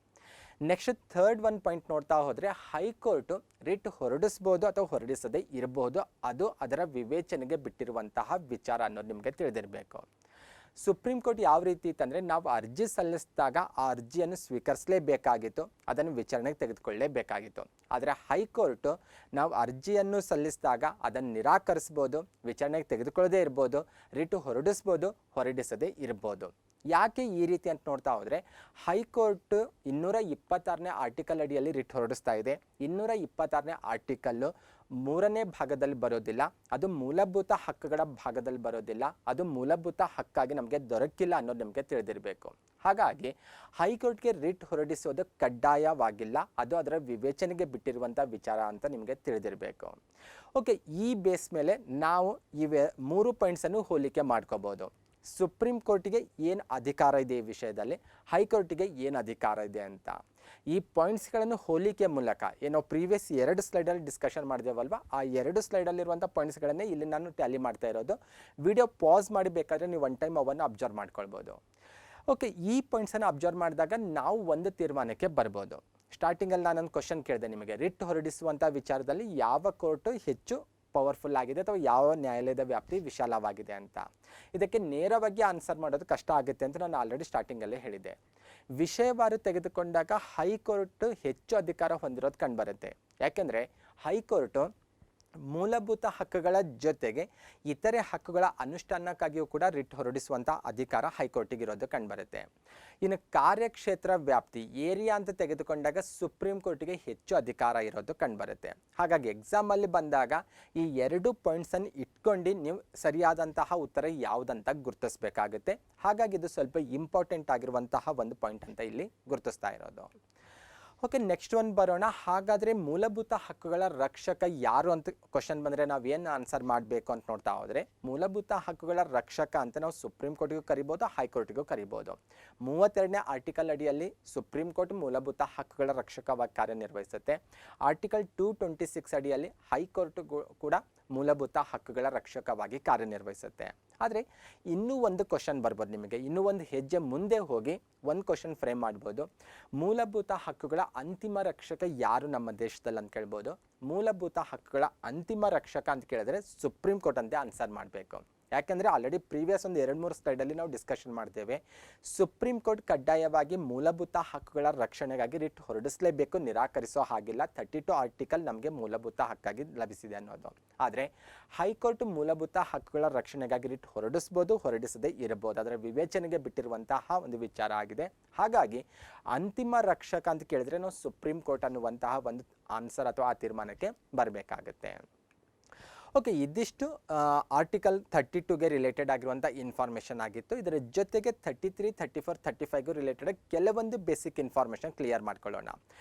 ನೆಕ್ಸ್ಟ್ ಥರ್ಡ್ ಒಂದು ಪಾಯಿಂಟ್ ನೋಡ್ತಾ ಹೋದರೆ ಹೈಕೋರ್ಟು ರಿಟ್ ಹೊರಡಿಸ್ಬೋದು ಅಥವಾ ಹೊರಡಿಸದೇ ಇರಬಹುದು, ಅದು ಅದರ ವಿವೇಚನೆಗೆ ಬಿಟ್ಟಿರುವಂತಹ ವಿಚಾರ ಅನ್ನೋದು ನಿಮಗೆ ತಿಳಿದಿರಬೇಕು. ಸುಪ್ರೀಂ ಕೋರ್ಟ್ ಯಾವ ರೀತಿ ಇತ್ತಂದರೆ ನಾವು ಅರ್ಜಿ ಸಲ್ಲಿಸಿದಾಗ ಆ ಅರ್ಜಿಯನ್ನು ಸ್ವೀಕರಿಸಲೇಬೇಕಾಗಿತ್ತು, ಅದನ್ನು ವಿಚಾರಣೆಗೆ ತೆಗೆದುಕೊಳ್ಳಲೇಬೇಕಾಗಿತ್ತು. ಆದರೆ ಹೈಕೋರ್ಟು ನಾವು ಅರ್ಜಿಯನ್ನು ಸಲ್ಲಿಸಿದಾಗ ಅದನ್ನು ನಿರಾಕರಿಸ್ಬೋದು, ವಿಚಾರಣೆಗೆ ತೆಗೆದುಕೊಳ್ಳದೇ ಇರ್ಬೋದು, ರಿಟ್ ಹೊರಡಿಸ್ಬೋದು, ಹೊರಡಿಸದೇ ಇರ್ಬೋದು. ಯಾಕೆ ಈ ರೀತಿ ಅಂತ ನೋಡ್ತಾ ಹೋದರೆ ಹೈಕೋರ್ಟ್ 226ನೇ ಆರ್ಟಿಕಲ್ ಅಡಿಯಲ್ಲಿ ರಿಟ್ ಹೊರಡಿಸ್ತಾ ಇದೆ. 226ನೇ ಆರ್ಟಿಕಲ್ಲು 3ನೇ ಭಾಗದಲ್ಲಿ ಬರೋದಿಲ್ಲ, ಅದು ಮೂಲಭೂತ ಹಕ್ಕುಗಳ ಭಾಗದಲ್ಲಿ ಬರೋದಿಲ್ಲ, ಅದು ಮೂಲಭೂತ ಹಕ್ಕಾಗಿ ನಮಗೆ ದೊರಕಿಲ್ಲ ಅನ್ನೋದು ನಮಗೆ ತಿಳಿದಿರಬೇಕು. ಹಾಗಾಗಿ ಹೈಕೋರ್ಟ್ಗೆ ರಿಟ್ ಹೊರಡಿಸೋದು ಕಡ್ಡಾಯವಾಗಿಲ್ಲ, ಅದು ಅದರ ವಿವೇಚನೆಗೆ ಬಿಟ್ಟಿರುವಂಥ ವಿಚಾರ ಅಂತ ನಿಮಗೆ ತಿಳಿದಿರಬೇಕು. ಓಕೆ, ಈ ಬೇಸ್ ಮೇಲೆ ನಾವು ಇವೆ 3 ಪಾಯಿಂಟ್ಸನ್ನು ಹೋಲಿಕೆ ಮಾಡ್ಕೋಬೋದು. ಸುಪ್ರೀಂ ಕೋರ್ಟಿಗೆ ಏನು ಅಧಿಕಾರ ಇದೆ ಈ ವಿಷಯದಲ್ಲಿ, ಹೈಕೋರ್ಟಿಗೆ ಏನು ಅಧಿಕಾರ ಇದೆ ಅಂತ. ಈ ಪಾಯಿಂಟ್ಸ್ಗಳನ್ನು ಹೋಲಿಕೆ ಮೂಲಕ ಏನೋ ಪ್ರೀವಿಯಸ್ 2 ಸ್ಲೈಡಲ್ಲಿ ಡಿಸ್ಕಷನ್ ಮಾಡಿದೆವಲ್ವ, ಆ 2 ಸ್ಲೈಡಲ್ಲಿರುವಂಥ ಪಾಯಿಂಟ್ಸ್ಗಳನ್ನೇ ಇಲ್ಲಿ ನಾನು ಟ್ಯಾಲಿ ಮಾಡ್ತಾ ಇರೋದು. ವಿಡಿಯೋ ಪಾಸ್ ಮಾಡಿ ಬೇಕಾದರೆ ನೀವು ಒನ್ ಟೈಮ್ ಅವನ್ನು ಅಬ್ಸರ್ವ್ ಮಾಡ್ಕೊಳ್ಬೋದು. ಓಕೆ, ಈ ಪಾಯಿಂಟ್ಸನ್ನು ಅಬ್ಸರ್ವ್ ಮಾಡಿದಾಗ ನಾವು ಒಂದು ತೀರ್ಮಾನಕ್ಕೆ ಬರ್ಬೋದು. ಸ್ಟಾರ್ಟಿಂಗಲ್ಲಿ ನಾನೊಂದು ಕ್ವಶನ್ ಕೇಳಿದೆ ನಿಮಗೆ, ರಿಟ್ ಹೊರಡಿಸುವಂಥ ವಿಚಾರದಲ್ಲಿ ಯಾವ ಕೋರ್ಟು ಹೆಚ್ಚು ಪವರ್ಫುಲ್ ಆಗಿದೆ ಅಥವಾ ಯಾವ ನ್ಯಾಯಾಲಯದ ವ್ಯಾಪ್ತಿ ವಿಶಾಲವಾಗಿದೆ ಅಂತ. ಇದಕ್ಕೆ ನೇರವಾಗಿ ಆನ್ಸರ್ ಮಾಡೋದು ಕಷ್ಟ ಆಗುತ್ತೆ ಅಂತ ನಾನು ಆಲ್ರೆಡಿ ಸ್ಟಾರ್ಟಿಂಗಲ್ಲೇ ಹೇಳಿದೆ. ವಿಷಯವಾರು ತೆಗೆದುಕೊಂಡಾಗ ಹೈಕೋರ್ಟ್ ಹೆಚ್ಚು ಅಧಿಕಾರ ಹೊಂದಿರೋದು ಕಂಡುಬರುತ್ತೆ. ಯಾಕೆಂದರೆ ಹೈಕೋರ್ಟು ಮೂಲಭೂತ ಹಕ್ಕುಗಳ ಜೊತೆಗೆ ಇತರೆ ಹಕ್ಕುಗಳ ಅನುಷ್ಠಾನಕ್ಕಾಗಿಯೂ ಕೂಡ ರಿಟ್ ಹೊರಡಿಸುವಂಥ ಅಧಿಕಾರ ಹೈಕೋರ್ಟಿಗೆ ಇರೋದು ಕಂಡುಬರುತ್ತೆ. ಇನ್ನು ಕಾರ್ಯಕ್ಷೇತ್ರ ವ್ಯಾಪ್ತಿ ಏರಿಯಾ ಅಂತ ತೆಗೆದುಕೊಂಡಾಗ ಸುಪ್ರೀಂ ಕೋರ್ಟಿಗೆ ಹೆಚ್ಚು ಅಧಿಕಾರ ಇರೋದು ಕಂಡುಬರುತ್ತೆ. ಹಾಗಾಗಿ ಎಕ್ಸಾಮಲ್ಲಿ ಬಂದಾಗ ಈ 2 ಪಾಯಿಂಟ್ಸನ್ನು ಇಟ್ಕೊಂಡು ನೀವು ಸರಿಯಾದಂತಹ ಉತ್ತರ ಯಾವುದಂತ ಗುರುತಿಸಬೇಕಾಗುತ್ತೆ. ಹಾಗಾಗಿ ಇದು ಸ್ವಲ್ಪ ಇಂಪಾರ್ಟೆಂಟ್ ಆಗಿರುವಂತಹ ಒಂದು ಪಾಯಿಂಟ್ ಅಂತ ಇಲ್ಲಿ ಗುರುತಿಸ್ತಾ ಇರೋದು. ಓಕೆ, ನೆಕ್ಸ್ಟ್ ಒಂದು ಬರೋಣ. ಹಾಗಾದರೆ ಮೂಲಭೂತ ಹಕ್ಕುಗಳ ರಕ್ಷಕ ಯಾರು ಅಂತ ಕ್ವಶನ್ ಬಂದರೆ ನಾವು ಏನು ಆನ್ಸರ್ ಮಾಡಬೇಕು ಅಂತ ನೋಡ್ತಾ ಹೋದರೆ, ಮೂಲಭೂತ ಹಕ್ಕುಗಳ ರಕ್ಷಕ ಅಂತ ನಾವು ಸುಪ್ರೀಂ ಕೋರ್ಟಿಗೂ ಕರಿಬೋದು, ಹೈಕೋರ್ಟಿಗೂ ಕರಿಬೋದು. 32ನೇ ಆರ್ಟಿಕಲ್ ಅಡಿಯಲ್ಲಿ ಸುಪ್ರೀಂ ಕೋರ್ಟ್ ಮೂಲಭೂತ ಹಕ್ಕುಗಳ ರಕ್ಷಕವಾಗಿ ಕಾರ್ಯನಿರ್ವಹಿಸುತ್ತೆ. ಆರ್ಟಿಕಲ್ 226 ಅಡಿಯಲ್ಲಿ ಹೈಕೋರ್ಟ್ ಕೂಡ ಮೂಲಭೂತ ಹಕ್ಕುಗಳ ರಕ್ಷಕವಾಗಿ ಕಾರ್ಯನಿರ್ವಹಿಸುತ್ತೆ. ಆದರೆ ಇನ್ನೂ ಒಂದು ಕ್ವಶನ್ ಬರ್ಬೋದು ನಿಮಗೆ, ಇನ್ನೂ ಒಂದು ಹೆಜ್ಜೆ ಮುಂದೆ ಹೋಗಿ ಒಂದು ಕ್ವಶನ್ ಫ್ರೇಮ್ ಮಾಡ್ಬೋದು. ಮೂಲಭೂತ ಹಕ್ಕುಗಳ ಅಂತಿಮ ರಕ್ಷಕ ಯಾರು ನಮ್ಮ ದೇಶದಲ್ಲಿ ಅಂತ ಕೇಳ್ಬೋದು. ಮೂಲಭೂತ ಹಕ್ಕುಗಳ ಅಂತಿಮ ರಕ್ಷಕ ಅಂತ ಕೇಳಿದ್ರೆ ಸುಪ್ರೀಂ ಕೋರ್ಟ್ ಅಂತ ಆನ್ಸರ್ ಮಾಡಬೇಕು. ಯಾಕೆಂದರೆ ಆಲ್ರೆಡಿ ಪ್ರೀವಿಯಸ್ ಒಂದು 2-3 ಸ್ಲೈಡಲ್ಲಿ ನಾವು ಡಿಸ್ಕಷನ್ ಮಾಡ್ತೇವೆ, ಸುಪ್ರೀಂ ಕೋರ್ಟ್ ಕಡ್ಡಾಯವಾಗಿ ಮೂಲಭೂತ ಹಕ್ಕುಗಳ ರಕ್ಷಣೆಗಾಗಿ ರಿಟ್ ಹೊರಡಿಸಲೇಬೇಕು, ನಿರಾಕರಿಸೋ ಹಾಗಿಲ್ಲ. 32 ಆರ್ಟಿಕಲ್ ನಮಗೆ ಮೂಲಭೂತ ಹಕ್ಕಾಗಿ ಲಭಿಸಿದೆ ಅನ್ನೋದು. ಆದರೆ ಹೈಕೋರ್ಟ್ ಮೂಲಭೂತ ಹಕ್ಕುಗಳ ರಕ್ಷಣೆಗಾಗಿ ರಿಟ್ ಹೊರಡಿಸ್ಬೋದು, ಹೊರಡಿಸದೇ ಇರಬಹುದು, ಅದರ ವಿವೇಚನೆಗೆ ಬಿಟ್ಟಿರುವಂತಹ ಒಂದು ವಿಚಾರ ಆಗಿದೆ. ಹಾಗಾಗಿ ಅಂತಿಮ ರಕ್ಷಕ ಅಂತ ಕೇಳಿದ್ರೆ ನಾವು ಸುಪ್ರೀಂ ಕೋರ್ಟ್ ಅನ್ನುವಂತಹ ಒಂದು ಆನ್ಸರ್ ಅಥವಾ ಆ ತೀರ್ಮಾನಕ್ಕೆ ಬರಬೇಕಾಗುತ್ತೆ. ಓಕೆ, ಇದಿಷ್ಟು ಆರ್ಟಿಕಲ್ 32ಗೆ ರಿಲೇಟೆಡ್ ಆಗಿರುವಂಥ ಇನ್ಫಾರ್ಮೇಷನ್ ಆಗಿತ್ತು. ಇದರ ಜೊತೆಗೆ 33, 34, 35ಗೂ ರಿಲೇಟೆಡ್ ಕೆಲವೊಂದು ಬೇಸಿಕ್ ಇನ್ಫಾರ್ಮೇಷನ್ ಕ್ಲಿಯರ್ ಮಾಡ್ಕೊಳ್ಳೋಣ.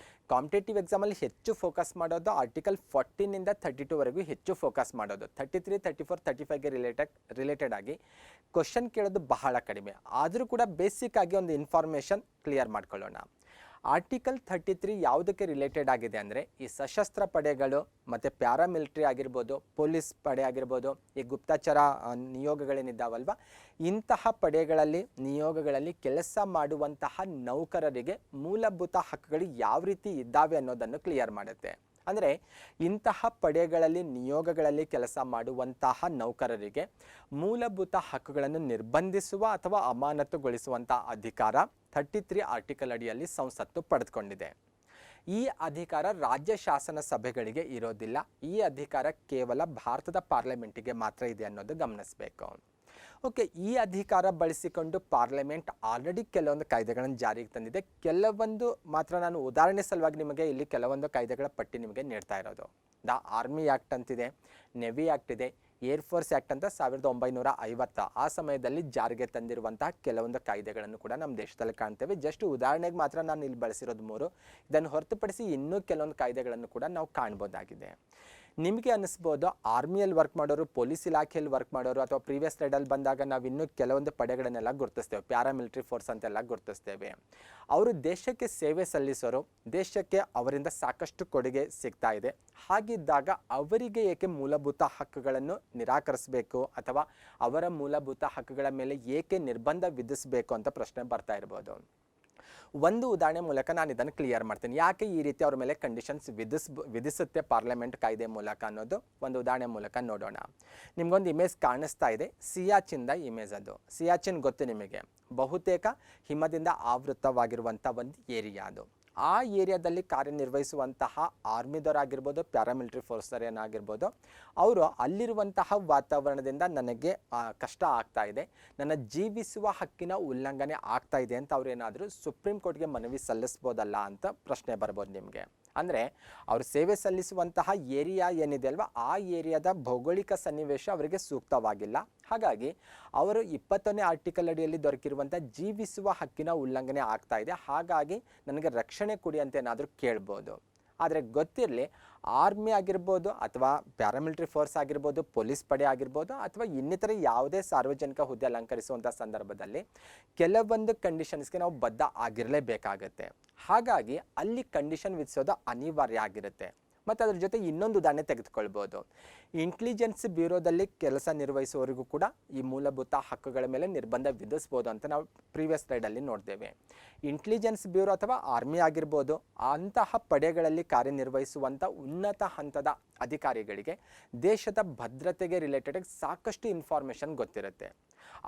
ಕಾಂಪಿಟೇಟಿವ್ ಎಕ್ಸಾಮಲ್ಲಿ ಹೆಚ್ಚು ಫೋಕಸ್ ಮಾಡೋದು ಆರ್ಟಿಕಲ್ 14ಇಂದ 32ವರೆಗೂ ಹೆಚ್ಚು ಫೋಕಸ್ ಮಾಡೋದು. 33, 34, 35ಗೆ ರಿಲೇಟೆಡ್ ಆಗಿ ಕ್ವಶನ್ ಕೇಳೋದು ಬಹಳ ಕಡಿಮೆ. ಆದರೂ ಕೂಡ ಬೇಸಿಕ್ ಆಗಿ ಒಂದು ಇನ್ಫಾರ್ಮೇಷನ್ ಕ್ಲಿಯರ್ ಮಾಡ್ಕೊಳ್ಳೋಣ. ಆರ್ಟಿಕಲ್ 33 ಯಾವುದಕ್ಕೆ ರಿಲೇಟೆಡ್ ಆಗಿದೆ ಅಂದರೆ ಈ ಸಶಸ್ತ್ರ ಪಡೆಗಳು ಮತ್ತು ಪ್ಯಾರಾಮಿಲಿಟ್ರಿ ಆಗಿರ್ಬೋದು, ಪೊಲೀಸ್ ಪಡೆ ಆಗಿರ್ಬೋದು, ಈ ಗುಪ್ತಚರ ನಿಯೋಗಗಳೇನಿದ್ದಾವಲ್ವ, ಇಂತಹ ಪಡೆಗಳಲ್ಲಿ ನಿಯೋಗಗಳಲ್ಲಿ ಕೆಲಸ ಮಾಡುವಂತಹ ನೌಕರರಿಗೆ ಮೂಲಭೂತ ಹಕ್ಕುಗಳು ಯಾವ ರೀತಿ ಇದ್ದಾವೆ ಅನ್ನೋದನ್ನು ಕ್ಲಿಯರ್ ಮಾಡುತ್ತೆ. ಅಂದರೆ ಇಂತಹ ಪಡೆಗಳಲ್ಲಿ ನಿಯೋಗಗಳಲ್ಲಿ ಕೆಲಸ ಮಾಡುವಂತಹ ನೌಕರರಿಗೆ ಮೂಲಭೂತ ಹಕ್ಕುಗಳನ್ನು ನಿರ್ಬಂಧಿಸುವ ಅಥವಾ ಅಮಾನತುಗೊಳಿಸುವಂಥ ಅಧಿಕಾರ 33 ಆರ್ಟಿಕಲ್ ಅಡಿಯಲ್ಲಿ ಸಂಸತ್ತು ಪಡೆದುಕೊಂಡಿದೆ. ಈ ಅಧಿಕಾರ ರಾಜ್ಯ ಶಾಸನ ಸಭೆಗಳಿಗೆ ಇರೋದಿಲ್ಲ. ಈ ಅಧಿಕಾರ ಕೇವಲ ಭಾರತದ ಪಾರ್ಲಿಮೆಂಟಿಗೆ ಮಾತ್ರ ಇದೆ ಅನ್ನೋದು ಗಮನಿಸಬೇಕು. ಓಕೆ, ಈ ಅಧಿಕಾರ ಬಳಸಿಕೊಂಡು ಪಾರ್ಲಿಮೆಂಟ್ ಆಲ್ರೆಡಿ ಕೆಲವೊಂದು ಕಾಯ್ದೆಗಳನ್ನು ಜಾರಿಗೆ ತಂದಿದೆ. ಕೆಲವೊಂದು ಮಾತ್ರ ನಾನು ಉದಾಹರಣೆ ಸಲುವಾಗಿ ನಿಮಗೆ ಇಲ್ಲಿ ಕೆಲವೊಂದು ಕಾಯ್ದೆಗಳ ಪಟ್ಟಿ ನಿಮಗೆ ನೀಡ್ತಾ ಇರೋದು. ದ ಆರ್ಮಿ ಆ್ಯಕ್ಟ್ ಅಂತಿದೆ, ನೆವಿ ಆ್ಯಕ್ಟ್ ಇದೆ, ಏರ್ಫೋರ್ಸ್ ಆ್ಯಕ್ಟ್ ಅಂತ 1950 ಆ ಸಮಯದಲ್ಲಿ ಜಾರಿಗೆ ತಂದಿರುವಂತಹ ಕೆಲವೊಂದು ಕಾಯ್ದೆಗಳನ್ನು ಕೂಡ ನಮ್ಮ ದೇಶದಲ್ಲಿ ಕಾಣ್ತೇವೆ. ಜಸ್ಟ್ ಉದಾಹರಣೆಗೆ ಮಾತ್ರ ನಾನು ಇಲ್ಲಿ ಬಳಸಿರೋದು 3. ಇದನ್ನು ಹೊರತುಪಡಿಸಿ ಇನ್ನೂ ಕೆಲವೊಂದು ಕಾಯ್ದೆಗಳನ್ನು ಕೂಡ ನಾವು ಕಾಣ್ಬೋದಾಗಿದೆ. ನಿಮಗೆ ಅನ್ನಿಸ್ಬೋದು ಆರ್ಮಿಯಲ್ಲಿ ವರ್ಕ್ ಮಾಡೋರು, ಪೊಲೀಸ್ ಇಲಾಖೆಯಲ್ಲಿ ವರ್ಕ್ ಮಾಡೋರು ಅಥವಾ ಪ್ರೀವಿಯಸ್ ಸ್ಲೈಡಲ್ಲಿ ಬಂದಾಗ ನಾವು ಇನ್ನೂ ಕೆಲವೊಂದು ಪಡೆಗಳನ್ನೆಲ್ಲ ಗುರುತಿಸ್ತೇವೆ, ಪ್ಯಾರಾಮಿಲಿಟರಿ ಫೋರ್ಸ್ ಅಂತೆಲ್ಲ ಗುರುತಿಸ್ತೇವೆ. ಅವರು ದೇಶಕ್ಕೆ ಸೇವೆ ಸಲ್ಲಿಸೋರು, ದೇಶಕ್ಕೆ ಅವರಿಂದ ಸಾಕಷ್ಟು ಕೊಡುಗೆ ಸಿಗ್ತಾ ಇದೆ. ಹಾಗಿದ್ದಾಗ ಅವರಿಗೆ ಏಕೆ ಮೂಲಭೂತ ಹಕ್ಕುಗಳನ್ನು ನಿರಾಕರಿಸಬೇಕು ಅಥವಾ ಅವರ ಮೂಲಭೂತ ಹಕ್ಕುಗಳ ಮೇಲೆ ಏಕೆ ನಿರ್ಬಂಧ ವಿಧಿಸಬೇಕು ಅಂತ ಪ್ರಶ್ನೆ ಬರ್ತಾ ಇರ್ಬೋದು. ಒಂದು ಉದಾಹರಣೆ ಮೂಲಕ ನಾನು ಇದನ್ನು ಕ್ಲಿಯರ್ ಮಾಡ್ತೀನಿ. ಯಾಕೆ ಈ ರೀತಿ ಅವ್ರ ಮೇಲೆ ಕಂಡೀಷನ್ಸ್ ವಿಧಿಸುತ್ತೆ ಪಾರ್ಲಿಮೆಂಟ್ ಕಾಯ್ದೆ ಮೂಲಕ ಅನ್ನೋದು ಒಂದು ಉದಾಹರಣೆ ಮೂಲಕ ನೋಡೋಣ. ನಿಮ್ಗೊಂದು ಇಮೇಜ್ ಕಾಣಿಸ್ತಾ ಇದೆ, ಸಿಯಾಚಿನ್ದ ಇಮೇಜ್. ಅದು ಸಿಯಾಚಿನ್ ಗೊತ್ತು ನಿಮಗೆ, ಬಹುತೇಕ ಹಿಮದಿಂದ ಆವೃತವಾಗಿರುವಂಥ ಒಂದು ಏರಿಯಾ. ಅದು ಆ ಏರಿಯಾದಲ್ಲಿ ಕಾರ್ಯನಿರ್ವಹಿಸುವಂತಹ ಆರ್ಮಿದವರಾಗಿರ್ಬೋದು, ಪ್ಯಾರಾಮಿಲಿಟರಿ ಫೋರ್ಸರ್ ಏನಾಗಿರ್ಬೋದು, ಅವರು ಅಲ್ಲಿರುವಂತಹ ವಾತಾವರಣದಿಂದ ನನಗೆ ಕಷ್ಟ ಆಗ್ತಾ ಇದೆ, ನನ್ನ ಜೀವಿಸುವ ಹಕ್ಕಿನ ಉಲ್ಲಂಘನೆ ಆಗ್ತಾ ಇದೆ ಅಂತ ಅವ್ರೇನಾದರೂ ಸುಪ್ರೀಂ ಕೋರ್ಟ್ಗೆ ಮನವಿ ಸಲ್ಲಿಸ್ಬೋದಲ್ಲ ಅಂತ ಪ್ರಶ್ನೆ ಬರ್ಬೋದು ನಿಮಗೆ. ಅಂದರೆ ಅವರು ಸೇವೆ ಸಲ್ಲಿಸುವಂತಹ ಏರಿಯಾ ಏನಿದೆ ಅಲ್ವಾ, ಆ ಏರಿಯಾದ ಭೌಗೋಳಿಕ ಸನ್ನಿವೇಶ ಅವರಿಗೆ ಸೂಕ್ತವಾಗಿಲ್ಲ. ಹಾಗಾಗಿ ಅವರು 20ನೇ ಆರ್ಟಿಕಲ್ ಅಡಿಯಲ್ಲಿ ದೊರಕಿರುವಂಥ ಜೀವಿಸುವ ಹಕ್ಕಿನ ಉಲ್ಲಂಘನೆ ಆಗ್ತಾ ಇದೆ, ಹಾಗಾಗಿ ನನಗೆ ರಕ್ಷಣೆ ಕೊಡಿ ಅಂತ ಏನಾದರೂ ಕೇಳ್ಬೋದು. ಆದರೆ ಗೊತ್ತಿರಲಿ, ಆರ್ಮಿ ಆಗಿರ್ಬೋದು ಅಥವಾ ಪ್ಯಾರಾಮಿಲಿಟರಿ ಫೋರ್ಸ್ ಆಗಿರ್ಬೋದು, ಪೊಲೀಸ್ ಪಡೆ ಆಗಿರ್ಬೋದು ಅಥವಾ ಇನ್ನಿತರ ಯಾವುದೇ ಸಾರ್ವಜನಿಕ ಹುದ್ದೆ ಅಲಂಕರಿಸುವಂಥ ಸಂದರ್ಭದಲ್ಲಿ ಕೆಲವೊಂದು ಕಂಡೀಷನ್ಸ್ಗೆ ನಾವು ಬದ್ಧ ಆಗಿರಲೇಬೇಕಾಗತ್ತೆ. ಹಾಗಾಗಿ ಅಲ್ಲಿ ಕಂಡೀಷನ್ ವಿಧಿಸೋದು ಅನಿವಾರ್ಯ ಆಗಿರುತ್ತೆ. ಮತ್ತು ಅದ್ರ ಜೊತೆ ಇನ್ನೊಂದು ಉದಾಹರಣೆ ತೆಗೆದುಕೊಳ್ಬೋದು. ಇಂಟೆಲಿಜೆನ್ಸ್ ಬ್ಯೂರೋದಲ್ಲಿ ಕೆಲಸ ನಿರ್ವಹಿಸುವವರಿಗೂ ಕೂಡ ಈ ಮೂಲಭೂತ ಹಕ್ಕುಗಳ ಮೇಲೆ ನಿರ್ಬಂಧ ವಿಧಿಸ್ಬೋದು ಅಂತ ನಾವು ಪ್ರೀವಿಯಸ್ ಸ್ಲೈಡಲ್ಲಿ ನೋಡ್ತೇವೆ. ಇಂಟೆಲಿಜೆನ್ಸ್ ಬ್ಯೂರೋ ಅಥವಾ ಆರ್ಮಿ ಆಗಿರ್ಬೋದು, ಅಂತಹ ಪಡೆಗಳಲ್ಲಿ ಕಾರ್ಯನಿರ್ವಹಿಸುವಂಥ ಉನ್ನತ ಹಂತದ ಅಧಿಕಾರಿಗಳಿಗೆ ದೇಶದ ಭದ್ರತೆಗೆ ರಿಲೇಟೆಡ್ ಸಾಕಷ್ಟು ಇನ್ಫಾರ್ಮೇಷನ್ ಗೊತ್ತಿರುತ್ತೆ.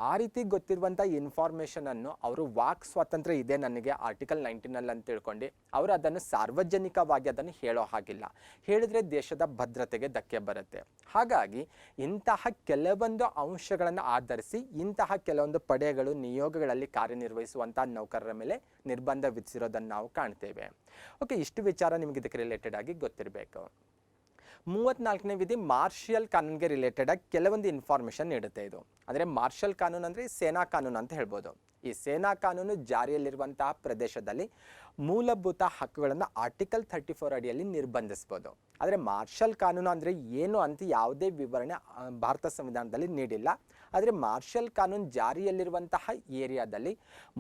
ಆ ರೀತಿ ಗೊತ್ತಿರುವಂಥ ಇನ್ಫಾರ್ಮೇಷನನ್ನು ಅವರು ವಾಕ್ ಸ್ವಾತಂತ್ರ್ಯ ಇದೆ ನನಗೆ ಆರ್ಟಿಕಲ್ 19 ಅಂತ ತಿಳ್ಕೊಂಡು ಅವರು ಅದನ್ನು ಸಾರ್ವಜನಿಕವಾಗಿ ಅದನ್ನು ಹೇಳೋ ಹಾಗಿಲ್ಲ. ಹೇಳಿದ್ರೆ ದೇಶದ ಭದ್ರತೆಗೆ ಧಕ್ಕೆ ಬರುತ್ತೆ. ಹಾಗಾಗಿ ಇಂತಹ ಕೆಲವೊಂದು ಅಂಶಗಳನ್ನು ಆಧರಿಸಿ ಇಂತಹ ಕೆಲವೊಂದು ಪಡೆಗಳು ನಿಯೋಗಗಳಲ್ಲಿ ಕಾರ್ಯನಿರ್ವಹಿಸುವಂಥ ನೌಕರರ ಮೇಲೆ ನಿರ್ಬಂಧ ವಿಧಿಸಿರೋದನ್ನು ನಾವು ಕಾಣ್ತೇವೆ. ಓಕೆ, ಇಷ್ಟು ವಿಚಾರ ನಿಮಗೆ ಇದಕ್ಕೆ ರಿಲೇಟೆಡ್ ಆಗಿ ಗೊತ್ತಿರಬೇಕು. 34ನೇ ವಿಧಿ ಮಾರ್ಷಿಯಲ್ ಕಾನೂನಿಗೆ ರಿಲೇಟೆಡ್ ಆಗಿ ಕೆಲವೊಂದು ಇನ್ಫಾರ್ಮೇಷನ್ ನೀಡುತ್ತೆ. ಇದು ಅಂದರೆ ಮಾರ್ಷಲ್ ಕಾನೂನು ಅಂದರೆ ಸೇನಾ ಕಾನೂನು ಅಂತ ಹೇಳ್ಬೋದು. ಈ ಸೇನಾ ಕಾನೂನು ಜಾರಿಯಲ್ಲಿರುವಂತಹ ಪ್ರದೇಶದಲ್ಲಿ ಮೂಲಭೂತ ಹಕ್ಕುಗಳನ್ನು ಆರ್ಟಿಕಲ್ 34 ಅಡಿಯಲ್ಲಿ ನಿರ್ಬಂಧಿಸ್ಬೋದು. ಆದರೆ ಮಾರ್ಷಲ್ ಕಾನೂನು ಅಂದರೆ ಏನು ಅಂತ ಯಾವುದೇ ವಿವರಣೆ ಭಾರತ ಸಂವಿಧಾನದಲ್ಲಿ ನೀಡಿಲ್ಲ. ಆದರೆ ಮಾರ್ಷಲ್ ಕಾನೂನು ಜಾರಿಯಲ್ಲಿರುವಂತಹ ಏರಿಯಾದಲ್ಲಿ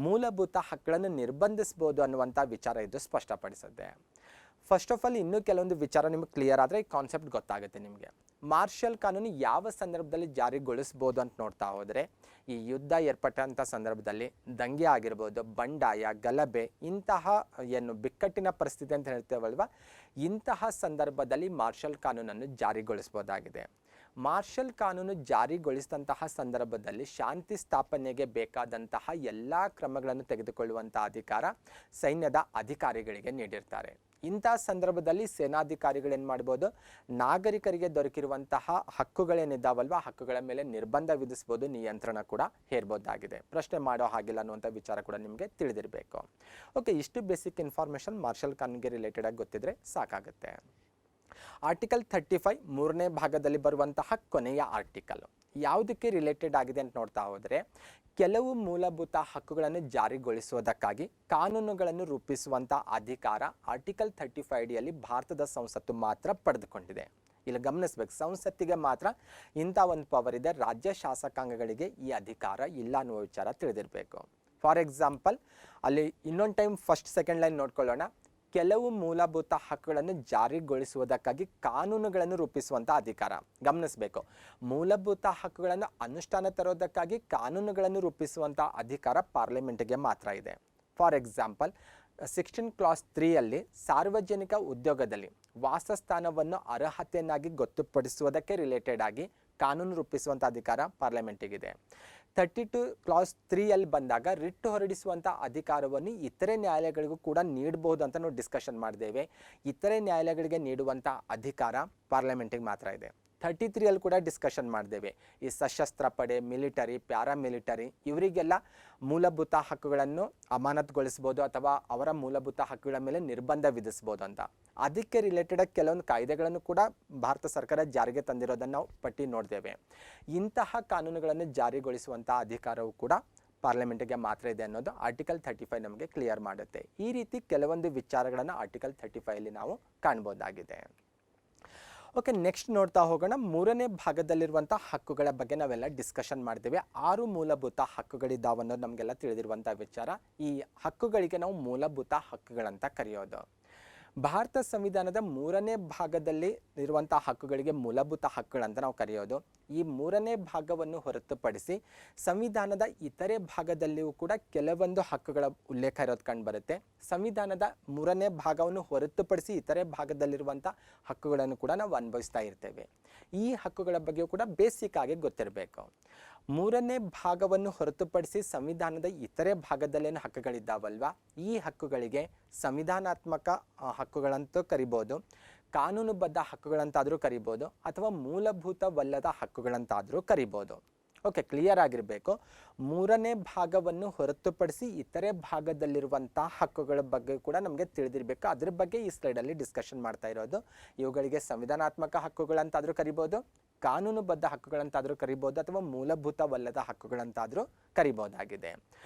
ಮೂಲಭೂತ ಹಕ್ಕುಗಳನ್ನು ನಿರ್ಬಂಧಿಸ್ಬೋದು ಅನ್ನುವಂಥ ವಿಚಾರ ಇದು ಸ್ಪಷ್ಟಪಡಿಸುತ್ತೆ. ಫಸ್ಟ್ ಆಫ್ ಆಲ್ ಇನ್ನೂ ಕೆಲವೊಂದು ವಿಚಾರ ನಿಮಗೆ ಕ್ಲಿಯರ್ ಆದರೆ ಈ ಕಾನ್ಸೆಪ್ಟ್ ಗೊತ್ತಾಗುತ್ತೆ ನಿಮಗೆ. ಮಾರ್ಷಲ್ ಕಾನೂನು ಯಾವ ಸಂದರ್ಭದಲ್ಲಿ ಜಾರಿಗೊಳಿಸ್ಬೋದು ಅಂತ ನೋಡ್ತಾ ಹೋದರೆ, ಈ ಯುದ್ಧ ಏರ್ಪಟ್ಟಂಥ ಸಂದರ್ಭದಲ್ಲಿ ದಂಗೆ ಆಗಿರ್ಬೋದು, ಬಂಡಾಯ, ಗಲಭೆ, ಇಂತಹ ಏನು ಬಿಕ್ಕಟ್ಟಿನ ಪರಿಸ್ಥಿತಿ ಅಂತ ಹೇಳ್ತೇವಲ್ವ, ಇಂತಹ ಸಂದರ್ಭದಲ್ಲಿ ಮಾರ್ಷಲ್ ಕಾನೂನನ್ನು ಜಾರಿಗೊಳಿಸ್ಬೋದಾಗಿದೆ. ಮಾರ್ಷಲ್ ಕಾನೂನು ಜಾರಿಗೊಳಿಸಿದಂತಹ ಸಂದರ್ಭದಲ್ಲಿ ಶಾಂತಿ ಸ್ಥಾಪನೆಗೆ ಬೇಕಾದಂತಹ ಎಲ್ಲ ಕ್ರಮಗಳನ್ನು ತೆಗೆದುಕೊಳ್ಳುವಂಥ ಅಧಿಕಾರ ಸೈನ್ಯದ ಅಧಿಕಾರಿಗಳಿಗೆ ನೀಡಿರ್ತಾರೆ. ಇಂಥ ಸಂದರ್ಭದಲ್ಲಿ ಸೇನಾಧಿಕಾರಿಗಳೇನು ಮಾಡ್ಬೋದು, ನಾಗರಿಕರಿಗೆ ದೊರಕಿರುವಂತಹ ಹಕ್ಕುಗಳೇನಿದ್ದಾವಲ್ವ, ಹಕ್ಕುಗಳ ಮೇಲೆ ನಿರ್ಬಂಧ ವಿಧಿಸ್ಬೋದು, ನಿಯಂತ್ರಣ ಕೂಡ ಹೇರ್ಬೋದಾಗಿದೆ. ಪ್ರಶ್ನೆ ಮಾಡೋ ಹಾಗಿಲ್ಲ ಅನ್ನುವಂಥ ವಿಚಾರ ಕೂಡ ನಿಮಗೆ ತಿಳಿದಿರಬೇಕು. ಓಕೆ, ಇಷ್ಟು ಬೇಸಿಕ್ ಇನ್ಫಾರ್ಮೇಷನ್ ಮಾರ್ಷಲ್ ಕಾನೂನಿಗೆ ರಿಲೇಟೆಡ್ ಆಗಿ ಗೊತ್ತಿದ್ರೆ ಸಾಕಾಗುತ್ತೆ. ಆರ್ಟಿಕಲ್ 35 3ನೇ ಭಾಗದಲ್ಲಿ ಬರುವಂತಹ ಕೊನೆಯ ಆರ್ಟಿಕಲ್ ಯಾವುದಕ್ಕೆ ರಿಲೇಟೆಡ್ ಆಗಿದೆ ಅಂತ ನೋಡ್ತಾ ಹೋದರೆ, ಕೆಲವು ಮೂಲಭೂತ ಹಕ್ಕುಗಳನ್ನು ಜಾರಿಗೊಳಿಸುವುದಕ್ಕಾಗಿ ಕಾನೂನುಗಳನ್ನು ರೂಪಿಸುವಂಥ ಅಧಿಕಾರ ಆರ್ಟಿಕಲ್ 35 ಅಡಿಯಲ್ಲಿ ಭಾರತದ ಸಂಸತ್ತು ಮಾತ್ರ ಪಡೆದುಕೊಂಡಿದೆ. ಇಲ್ಲಿ ಗಮನಿಸಬೇಕು, ಸಂಸತ್ತಿಗೆ ಮಾತ್ರ ಇಂಥ ಒಂದು ಪವರ್ ಇದೆ, ರಾಜ್ಯ ಶಾಸಕಾಂಗಗಳಿಗೆ ಈ ಅಧಿಕಾರ ಇಲ್ಲ ಅನ್ನುವ ವಿಚಾರ ತಿಳಿದಿರಬೇಕು. ಫಾರ್ ಎಕ್ಸಾಂಪಲ್, ಅಲ್ಲಿ ಇನ್ನೊಂದು ಟೈಮ್ ಫಸ್ಟ್ ಸೆಕೆಂಡ್ ಲೈನ್ ನೋಡ್ಕೊಳ್ಳೋಣ. ಕೆಲವು ಮೂಲಭೂತ ಹಕ್ಕುಗಳನ್ನು ಜಾರಿಗೊಳಿಸುವುದಕ್ಕಾಗಿ ಕಾನೂನುಗಳನ್ನು ರೂಪಿಸುವಂಥ ಅಧಿಕಾರ. ಗಮನಿಸಬೇಕು, ಮೂಲಭೂತ ಹಕ್ಕುಗಳನ್ನು ಅನುಷ್ಠಾನ ತರೋದಕ್ಕಾಗಿ ಕಾನೂನುಗಳನ್ನು ರೂಪಿಸುವಂಥ ಅಧಿಕಾರ ಪಾರ್ಲಿಮೆಂಟ್ಗೆ ಮಾತ್ರ ಇದೆ. ಫಾರ್ ಎಕ್ಸಾಂಪಲ್, 16 ಕ್ಲಾಸ್ 3ಯಲ್ಲಿ ಸಾರ್ವಜನಿಕ ಉದ್ಯೋಗದಲ್ಲಿ ವಾಸಸ್ಥಾನವನ್ನು ಅರ್ಹತೆಯನ್ನಾಗಿ ಗೊತ್ತುಪಡಿಸುವುದಕ್ಕೆ ರಿಲೇಟೆಡ್ ಆಗಿ ಕಾನೂನು ರೂಪಿಸುವಂಥ ಅಧಿಕಾರ ಪಾರ್ಲಿಮೆಂಟಿಗಿದೆ. 32 ಕ್ಲಾಸ್ 3ಯಲ್ಲಿ ಬಂದಾಗ ರಿಟ್ ಹೊರಡಿಸುವಂಥ ಅಧಿಕಾರವನ್ನು ಇತರೆ ನ್ಯಾಯಾಲಯಗಳಿಗೂ ಕೂಡ ನೀಡಬಹುದು ಅಂತ ನಾವು ಡಿಸ್ಕಷನ್ ಮಾಡಿದ್ದೇವೆ. ಇತರೆ ನ್ಯಾಯಾಲಯಗಳಿಗೆ ನೀಡುವಂಥ ಅಧಿಕಾರ ಪಾರ್ಲಿಮೆಂಟಿಗೆ ಮಾತ್ರ ಇದೆ. 33ಯಲ್ಲಿ ಕೂಡ ಡಿಸ್ಕಷನ್ ಮಾಡಿದ್ದೇವೆ. ಈ ಸಶಸ್ತ್ರ ಪಡೆ, ಮಿಲಿಟರಿ, ಪ್ಯಾರಾಮಿಲಿಟರಿ ಇವರಿಗೆಲ್ಲ ಮೂಲಭೂತ ಹಕ್ಕುಗಳನ್ನು ಅಮಾನತುಗೊಳಿಸ್ಬೋದು ಅಥವಾ ಅವರ ಮೂಲಭೂತ ಹಕ್ಕುಗಳ ಮೇಲೆ ನಿರ್ಬಂಧ ವಿಧಿಸ್ಬೋದು ಅಂತ. ಅದಕ್ಕೆ ರಿಲೇಟೆಡ್ ಕೆಲವೊಂದು ಕಾಯ್ದೆಗಳನ್ನು ಕೂಡ ಭಾರತ ಸರ್ಕಾರ ಜಾರಿಗೆ ತಂದಿರೋದನ್ನು ನಾವು ಪಟ್ಟಿ ನೋಡ್ತೇವೆ. ಇಂತಹ ಕಾನೂನುಗಳನ್ನು ಜಾರಿಗೊಳಿಸುವಂಥ ಅಧಿಕಾರವು ಕೂಡ ಪಾರ್ಲಿಮೆಂಟ್ಗೆ ಮಾತ್ರ ಇದೆ ಅನ್ನೋದು ಆರ್ಟಿಕಲ್ 35 ನಮಗೆ ಕ್ಲಿಯರ್ ಮಾಡುತ್ತೆ. ಈ ರೀತಿ ಕೆಲವೊಂದು ವಿಚಾರಗಳನ್ನು ಆರ್ಟಿಕಲ್ 35 ಅಲ್ಲಿ ನಾವು ಕಾಣ್ಬೋದಾಗಿದೆ. ಓಕೆ, ನೆಕ್ಸ್ಟ್ ನೋಡ್ತಾ ಹೋಗೋಣ. ಮೂರನೇ ಭಾಗದಲ್ಲಿರುವಂಥ ಹಕ್ಕುಗಳ ಬಗ್ಗೆ ನಾವೆಲ್ಲ ಡಿಸ್ಕಷನ್ ಮಾಡ್ತೇವೆ. 6 ಮೂಲಭೂತ ಹಕ್ಕುಗಳಿದ್ದಾವೆ ಅನ್ನೋದು ನಮಗೆಲ್ಲ ತಿಳಿದಿರುವಂಥ ವಿಚಾರ. ಈ ಹಕ್ಕುಗಳಿಗೆ ನಾವು ಮೂಲಭೂತ ಹಕ್ಕುಗಳಂತ ಕರೆಯೋದು. ಭಾರತ ಸಂವಿಧಾನದ 3ನೇ ಭಾಗದಲ್ಲಿ ಇರುವಂಥ ಹಕ್ಕುಗಳಿಗೆ ಮೂಲಭೂತ ಹಕ್ಕುಗಳಂತ ನಾವು ಕರೆಯೋದು. ಈ 3ನೇ ಭಾಗವನ್ನು ಹೊರತುಪಡಿಸಿ ಸಂವಿಧಾನದ ಇತರೆ ಭಾಗದಲ್ಲಿಯೂ ಕೂಡ ಕೆಲವೊಂದು ಹಕ್ಕುಗಳ ಉಲ್ಲೇಖ ಇರೋದು ಕಂಡುಬರುತ್ತೆ. ಸಂವಿಧಾನದ 3ನೇ ಭಾಗವನ್ನು ಹೊರತುಪಡಿಸಿ ಇತರೆ ಭಾಗದಲ್ಲಿರುವಂಥ ಹಕ್ಕುಗಳನ್ನು ಕೂಡ ನಾವು ಅನುಭವಿಸ್ತಾ ಇರ್ತೇವೆ. ಈ ಹಕ್ಕುಗಳ ಬಗ್ಗೆಯೂ ಕೂಡ ಬೇಸಿಕ್ ಆಗಿ ಗೊತ್ತಿರಬೇಕು. 3ನೇ ಭಾಗವನ್ನು ಹೊರತುಪಡಿಸಿ ಸಂವಿಧಾನದ ಇತರೆ ಭಾಗದಲ್ಲೇನು ಹಕ್ಕುಗಳಿದ್ದಾವಲ್ವ, ಈ ಹಕ್ಕುಗಳಿಗೆ ಸಂವಿಧಾನಾತ್ಮಕ ಹಕ್ಕುಗಳಂತೂ ಕರಿಬೋದು, ಕಾನೂನುಬದ್ಧ ಹಕ್ಕುಗಳಂತಾದರೂ ಕರಿಬೋದು, ಅಥವಾ ಮೂಲಭೂತವಲ್ಲದ ಹಕ್ಕುಗಳಂತಾದರೂ ಕರಿಬೋದು. ಓಕೆ, ಕ್ಲಿಯರ್ ಆಗಿರಬೇಕು. 3ನೇ ಭಾಗವನ್ನು ಹೊರತುಪಡಿಸಿ ಇತರೆ ಭಾಗದಲ್ಲಿರುವಂಥ ಹಕ್ಕುಗಳ ಬಗ್ಗೆ ಕೂಡ ನಮಗೆ ತಿಳಿದಿರಬೇಕು. ಅದ್ರ ಬಗ್ಗೆ ಈ ಸ್ಲೈಡಲ್ಲಿ ಡಿಸ್ಕಷನ್ ಮಾಡ್ತಾ ಇರೋದು. ಇವುಗಳಿಗೆ ಸಂವಿಧಾನಾತ್ಮಕ ಹಕ್ಕುಗಳಂತಾದರೂ ಕರಿಬೋದು, ಕಾನೂನುಬದ್ಧ ಹಕ್ಕುಗಳಂತಾದರೂ ಕರಿಬೋದು, ಅಥವಾ ಮೂಲಭೂತವಲ್ಲದ ಹಕ್ಕುಗಳಂತಾದರೂ ಕರಿಬೋದಾಗಿದೆ.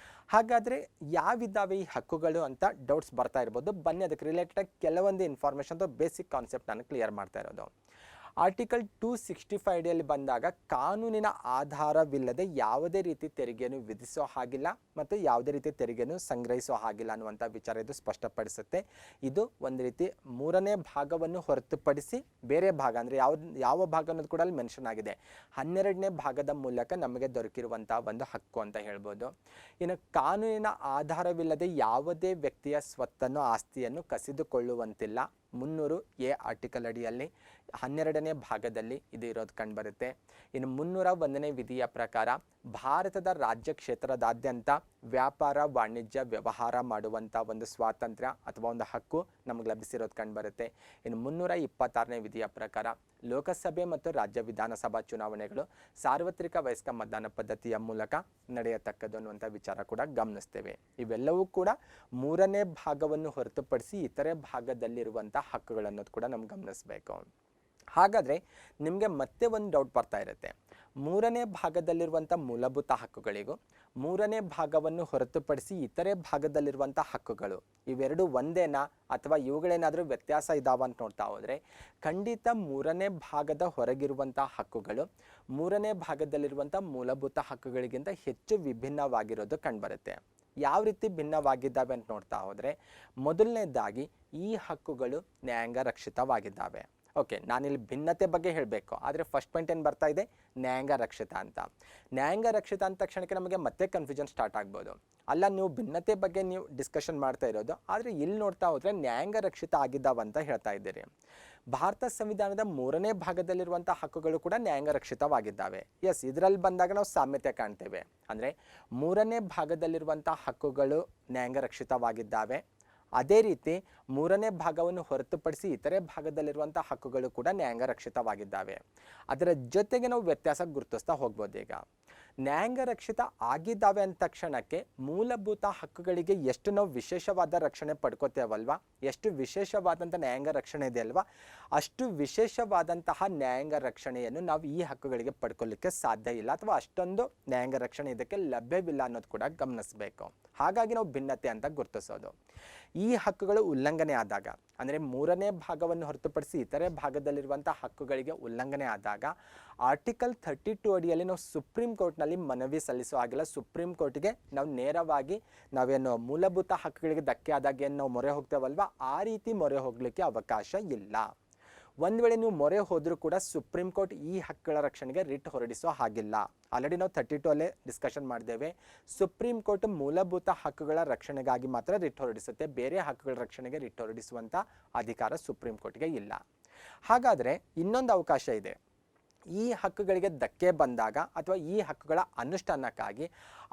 ಹಾಗಾದರೆ ಯಾವಿದ್ದಾವೆ ಈ ಹಕ್ಕುಗಳು ಅಂತ ಡೌಟ್ಸ್ ಬರ್ತಾ ಇರ್ಬೋದು. ಬನ್ನಿ ಅದಕ್ಕೆ ರಿಲೇಟೆಡ್ ಕೆಲವೊಂದು ಇನ್ಫಾರ್ಮೇಷನ್ ಅಥವಾ ಬೇಸಿಕ್ ಕಾನ್ಸೆಪ್ಟ್ ನಾನು ಕ್ಲಿಯರ್ ಮಾಡ್ತಾ ಇರೋದು. ಆರ್ಟಿಕಲ್ 265 ಅಡಿಯಲ್ಲಿ ಬಂದಾಗ ಕಾನೂನಿನ ಆಧಾರವಿಲ್ಲದೆ ಯಾವುದೇ ರೀತಿ ತೆರಿಗೆಯನ್ನು ವಿಧಿಸೋ ಹಾಗಿಲ್ಲ ಮತ್ತು ಯಾವುದೇ ರೀತಿ ತೆರಿಗೆಯನ್ನು ಸಂಗ್ರಹಿಸೋ ಹಾಗಿಲ್ಲ ಅನ್ನುವಂಥ ವಿಚಾರ ಇದು ಸ್ಪಷ್ಟಪಡಿಸುತ್ತೆ. ಇದು ಒಂದು ರೀತಿ 3ನೇ ಭಾಗವನ್ನು ಹೊರತುಪಡಿಸಿ ಬೇರೆ ಭಾಗ ಅಂದರೆ ಯಾವ ಭಾಗ ಅನ್ನೋದು ಕೂಡ ಅಲ್ಲಿ ಮೆನ್ಷನ್ ಆಗಿದೆ. 12ನೇ ಭಾಗದ ಮೂಲಕ ನಮಗೆ ದೊರಕಿರುವಂಥ ಒಂದು ಹಕ್ಕು ಅಂತ ಹೇಳ್ಬೋದು. ಇನ್ನು ಕಾನೂನಿನ ಆಧಾರವಿಲ್ಲದೆ ಯಾವುದೇ ವ್ಯಕ್ತಿಯ ಸ್ವತ್ತನ್ನು ಆಸ್ತಿಯನ್ನು ಕಸಿದುಕೊಳ್ಳುವಂತಿಲ್ಲ. 300A ಆರ್ಟಿಕಲ್ ಅಡಿಯಲ್ಲಿ 12ನೇ ಭಾಗದಲ್ಲಿ ಇದು ಇರೋದು ಕಂಡುಬರುತ್ತೆ. ಇನ್ನು 301ನೇ ವಿಧಿಯ ಪ್ರಕಾರ ಭಾರತದ ರಾಜ್ಯ ಕ್ಷೇತ್ರದಾದ್ಯಂತ ವ್ಯಾಪಾರ ವಾಣಿಜ್ಯ ವ್ಯವಹಾರ ಮಾಡುವಂಥ ಒಂದು ಸ್ವಾತಂತ್ರ್ಯ ಅಥವಾ ಒಂದು ಹಕ್ಕು ನಮಗೆ ಲಭಿಸಿರೋದು ಕಂಡುಬರುತ್ತೆ. ಇನ್ನು 326ನೇ ವಿಧಿಯ ಪ್ರಕಾರ ಲೋಕಸಭೆ ಮತ್ತು ರಾಜ್ಯ ವಿಧಾನಸಭಾ ಚುನಾವಣೆಗಳು ಸಾರ್ವತ್ರಿಕ ವಯಸ್ಕ ಮತದಾನ ಪದ್ಧತಿಯ ಮೂಲಕ ನಡೆಯತಕ್ಕದ್ದು ಅನ್ನುವಂಥ ವಿಚಾರ ಕೂಡ ಗಮನಿಸ್ತೇವೆ. ಇವೆಲ್ಲವೂ ಕೂಡ 3ನೇ ಭಾಗವನ್ನು ಹೊರತುಪಡಿಸಿ ಇತರೆ ಭಾಗದಲ್ಲಿರುವಂಥ ಹಕ್ಕುಗಳನ್ನೋದು ಕೂಡ ನಮ್ಗೆ ಗಮನಿಸಬೇಕು. ಹಾಗಾದರೆ ನಿಮಗೆ ಮತ್ತೆ ಒಂದು ಡೌಟ್ ಬರ್ತಾ ಇರುತ್ತೆ. 3ನೇ ಭಾಗದಲ್ಲಿರುವಂಥ ಮೂಲಭೂತ ಹಕ್ಕುಗಳಿಗೂ 3ನೇ ಭಾಗವನ್ನು ಹೊರತುಪಡಿಸಿ ಇತರೆ ಭಾಗದಲ್ಲಿರುವಂಥ ಹಕ್ಕುಗಳು ಇವೆರಡು ಒಂದೇನಾ ಅಥವಾ ಇವುಗಳೇನಾದರೂ ವ್ಯತ್ಯಾಸ ಇದ್ದಾವ ಅಂತ ನೋಡ್ತಾ ಹೋದರೆ ಖಂಡಿತ 3ನೇ ಭಾಗದ ಹೊರಗಿರುವಂಥ ಹಕ್ಕುಗಳು 3ನೇ ಭಾಗದಲ್ಲಿರುವಂಥ ಮೂಲಭೂತ ಹಕ್ಕುಗಳಿಗಿಂತ ಹೆಚ್ಚು ವಿಭಿನ್ನವಾಗಿರೋದು ಕಂಡುಬರುತ್ತೆ. ಯಾವ ರೀತಿ ಭಿನ್ನವಾಗಿದ್ದಾವೆ ಅಂತ ನೋಡ್ತಾ ಹೋದರೆ ಮೊದಲನೇದಾಗಿ ಈ ಹಕ್ಕುಗಳು ನ್ಯಾಯಾಂಗ ರಕ್ಷಿತವಾಗಿದ್ದಾವೆ. ಓಕೆ, ನಾನಿಲ್ಲಿ ಭಿನ್ನತೆ ಬಗ್ಗೆ ಹೇಳಬೇಕು, ಆದರೆ ಫಸ್ಟ್ ಪಾಯಿಂಟ್ ಏನು ಬರ್ತಾ ಇದೆ, ನ್ಯಾಯಾಂಗ ರಕ್ಷಿತ ಅಂತ. ನ್ಯಾಯಾಂಗ ರಕ್ಷಿತ ಅಂದ ತಕ್ಷಣಕ್ಕೆ ನಮಗೆ ಮತ್ತೆ ಕನ್ಫ್ಯೂಷನ್ ಸ್ಟಾರ್ಟ್ ಆಗ್ಬೋದು. ಅಲ್ಲ, ನೀವು ಭಿನ್ನತೆ ಬಗ್ಗೆ ನೀವು ಡಿಸ್ಕಷನ್ ಮಾಡ್ತಾ ಇರೋದು, ಆದರೆ ಇಲ್ಲಿ ನೋಡ್ತಾ ಹೋದರೆ ನ್ಯಾಯಾಂಗ ರಕ್ಷಿತ ಆಗಿದ್ದಾವಂತ ಹೇಳ್ತಾ ಇದ್ದೀರಿ. ಭಾರತ ಸಂವಿಧಾನದ 3ನೇ ಭಾಗದಲ್ಲಿರುವಂಥ ಹಕ್ಕುಗಳು ಕೂಡ ನ್ಯಾಯಾಂಗ ರಕ್ಷಿತವಾಗಿದ್ದಾವೆ. ಎಸ್, ಇದರಲ್ಲಿ ಬಂದಾಗ ನಾವು ಸಾಮ್ಯತೆ ಕಾಣ್ತೇವೆ. ಅಂದರೆ 3ನೇ ಭಾಗದಲ್ಲಿರುವಂಥ ಹಕ್ಕುಗಳು ನ್ಯಾಯಾಂಗ ರಕ್ಷಿತವಾಗಿದ್ದಾವೆ. ಅದೇ ರೀತಿ 3ನೇ ಭಾಗವನ್ನು ಹೊರತುಪಡಿಸಿ ಇತರೆ ಭಾಗದಲ್ಲಿರುವಂಥ ಹಕ್ಕುಗಳು ಕೂಡ ನ್ಯಾಯಾಂಗ ರಕ್ಷಿತವಾಗಿದ್ದಾವೆ. ಅದರ ಜೊತೆಗೆ ನಾವು ವ್ಯತ್ಯಾಸ ಗುರುತಿಸ್ತಾ ಹೋಗ್ಬೋದು. ಈಗ ನ್ಯಾಯಾಂಗ ರಕ್ಷಿತ ಆಗಿದ್ದಾವೆ ಅಂದ ತಕ್ಷಣಕ್ಕೆ ಮೂಲಭೂತ ಹಕ್ಕುಗಳಿಗೆ ಎಷ್ಟು ನಾವು ವಿಶೇಷವಾದ ರಕ್ಷಣೆ ಪಡ್ಕೋತೇವಲ್ವಾ, ಎಷ್ಟು ವಿಶೇಷವಾದಂಥ ನ್ಯಾಯಾಂಗ ರಕ್ಷಣೆ ಇದೆ ಅಲ್ವಾ, ಅಷ್ಟು ವಿಶೇಷವಾದಂತಹ ನ್ಯಾಯಾಂಗ ರಕ್ಷಣೆಯನ್ನು ನಾವು ಈ ಹಕ್ಕುಗಳಿಗೆ ಪಡ್ಕೊಳ್ಳಿಕ್ಕೆ ಸಾಧ್ಯ ಇಲ್ಲ, ಅಥವಾ ಅಷ್ಟೊಂದು ನ್ಯಾಯಾಂಗ ರಕ್ಷಣೆ ಇದಕ್ಕೆ ಲಭ್ಯವಿಲ್ಲ ಅನ್ನೋದು ಕೂಡ ಗಮನಿಸಬೇಕು. ಹಾಗಾಗಿ ನಾವು ಭಿನ್ನತೆ ಅಂತ ಗುರುತಿಸೋದು. ಈ ಹಕ್ಕುಗಳು ಉಲ್ಲಂಘನೆ ಆದಾಗ, ಅಂದರೆ 3ನೇ ಭಾಗವನ್ನು ಹೊರತುಪಡಿಸಿ ಇತರೆ ಭಾಗದಲ್ಲಿರುವಂಥ ಹಕ್ಕುಗಳಿಗೆ ಉಲ್ಲಂಘನೆ ಆದಾಗ ಆರ್ಟಿಕಲ್ 32 ಅಡಿಯಲ್ಲಿ ನಾವು ಸುಪ್ರೀಂ ಕೋರ್ಟ್ನಲ್ಲಿ ಮನವಿ ಸಲ್ಲಿಸೋ ಹಾಗಿಲ್ಲ. ಸುಪ್ರೀಂ ಕೋರ್ಟ್ಗೆ ನಾವು ನೇರವಾಗಿ ನಾವೇನು ಮೂಲಭೂತ ಹಕ್ಕುಗಳಿಗೆ ಧಕ್ಕೆ ಆದಾಗ ಏನು ನಾವು ಮೊರೆ ಹೋಗ್ತೇವಲ್ವ, ಆ ರೀತಿ ಮೊರೆ ಹೋಗಲಿಕ್ಕೆ ಅವಕಾಶ ಇಲ್ಲ. ಒಂದು ವೇಳೆ ನೀವು ಮೊರೆ ಹೋದರೂ ಕೂಡ ಸುಪ್ರೀಂ ಕೋರ್ಟ್ ಈ ಹಕ್ಕುಗಳ ರಕ್ಷಣೆಗೆ ರಿಟ್ ಹೊರಡಿಸೋ ಹಾಗಿಲ್ಲ. ಆಲ್ರೆಡಿ ನಾವು 32 ಅಲ್ಲೇ ಡಿಸ್ಕಷನ್ ಮಾಡಿದ್ದೇವೆ. ಸುಪ್ರೀಂ ಕೋರ್ಟ್ ಮೂಲಭೂತ ಹಕ್ಕುಗಳ ರಕ್ಷಣೆಗಾಗಿ ಮಾತ್ರ ರಿಟ್ ಹೊರಡಿಸುತ್ತೆ, ಬೇರೆ ಹಕ್ಕುಗಳ ರಕ್ಷಣೆಗೆ ರಿಟ್ ಹೊರಡಿಸುವಂಥ ಅಧಿಕಾರ ಸುಪ್ರೀಂ ಕೋರ್ಟ್ಗೆ ಇಲ್ಲ. ಹಾಗಾದರೆ ಇನ್ನೊಂದು ಅವಕಾಶ ಇದೆ. ಈ ಹಕ್ಕುಗಳಿಗೆ ಧಕ್ಕೆ ಬಂದಾಗ ಅಥವಾ ಈ ಹಕ್ಕುಗಳ ಅನುಷ್ಠಾನಕ್ಕಾಗಿ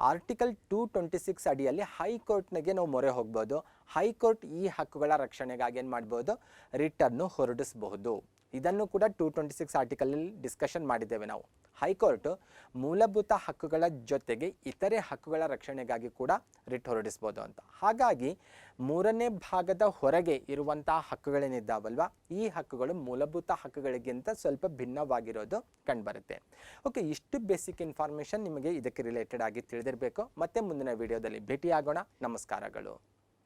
ಆರ್ಟಿಕಲ್ 226 ಅಡಿಯಲ್ಲಿ ಹೈಕೋರ್ಟ್ನಿಗೆ ನಾವು ಮೊರೆ ಹೋಗ್ಬೋದು. ಹೈಕೋರ್ಟ್ ಈ ಹಕ್ಕುಗಳ ರಕ್ಷಣೆಗಾಗಿ ಏನು ಮಾಡ್ಬೋದು, ರಿಟನ್ನು ಹೊರಡಿಸಬಹುದು. ಇದನ್ನು ಕೂಡ 226 ಆರ್ಟಿಕಲಲ್ಲಿ ಡಿಸ್ಕಷನ್ ಮಾಡಿದ್ದೇವೆ ನಾವು. ಹೈಕೋರ್ಟ್ ಮೂಲಭೂತ ಹಕ್ಕುಗಳ ಜೊತೆಗೆ ಇತರೆ ಹಕ್ಕುಗಳ ರಕ್ಷಣೆಗಾಗಿ ಕೂಡ ರಿಟ್ ಹೊರಡಿಸ್ಬೋದು ಅಂತ. ಹಾಗಾಗಿ 3ನೇ ಭಾಗದ ಹೊರಗೆ ಇರುವಂತಹ ಹಕ್ಕುಗಳೇನಿದ್ದಾವಲ್ವ, ಈ ಹಕ್ಕುಗಳು ಮೂಲಭೂತ ಹಕ್ಕುಗಳಿಗಿಂತ ಸ್ವಲ್ಪ ಭಿನ್ನವಾಗಿರೋದು ಕಂಡುಬರುತ್ತೆ. ಓಕೆ, ಇಷ್ಟು ಬೇಸಿಕ್ ಇನ್ಫಾರ್ಮೇಷನ್ ನಿಮಗೆ ಇದಕ್ಕೆ ರಿಲೇಟೆಡ್ ಆಗಿ ತಿಳಿದಿರಬೇಕು. ಮತ್ತೆ ಮುಂದಿನ ವಿಡಿಯೋದಲ್ಲಿ ಭೇಟಿಯಾಗೋಣ. ನಮಸ್ಕಾರಗಳು.